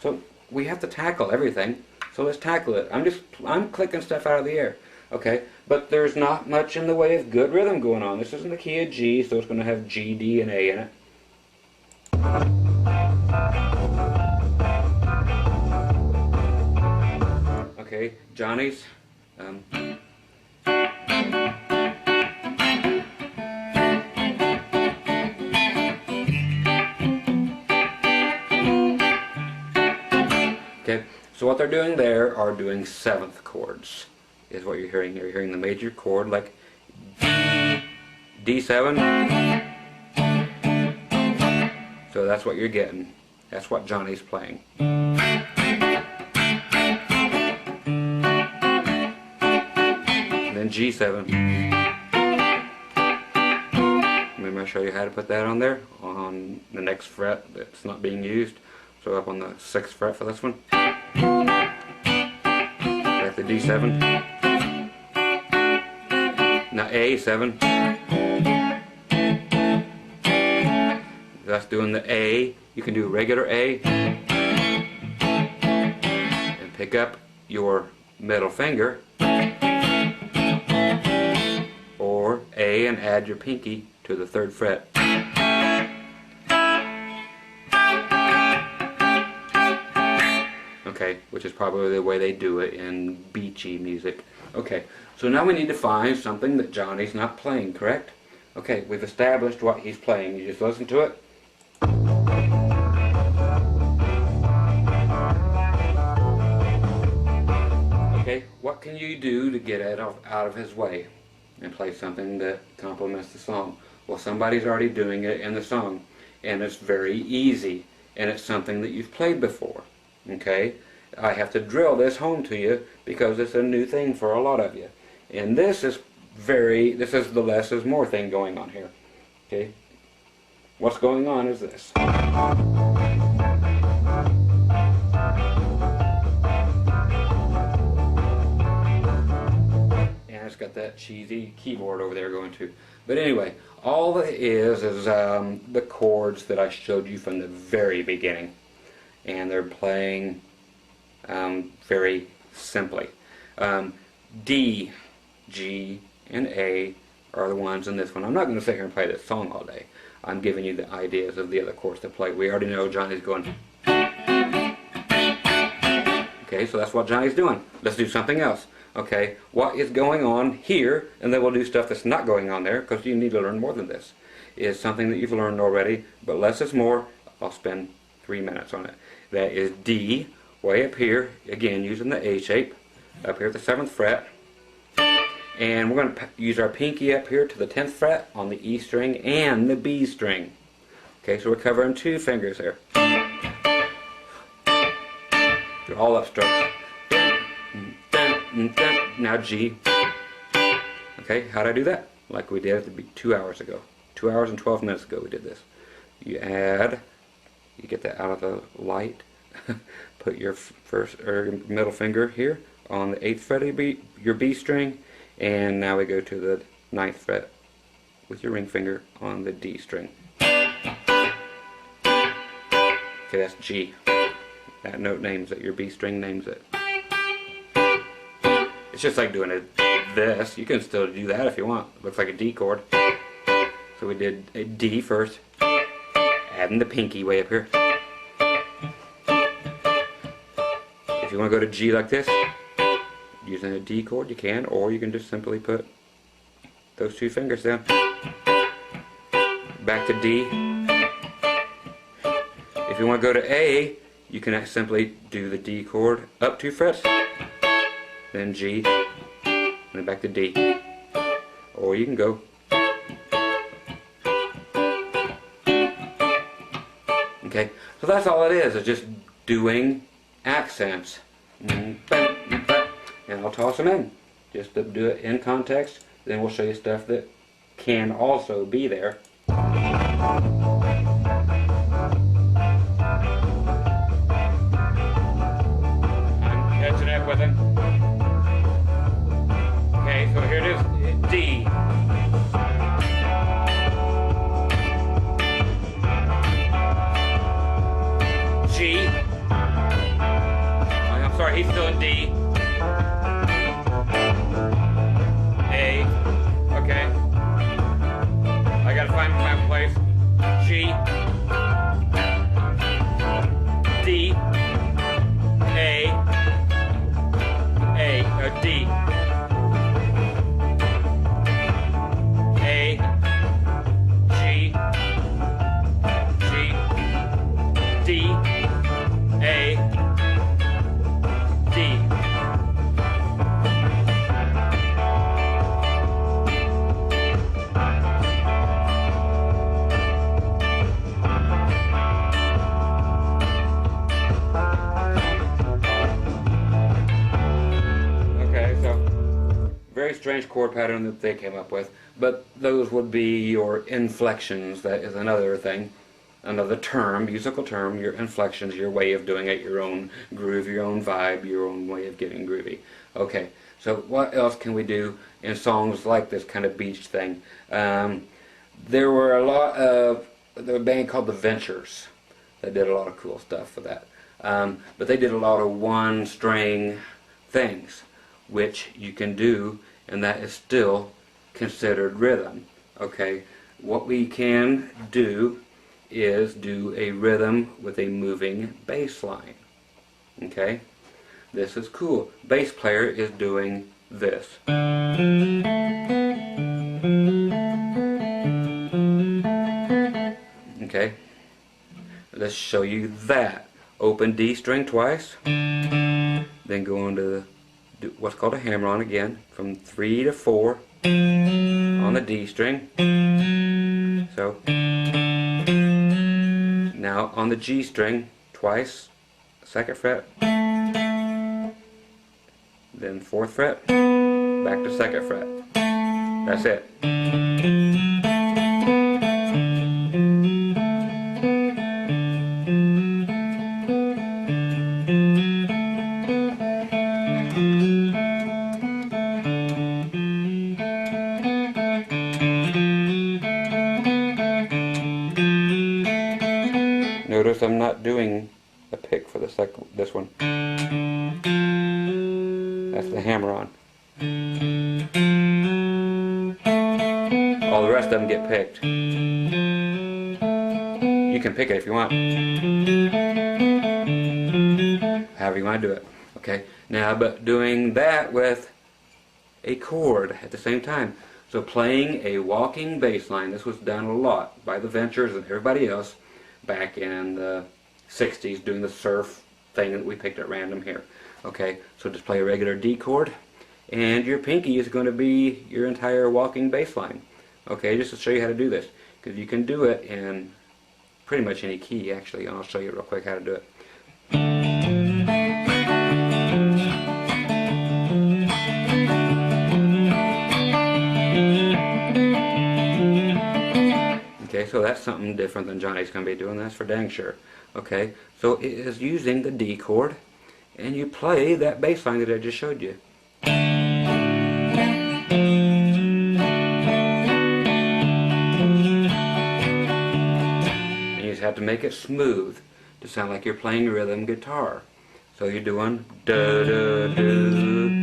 So we have to tackle everything. So let's tackle it. I'm clicking stuff out of the air. Okay? But there's not much in the way of good rhythm going on. This is in the key of G, so it's going to have G, D, and A in it. Okay, Johnny's. Okay, so what they're doing there are doing 7th chords, is what you're hearing. You're hearing the major chord like D7. So that's what you're getting. That's what Johnny's playing. Then G7. Maybe I'll show you how to put that on there on the next fret that's not being used. So up on the 6th fret for this one. Got the D7. Now A7. That's doing the A. You can do regular A and pick up your middle finger, or A and add your pinky to the 3rd fret. Okay, which is probably the way they do it in beachy music. Okay, so now we need to find something that Johnny's not playing, correct? Okay, we've established what he's playing. You just listen to it. Okay, what can you do to get out of his way and play something that complements the song? Well, somebody's already doing it in the song, and it's very easy, and it's something that you've played before. Okay, I have to drill this home to you because it's a new thing for a lot of you. And this is the less is more thing going on here. Okay? What's going on is this. And it's got that cheesy keyboard over there going too. But anyway, all it is the chords that I showed you from the very beginning. And they're playing very simply. D, G, and A are the ones in this one. I'm not going to sit here and play this song all day. I'm giving you the ideas of the other chords to play. We already know Johnny's going. Okay, so that's what Johnny's doing. Let's do something else. Okay, what is going on here, and then we'll do stuff that's not going on there, because you need to learn more than this. Is something that you've learned already, but less is more. I'll spend 3 minutes on it. That is D, way up here, again using the A shape, up here at the 7th fret. And we're going to use our pinky up here to the 10th fret on the E string and the B string. Okay, so we're covering 2 fingers there. They're all up strokes. Now G. Okay, how'd I do that? Like we did 2 hours ago. 2 hours and 12 minutes ago we did this. You add, you get that out of the light. Put your first or middle finger here on the 8th fret of your B string. And now we go to the 9th fret with your ring finger on the D string. Okay, that's G. That note names it, your B string names it. It's just like doing this. You can still do that if you want. It looks like a D chord. So we did a D first, adding the pinky way up here. If you want to go to G like this, using a D chord you can, or you can just simply put those 2 fingers down. Back to D. If you want to go to A, you can simply do the D chord up 2 frets, then G, and then back to D. Or you can go. Okay, so that's all it is just doing accents. And I'll toss them in, just to do it in context. Then we'll show you stuff that can also be there. I'm catching up with him. Okay, so here it is, D. G. I'm sorry, he's still in D. A, okay. I gotta find my place. G, D, A, D, A, G, D, A, D. Very strange chord pattern that they came up with, but those would be your inflections. That is another thing, another term, musical term. Your inflections, your way of doing it, your own groove, your own vibe, your own way of getting groovy. Okay, so what else can we do in songs like this kind of beach thing? There were a band called the Ventures that did a lot of cool stuff for that, but they did a lot of one-string things, which you can do, and that is still considered rhythm. Okay, what we can do is do a rhythm with a moving bass line. Okay, this is cool. Bass player is doing this. Okay, let's show you that. Open D string twice, then go on to do what's called a hammer-on again, from 3 to 4 on the D string. So now on the G string twice, 2nd fret, then 4th fret, back to 2nd fret. That's it. Notice I'm not doing a pick for this one. That's the hammer on. All the rest of them get picked. You can pick it if you want. However you want to do it. Okay, now but doing that with a chord at the same time. So playing a walking bass line. This was done a lot by the Ventures and everybody else back in the 60s doing the surf thing that we picked at random here. Okay, so just play a regular D chord, and your pinky is going to be your entire walking bass line. Okay, just to show you how to do this, because you can do it in pretty much any key actually, and I'll show you real quick how to do it. Okay, so that's something different than Johnny's going to be doing, that's for dang sure. Okay, so it is using the D chord, and you play that bass line that I just showed you. And you just have to make it smooth to sound like you're playing rhythm guitar. So you're doing da da da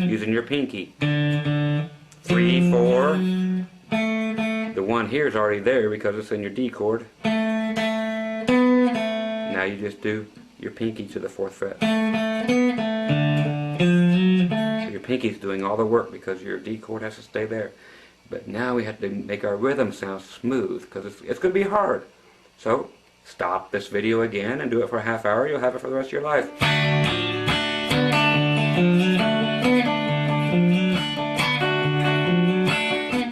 using your pinky. 3, 4. The one here is already there because it's in your D chord. Now you just do your pinky to the 4th fret. So your pinky's doing all the work because your D chord has to stay there. But now we have to make our rhythm sound smooth because it's going to be hard. So stop this video again and do it for a half hour. You'll have it for the rest of your life.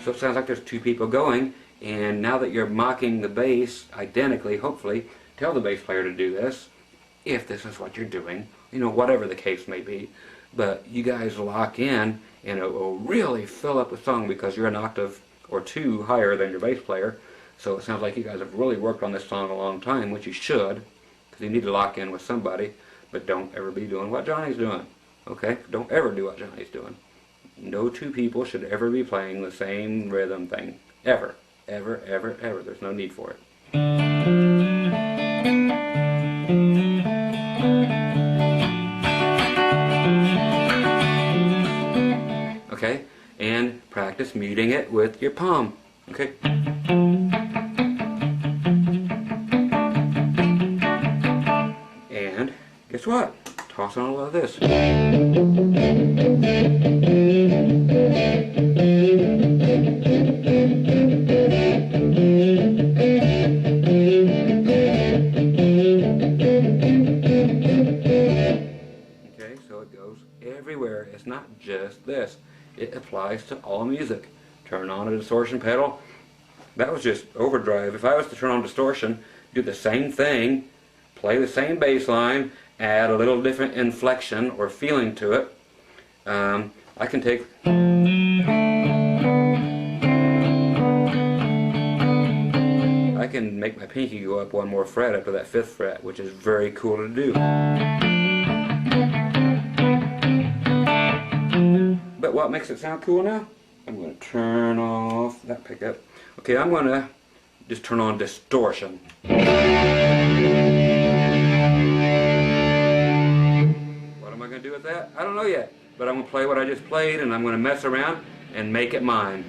So it sounds like there's 2 people going, and now that you're mocking the bass identically, hopefully, tell the bass player to do this, if this is what you're doing, you know, whatever the case may be. But you guys lock in, and it will really fill up the song because you're an octave or 2 higher than your bass player. So it sounds like you guys have really worked on this song a long time, which you should, because you need to lock in with somebody. But don't ever be doing what Johnny's doing, okay? Don't ever do what Johnny's doing. No 2 people should ever be playing the same rhythm thing. Ever. Ever, ever, ever. There's no need for it. Okay? And practice muting it with your palm. Okay? And guess what? Toss on a lot of this. Okay, so it goes everywhere. It's not just this. It applies to all music. Turn on a distortion pedal. That was just overdrive. If I was to turn on distortion, do the same thing, play the same bass line, add a little different inflection or feeling to it. I can take I can make my pinky go up 1 more fret up to that 5th fret, which is very cool to do. But what makes it sound cool now? I'm going to turn off that pickup. Okay, I'm going to just turn on distortion. What am I going to do with that? I don't know yet. But I'm going to play what I just played, and I'm going to mess around and make it mine.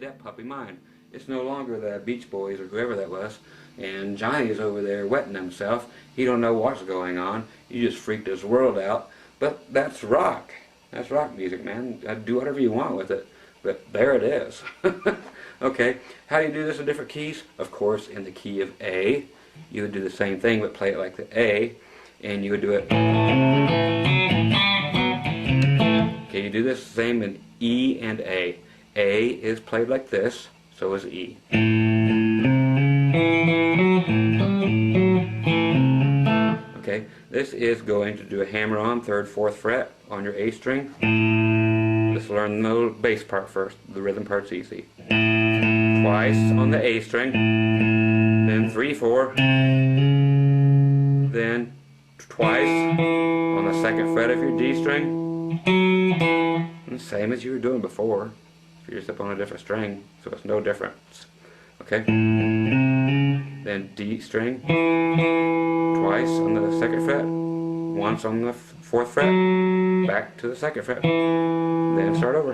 That puppy mine. It's no longer the Beach Boys or whoever that was, and Johnny's over there wetting himself. He don't know what's going on. You just freaked his world out. But that's rock. That's rock music, man. Do whatever you want with it. But there it is. Okay, how do you do this in different keys? Of course, in the key of A, you would do the same thing, but play it like the A, and you would do it. Okay, you do this same in E and A. A is played like this, so is E. Okay, this is going to do a hammer on 3rd, 4th fret on your A string. Let's learn the bass part first. The rhythm part's easy. Twice on the A string, then 3, 4, then twice on the 2nd fret of your D string. And same as you were doing before. You're just up on a different string, so it's no difference. Okay? Then D string, twice on the 2nd fret, once on the 4th fret, back to the 2nd fret, then start over.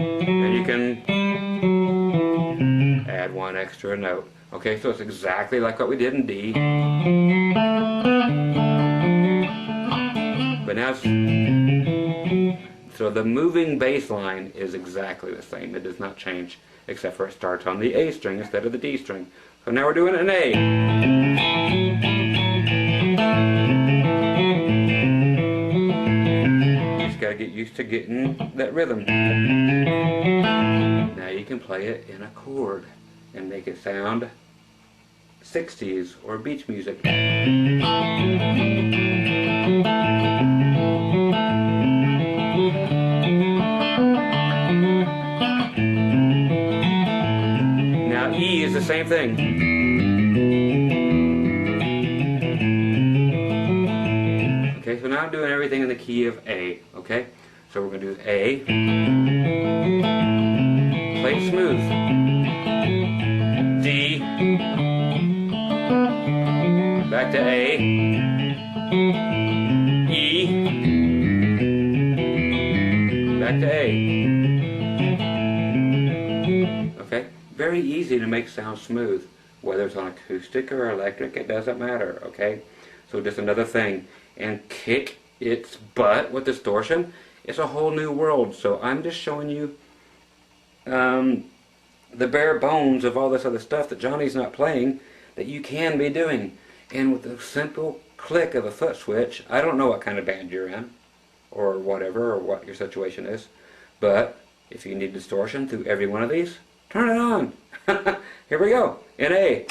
Then you can add one extra note. Okay, so it's exactly like what we did in D. But now it's, so the moving bass line is exactly the same. It does not change, except for it starts on the A string instead of the D string. So now we're doing an A. You just gotta get used to getting that rhythm. Now you can play it in a chord and make it sound 60s or beach music. Now E is the same thing. Okay, so now I'm doing everything in the key of A, okay? So we're going to do A, play it smooth, D, back to A, E, back to A. Okay, very easy to make sound smooth, whether it's on acoustic or electric, it doesn't matter, okay? So just another thing, and kick its butt with distortion. It's a whole new world, so I'm just showing you the bare bones of all this other stuff that Johnny's not playing that you can be doing. And with a simple click of a foot switch, I don't know what kind of band you're in, or whatever, or what your situation is, but if you need distortion through every one of these, turn it on. Here we go, in A.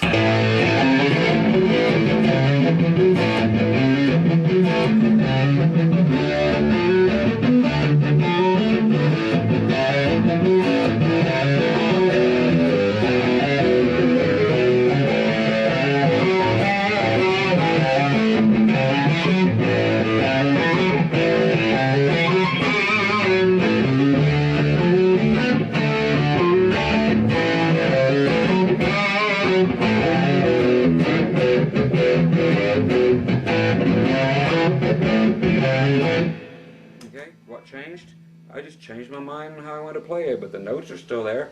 Okay, what changed? I just changed my mind on how I want to play it, but the notes are still there.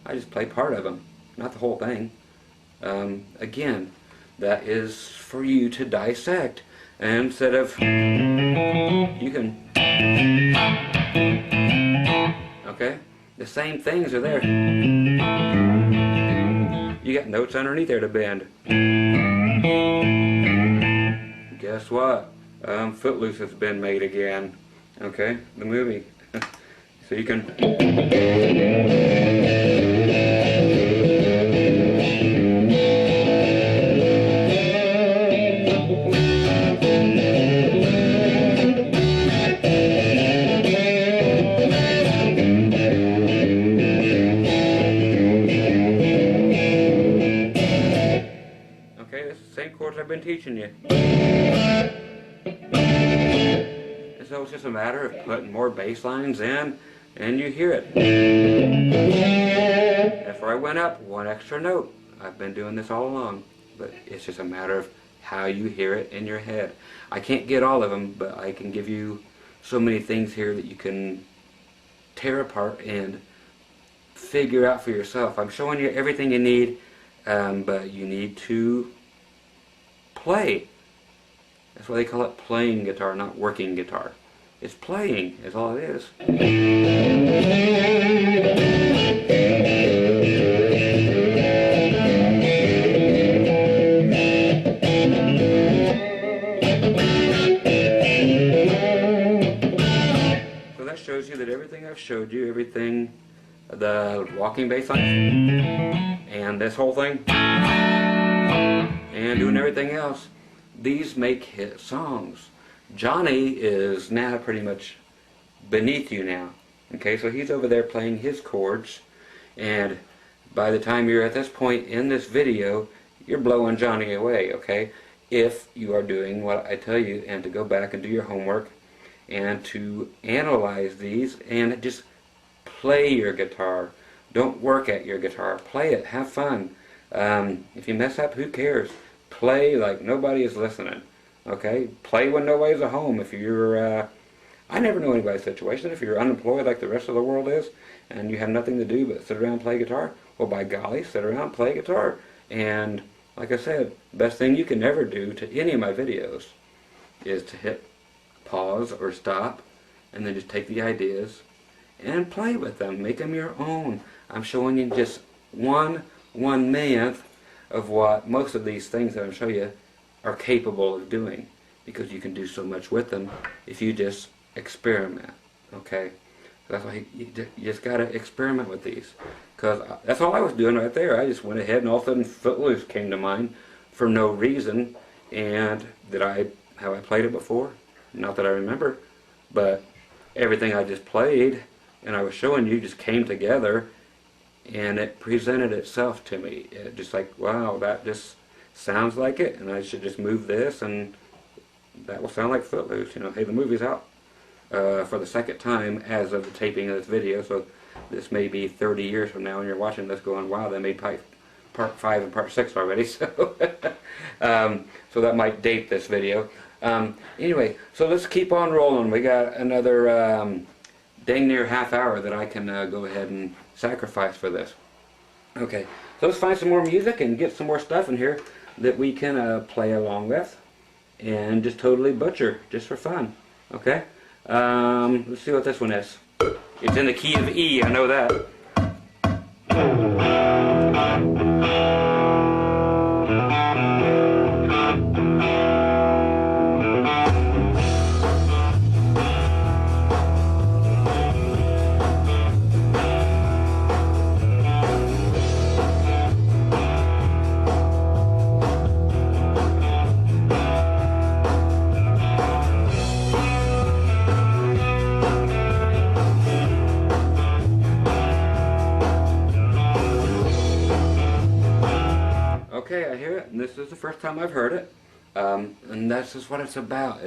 I just play part of them, not the whole thing. Again, that is for you to dissect. And instead of, you can, okay, the same things are there. You got notes underneath there to bend. Guess what? Footloose has been made again. Okay, the movie. So you can. Okay, this is the same chords I've been teaching you. So it's just a matter of putting more bass lines in, and you hear it. After I went up one extra note, I've been doing this all along, but it's just a matter of how you hear it in your head. I can't get all of them, but I can give you so many things here that you can tear apart and figure out for yourself. I'm showing you everything you need, but you need to play. That's why they call it playing guitar, not working guitar. It's playing, is all it is. So that shows you that everything I've showed you, everything, the walking bass line, and this whole thing, and doing everything else, these make hit songs. Johnny is now pretty much beneath you now. Okay, so he's over there playing his chords, and by the time you're at this point in this video, you're blowing Johnny away, okay? If you are doing what I tell you, and to go back and do your homework, and to analyze these, and just play your guitar. Don't work at your guitar. Play it. Have fun. If you mess up, who cares? Play like nobody is listening. Okay? Play when nobody's at home. If you're, I never know anybody's situation. If you're unemployed like the rest of the world is, and you have nothing to do but sit around and play guitar, well, by golly, sit around and play guitar. And like I said, the best thing you can ever do to any of my videos is to hit pause or stop, and then just take the ideas and play with them. Make them your own. I'm showing you just one millionth of what most of these things that I'm showing you are capable of doing, because you can do so much with them if you just experiment. Okay, that's why you just gotta experiment with these, because that's all I was doing right there. I just went ahead and all of a sudden Footloose came to mind for no reason. And have I played it before? Not that I remember, but everything I just played and I was showing you just came together, and it presented itself to me. It just like, wow, that just sounds like it, and I should just move this and that will sound like Footloose. You know, hey, the movie's out for the second time as of the taping of this video, so this may be 30 years from now and you're watching this going, wow, they made part 5 and part 6 already, so so that might date this video. Anyway, so let's keep on rolling. We got another dang near half hour that I can go ahead and sacrifice for this. Okay, so let's find some more music and get some more stuff in here that we can play along with and just totally butcher just for fun. Okay, let's see what this one is. It's in the key of E, I know that. Okay, I hear it, and this is the first time I've heard it, and that's just what it's about.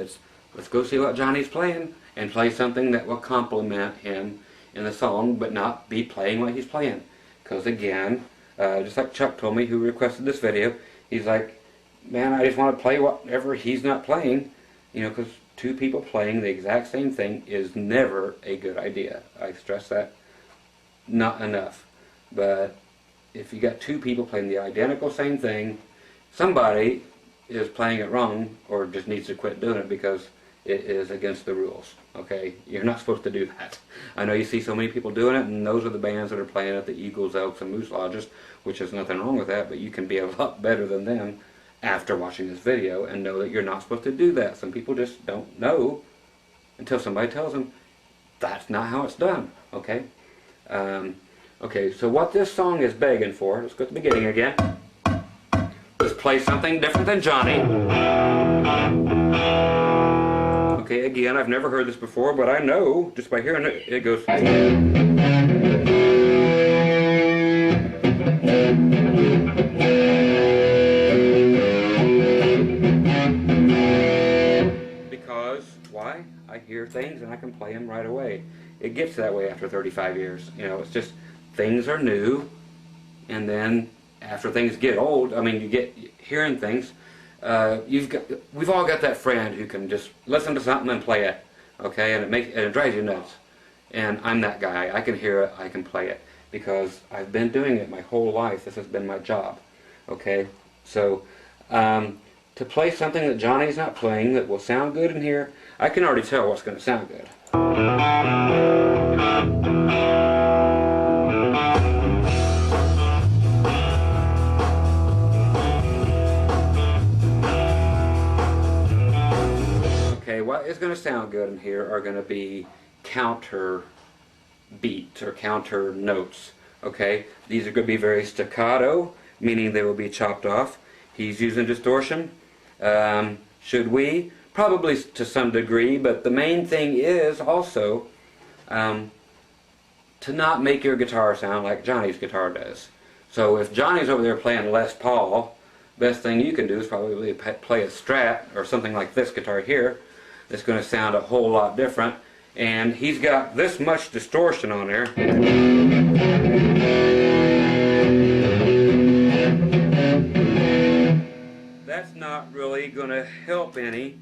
Let's go see what Johnny's playing, and play something that will complement him in the song, but not be playing what he's playing. Because again, just like Chuck told me, who requested this video, he's like, man, I just want to play whatever he's not playing, you know, because two people playing the exact same thing is never a good idea. I stress that not enough. But if you got two people playing the identical same thing, somebody is playing it wrong or just needs to quit doing it because it is against the rules. Okay, you're not supposed to do that. I know you see so many people doing it, and those are the bands that are playing at the Eagles, Elks, and Moose Lodges, which is nothing wrong with that, but you can be a lot better than them after watching this video and know that you're not supposed to do that. Some people just don't know until somebody tells them that's not how it's done. Okay. Okay, so what this song is begging for, let's go to the beginning again. Let's play something different than Johnny. Okay, again, I've never heard this before, but I know, just by hearing it, it goes... Because, why? I hear things and I can play them right away. It gets that way after 35 years. You know, it's just... things are new, and then after things get old, I mean, you get hearing things. We've all got that friend who can just listen to something and play it, okay, and it drives you nuts. And I'm that guy. I can hear it, I can play it, because I've been doing it my whole life. This has been my job, okay. So to play something that Johnny's not playing that will sound good in here, I can already tell what's going to sound good. what is going to sound good in here are going to be counter beats or counter notes. Okay, these are going to be very staccato, meaning they will be chopped off. He's using distortion. Should we? Probably to some degree, but the main thing is also to not make your guitar sound like Johnny's guitar does. So if Johnny's over there playing Les Paul, best thing you can do is probably play a Strat or something like this guitar here. That's going to sound a whole lot different. And he's got this much distortion on there. That's not really going to help any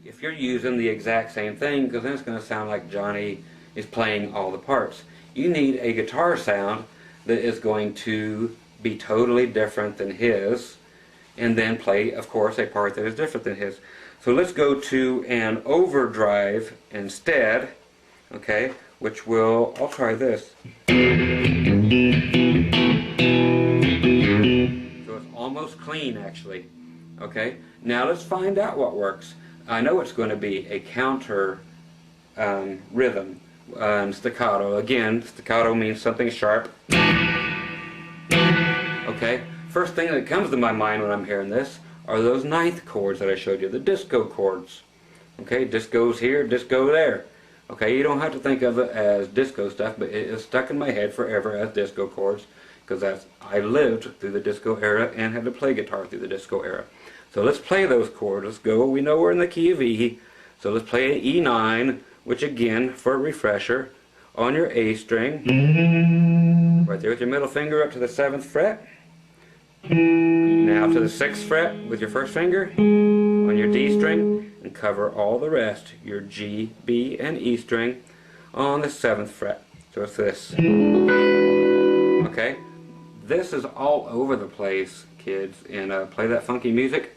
if you're using the exact same thing, because then it's going to sound like Johnny is playing all the parts. You need a guitar sound that is going to be totally different than his, and then play, of course, a part that is different than his. So let's go to an overdrive instead, okay, which will, I'll try this. So it's almost clean, actually. Okay, now let's find out what works. I know it's going to be a counter rhythm, staccato. Again, staccato means something sharp. Okay, first thing that comes to my mind when I'm hearing this are those ninth chords that I showed you, the disco chords. Okay, disco's here, disco there. Okay, you don't have to think of it as disco stuff, but it is stuck in my head forever as disco chords, because I lived through the disco era and had to play guitar through the disco era. So let's play those chords. Let's go. We know we're in the key of E, so let's play an E9, which again, for a refresher, on your A string, right there with your middle finger up to the 7th fret. Now to the 6th fret with your first finger on your D string, and cover all the rest, your G, B, and E string, on the 7th fret. So it's this. Okay? This is all over the place, kids, and play that funky music.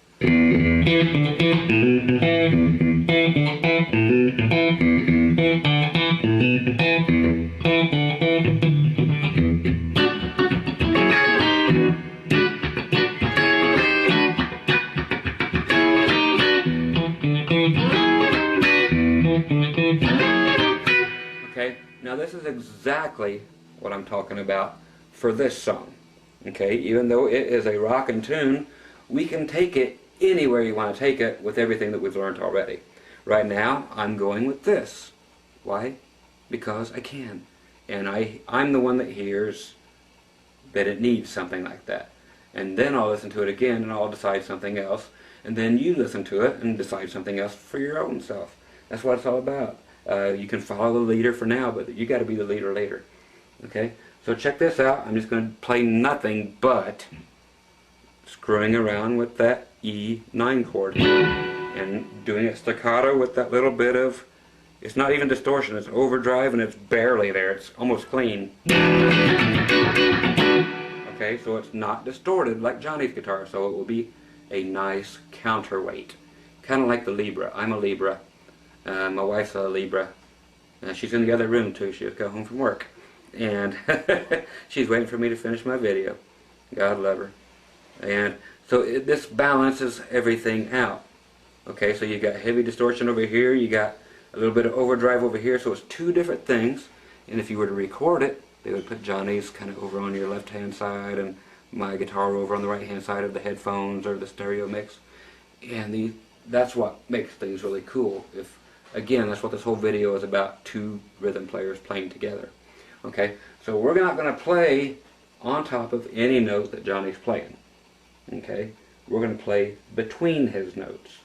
Okay, now this is exactly what I'm talking about for this song. Okay, even though it is a rockin' tune, we can take it anywhere you want to take it with everything that we've learned already. Right now, I'm going with this. Why? Because I can. And I'm the one that hears that it needs something like that. And then I'll listen to it again and I'll decide something else. And then you listen to it and decide something else for your own self. That's what it's all about. You can follow the leader for now, but you got to be the leader later. Okay? So check this out. I'm just going to play nothing but screwing around with that E9 chord and doing it staccato with that little bit of, it's not even distortion, it's overdrive, and it's barely there. It's almost clean. Okay, so it's not distorted like Johnny's guitar, so it will be a nice counterweight. Kind of like the Libra. I'm a Libra. My wife's a Libra. She's in the other room too. She just got home from work. And she's waiting for me to finish my video. God love her. And so this balances everything out. Okay, so you got heavy distortion over here, you got a little bit of overdrive over here, so it's two different things. And if you were to record it, they would put Johnny's kind of over on your left hand side and my guitar over on the right hand side of the headphones or the stereo mix. And that's what makes things really cool. Again, that's what this whole video is about, two rhythm players playing together. Okay, so we're not going to play on top of any note that Johnny's playing. Okay, we're going to play between his notes.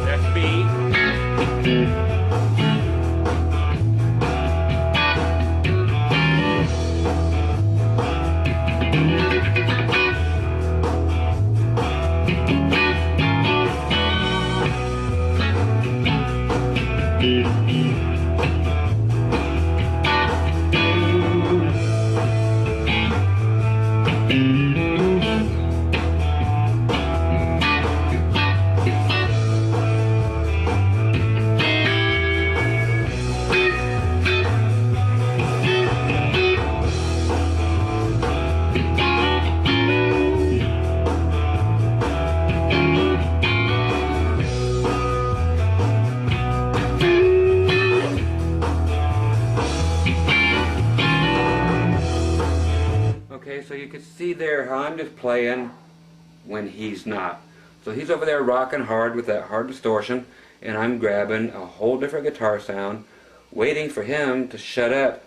That's B. Okay, so you can see there how I'm just playing when he's not. So he's over there rocking hard with that hard distortion, and I'm grabbing a whole different guitar sound, waiting for him to shut up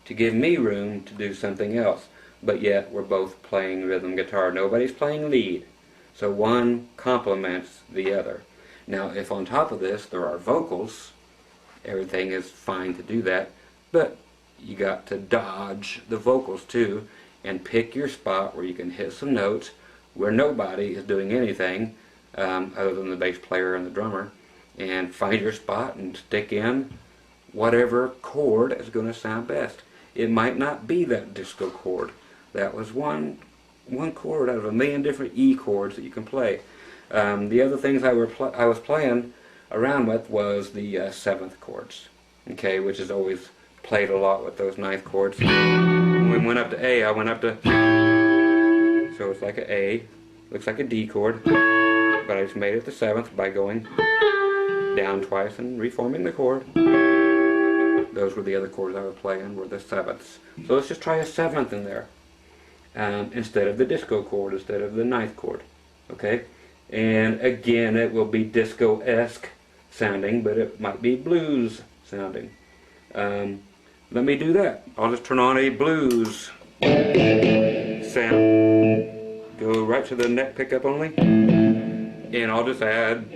to give me room to do something else. But yet we're both playing rhythm guitar. Nobody's playing lead. So one complements the other. Now if on top of this there are vocals, everything is fine to do that, but you got to dodge the vocals too and pick your spot where you can hit some notes where nobody is doing anything other than the bass player and the drummer, and find your spot and stick in whatever chord is going to sound best. It might not be that disco chord. That was one chord out of a million different E chords that you can play. The other things I was playing around with was the seventh chords, okay, which is always played a lot with those ninth chords. When we went up to A, I went up to, so it's like an A, looks like a D chord, but I just made it the seventh by going down twice and reforming the chord. Those were the other chords I was playing, were the sevenths. So let's just try a seventh in there, instead of the disco chord, instead of the ninth chord, okay? And again, it will be disco-esque sounding, but it might be blues sounding. Let me do that. I'll just turn on a blues sound. Go right to the neck pickup only, and I'll just add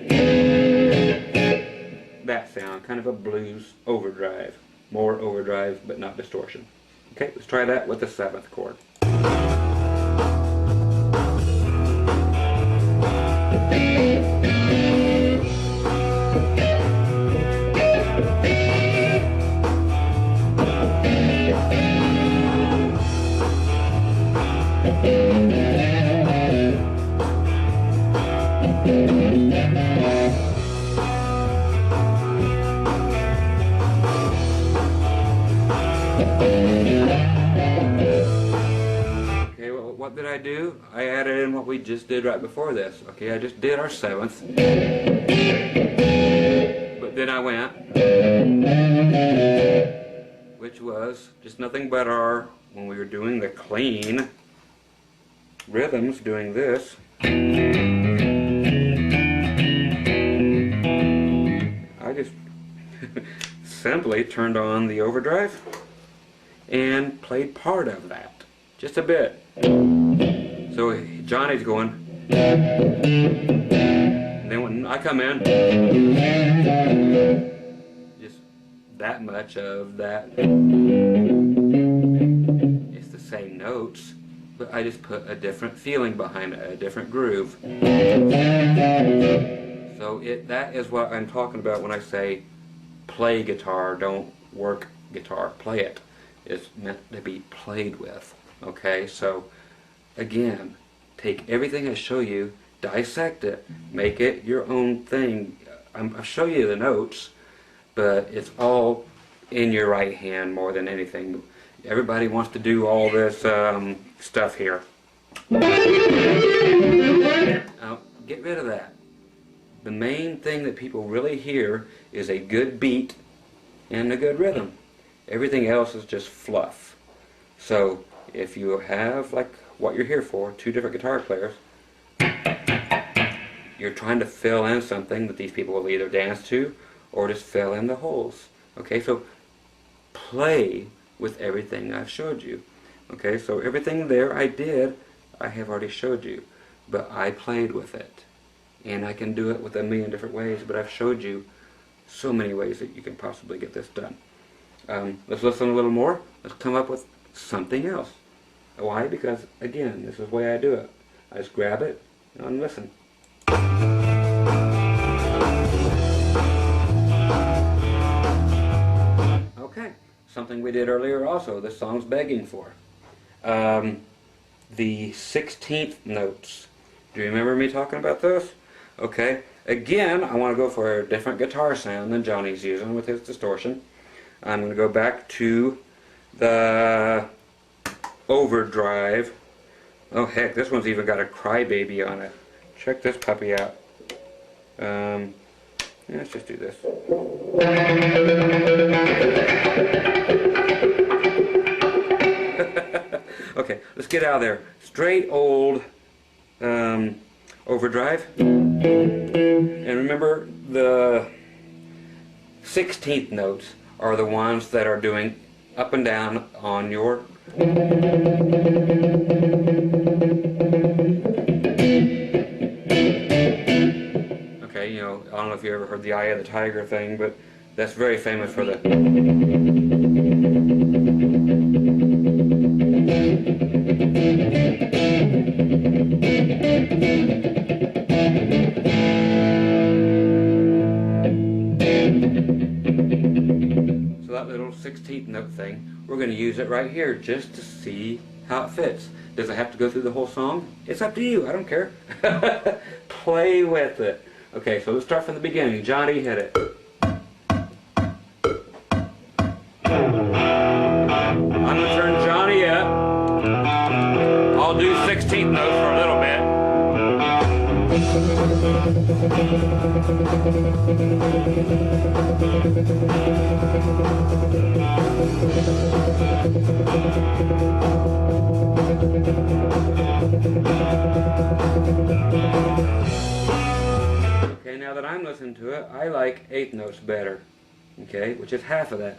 that sound, kind of a blues overdrive. More overdrive, but not distortion. Okay, let's try that with the seventh chord. Okay, well, what did I do? I added in what we just did right before this. Okay, I just did our seventh, but then I went, which was just nothing but our, when we were doing the clean rhythms, doing this, I just simply turned on the overdrive and played part of that, just a bit. So Johnny's going, and then when I come in, just that much of that. It's the same notes, but I just put a different feeling behind it, a different groove. So that is what I'm talking about when I say play guitar, don't work guitar, play it. It's meant to be played with, okay? So again, take everything I show you, dissect it, make it your own thing. I'll show you the notes, but it's all in your right hand more than anything. Everybody wants to do all this stuff here. Now, get rid of that. The main thing that people really hear is a good beat and a good rhythm. Everything else is just fluff. So if you have, like what you're here for, two different guitar players, you're trying to fill in something that these people will either dance to or just fill in the holes. Okay, so play with everything I've showed you. Okay, so everything there I have already showed you, but I played with it. And I can do it with a million different ways, but I've showed you so many ways that you can possibly get this done. Let's listen a little more. Let's come up with something else. Why? Because, again, this is the way I do it. I just grab it and listen. Okay, something we did earlier also, this song's begging for. The 16th notes. Do you remember me talking about those? Okay, again, I want to go for a different guitar sound than Johnny's using with his distortion. I'm going to go back to the overdrive. Oh heck, this one's even got a crybaby on it. Check this puppy out. Yeah, let's just do this. Okay, let's get out of there. Straight old overdrive. And remember, the 16th notes are the ones that are doing up and down on your okay, you know, I don't know if you ever heard the Eye of the Tiger thing, but that's very famous for the so that little 16th note thing, we're going to use it right here just to see how it fits. Does it have to go through the whole song? It's up to you, I don't care. Play with it. Okay, so let's start from the beginning. Johnny, hit it. I'm going to turn Johnny up. I'll do 16th notes for a little bit. Okay, now that I'm listening to it, I like 8th notes better. Okay, which is half of that.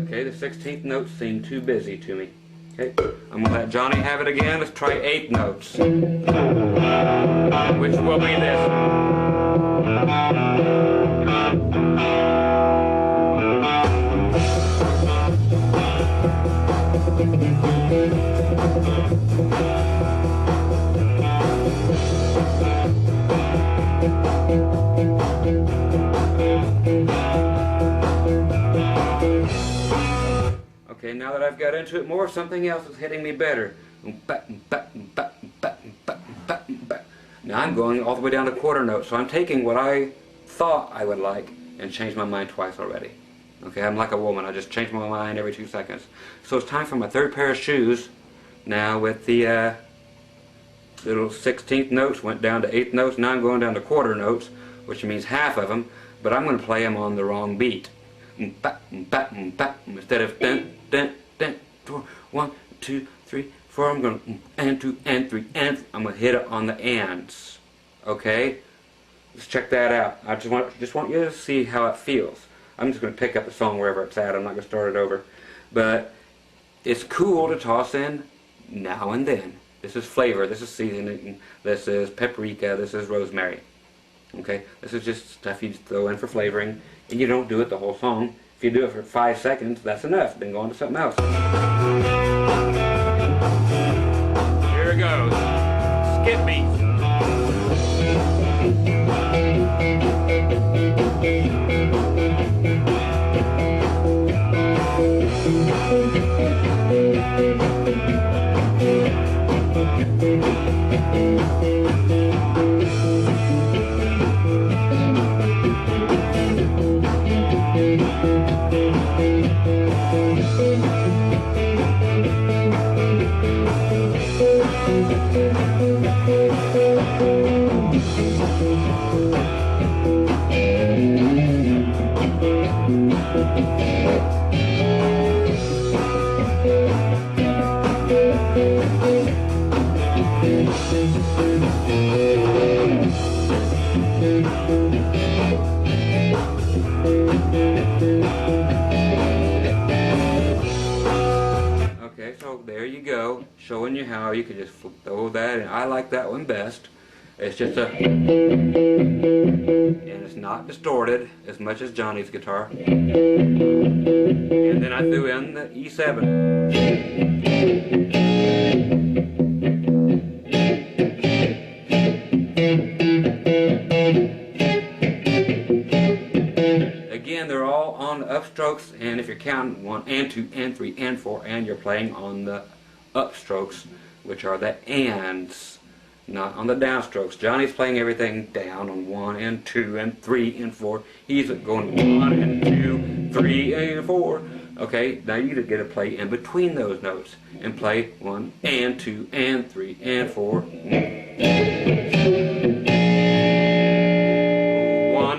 Okay, the 16th notes seem too busy to me. Okay, I'm going to let Johnny have it again. Let's try 8 notes. Which will be this. Okay, now that I've got into it more, something else is hitting me better. Now I'm going all the way down to quarter notes, so I'm taking what I thought I would like and changed my mind twice already. Okay, I'm like a woman, I just change my mind every 2 seconds. So it's time for my third pair of shoes. Now with the little 16th notes went down to 8th notes, now I'm going down to quarter notes, which means half of them, but I'm going to play them on the wrong beat. Instead of dun, dun, dun, 1, 2, 3, 4, I'm going to and 2 and 3 and I'm going to hit it on the ands. Okay? Let's check that out. I just want you to see how it feels. I'm just going to pick up the song wherever it's at. I'm not going to start it over. But it's cool to toss in now and then. This is flavor, this is seasoning, this is paprika, this is rosemary. Okay? This is just stuff you throw in for flavoring, and you don't do it the whole song. If you do it for 5 seconds, that's enough. Then go on to something else. Here it goes. Skip beats. Okay, so there you go, showing you how you can just throw that in. I like that one best. It's just a, and it's not distorted as much as Johnny's guitar. And then I threw in the E7. Again, they're all on the upstrokes, and if you're counting 1 and 2 and 3 and 4, and you're playing on the upstrokes, which are the ands, not on the downstrokes. Johnny's playing everything down on 1 and 2 and 3 and 4. He's going 1 and 2, 3 and 4. Okay, now you get to play in between those notes and play 1 and 2 and 3 and 4. 1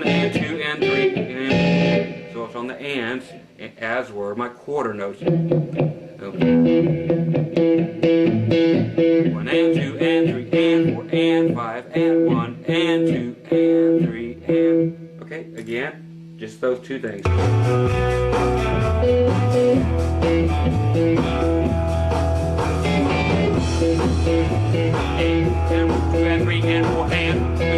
and 2 and 3 and 4. So So it's on the ands, as were my quarter notes. Okay. 1 and 2 and 3 and 4 and 5 and 1 and 2 and 3 and... Okay, again, just those two things. And 2 and 3 and 4 and 2.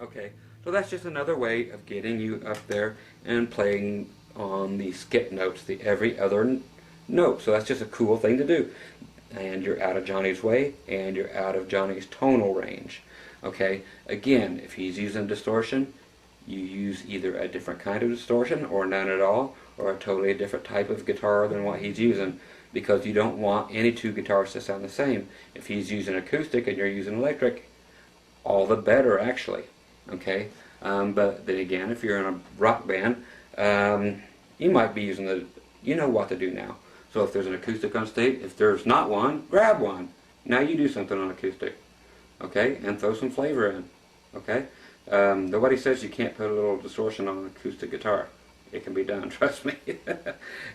Okay, so that's just another way of getting you up there and playing on the skip notes, the every other note. So that's just a cool thing to do. And you're out of Johnny's way, and you're out of Johnny's tonal range. Okay, again, if he's using distortion, you use either a different kind of distortion or none at all, or a totally different type of guitar than what he's using, because you don't want any two guitars to sound the same. If he's using acoustic and you're using electric, all the better actually. Okay, but then again, if you're in a rock band, you might be using the, you know what to do now. So if there's an acoustic on stage, if there's not one, grab one. Now you do something on acoustic. Okay, and throw some flavor in. Okay, nobody says you can't put a little distortion on an acoustic guitar. It can be done, trust me.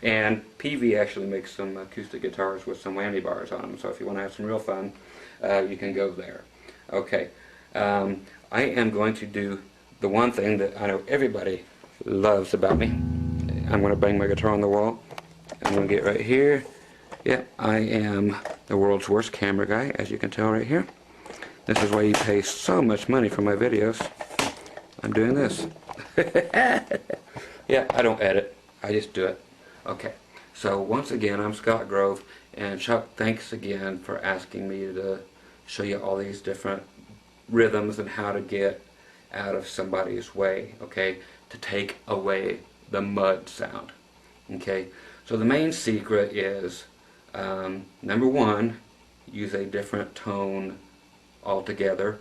And PV actually makes some acoustic guitars with some whammy bars on them. So if you want to have some real fun, you can go there. Okay, I am going to do the one thing that I know everybody loves about me. I'm going to bang my guitar on the wall. I'm going to get right here. Yep, I am the world's worst camera guy, as you can tell right here. This is why you pay so much money for my videos. I'm doing this. Yeah, I don't edit. I just do it. Okay, so once again, I'm Scott Grove, and Chuck, thanks again for asking me to show you all these different rhythms and how to get out of somebody's way, okay, to take away the mud sound. Okay, so the main secret is, number one, use a different tone altogether,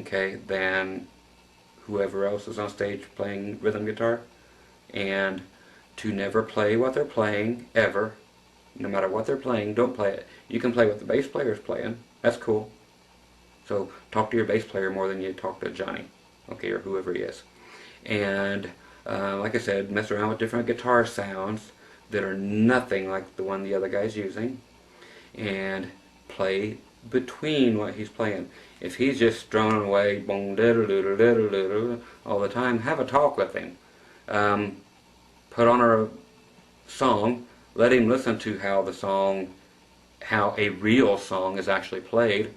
okay, than whoever else is on stage playing rhythm guitar, and to never play what they're playing, ever. No matter what they're playing, don't play it. You can play what the bass player is playing, that's cool. So talk to your bass player more than you talk to Johnny, okay, or whoever he is. And like I said, mess around with different guitar sounds that are nothing like the one the other guy's using, and play between what he's playing. If he's just droning away boom, all the time, have a talk with him. Put on a song, let him listen to how the song, how a real song is actually played,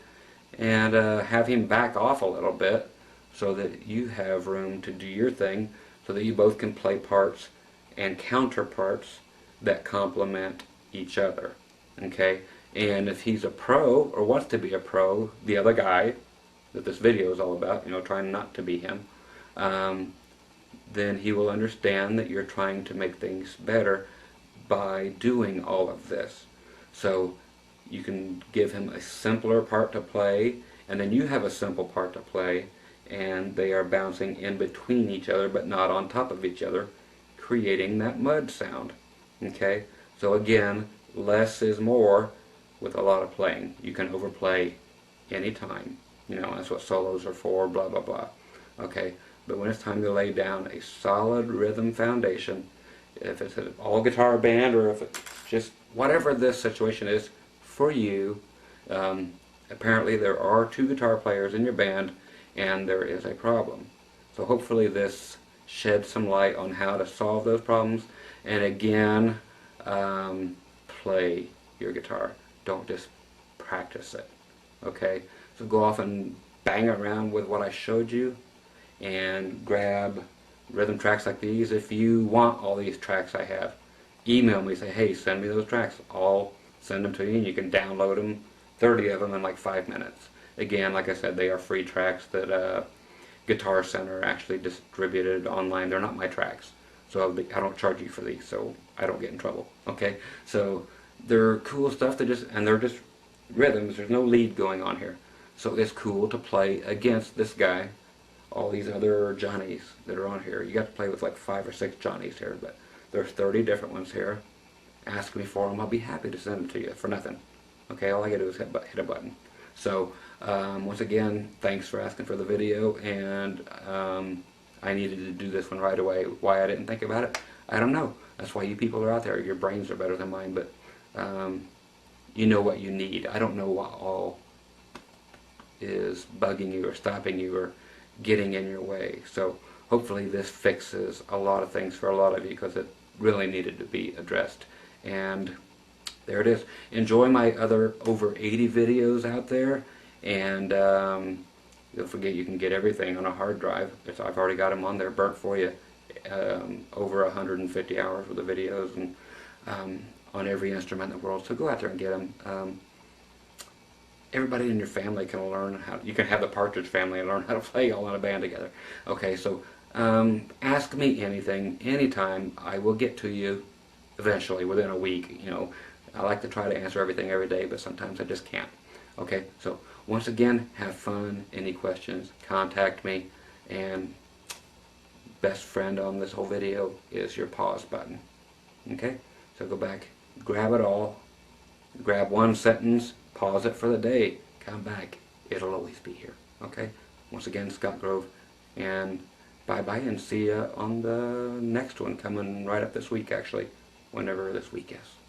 and have him back off a little bit so that you have room to do your thing, so that you both can play parts and counterparts that complement each other. Okay? And if he's a pro, or wants to be a pro, the other guy that this video is all about, you know, trying not to be him, then he will understand that you're trying to make things better by doing all of this. So you can give him a simpler part to play, and then you have a simple part to play, and they are bouncing in between each other but not on top of each other, creating that mud sound. Okay? So again, less is more with a lot of playing. You can overplay anytime. You know, that's what solos are for, blah blah blah. Okay? But when it's time to lay down a solid rhythm foundation, if it's an all guitar band or if it's just whatever this situation is for you, apparently there are 2 guitar players in your band and there is a problem. So hopefully this sheds some light on how to solve those problems, and again, play your guitar. Don't just practice it. Okay? So go off and bang around with what I showed you, and grab rhythm tracks like these. If you want all these tracks I have, email me, say, hey, send me those tracks. I'll send them to you, and you can download them, 30 of them in like 5 minutes. Again, like I said, they are free tracks that Guitar Center actually distributed online. They're not my tracks, so I don't charge you for these, so I don't get in trouble. Okay, so they're cool stuff. And they're just rhythms. There's no lead going on here, so it's cool to play against this guy. All these other Johnnies that are on here. You got to play with like 5 or 6 Johnnies here, but there's 30 different ones here, ask me for them, I'll be happy to send them to you for nothing. Okay, all I gotta do is hit a button. So once again, thanks for asking for the video, and I needed to do this one right away. Why I didn't think about it, I don't know. That's why you people are out there. Your brains are better than mine, but you know what you need. I don't know what all is bugging you or stopping you or getting in your way. So hopefully this fixes a lot of things for a lot of you, because it really needed to be addressed. And there it is. Enjoy my other over 80 videos out there, and don't forget you can get everything on a hard drive. I've already got them on there burnt for you. Over 150 hours worth of videos, and on every instrument in the world. So go out there and get them. Everybody in your family can learn how. You can have the Partridge Family and learn how to play all in a band together. Okay, so ask me anything, anytime. I will get to you eventually, within a week. You know, I like to try to answer everything every day, but sometimes I just can't. Okay, so once again, have fun. Any questions, contact me, and best friend on this whole video is your pause button. Okay, so go back, grab it all, grab one sentence, pause it for the day, come back, it'll always be here. Okay, once again, Scott Grove, and bye bye, and see you on the next one coming right up this week, actually, whenever this week is.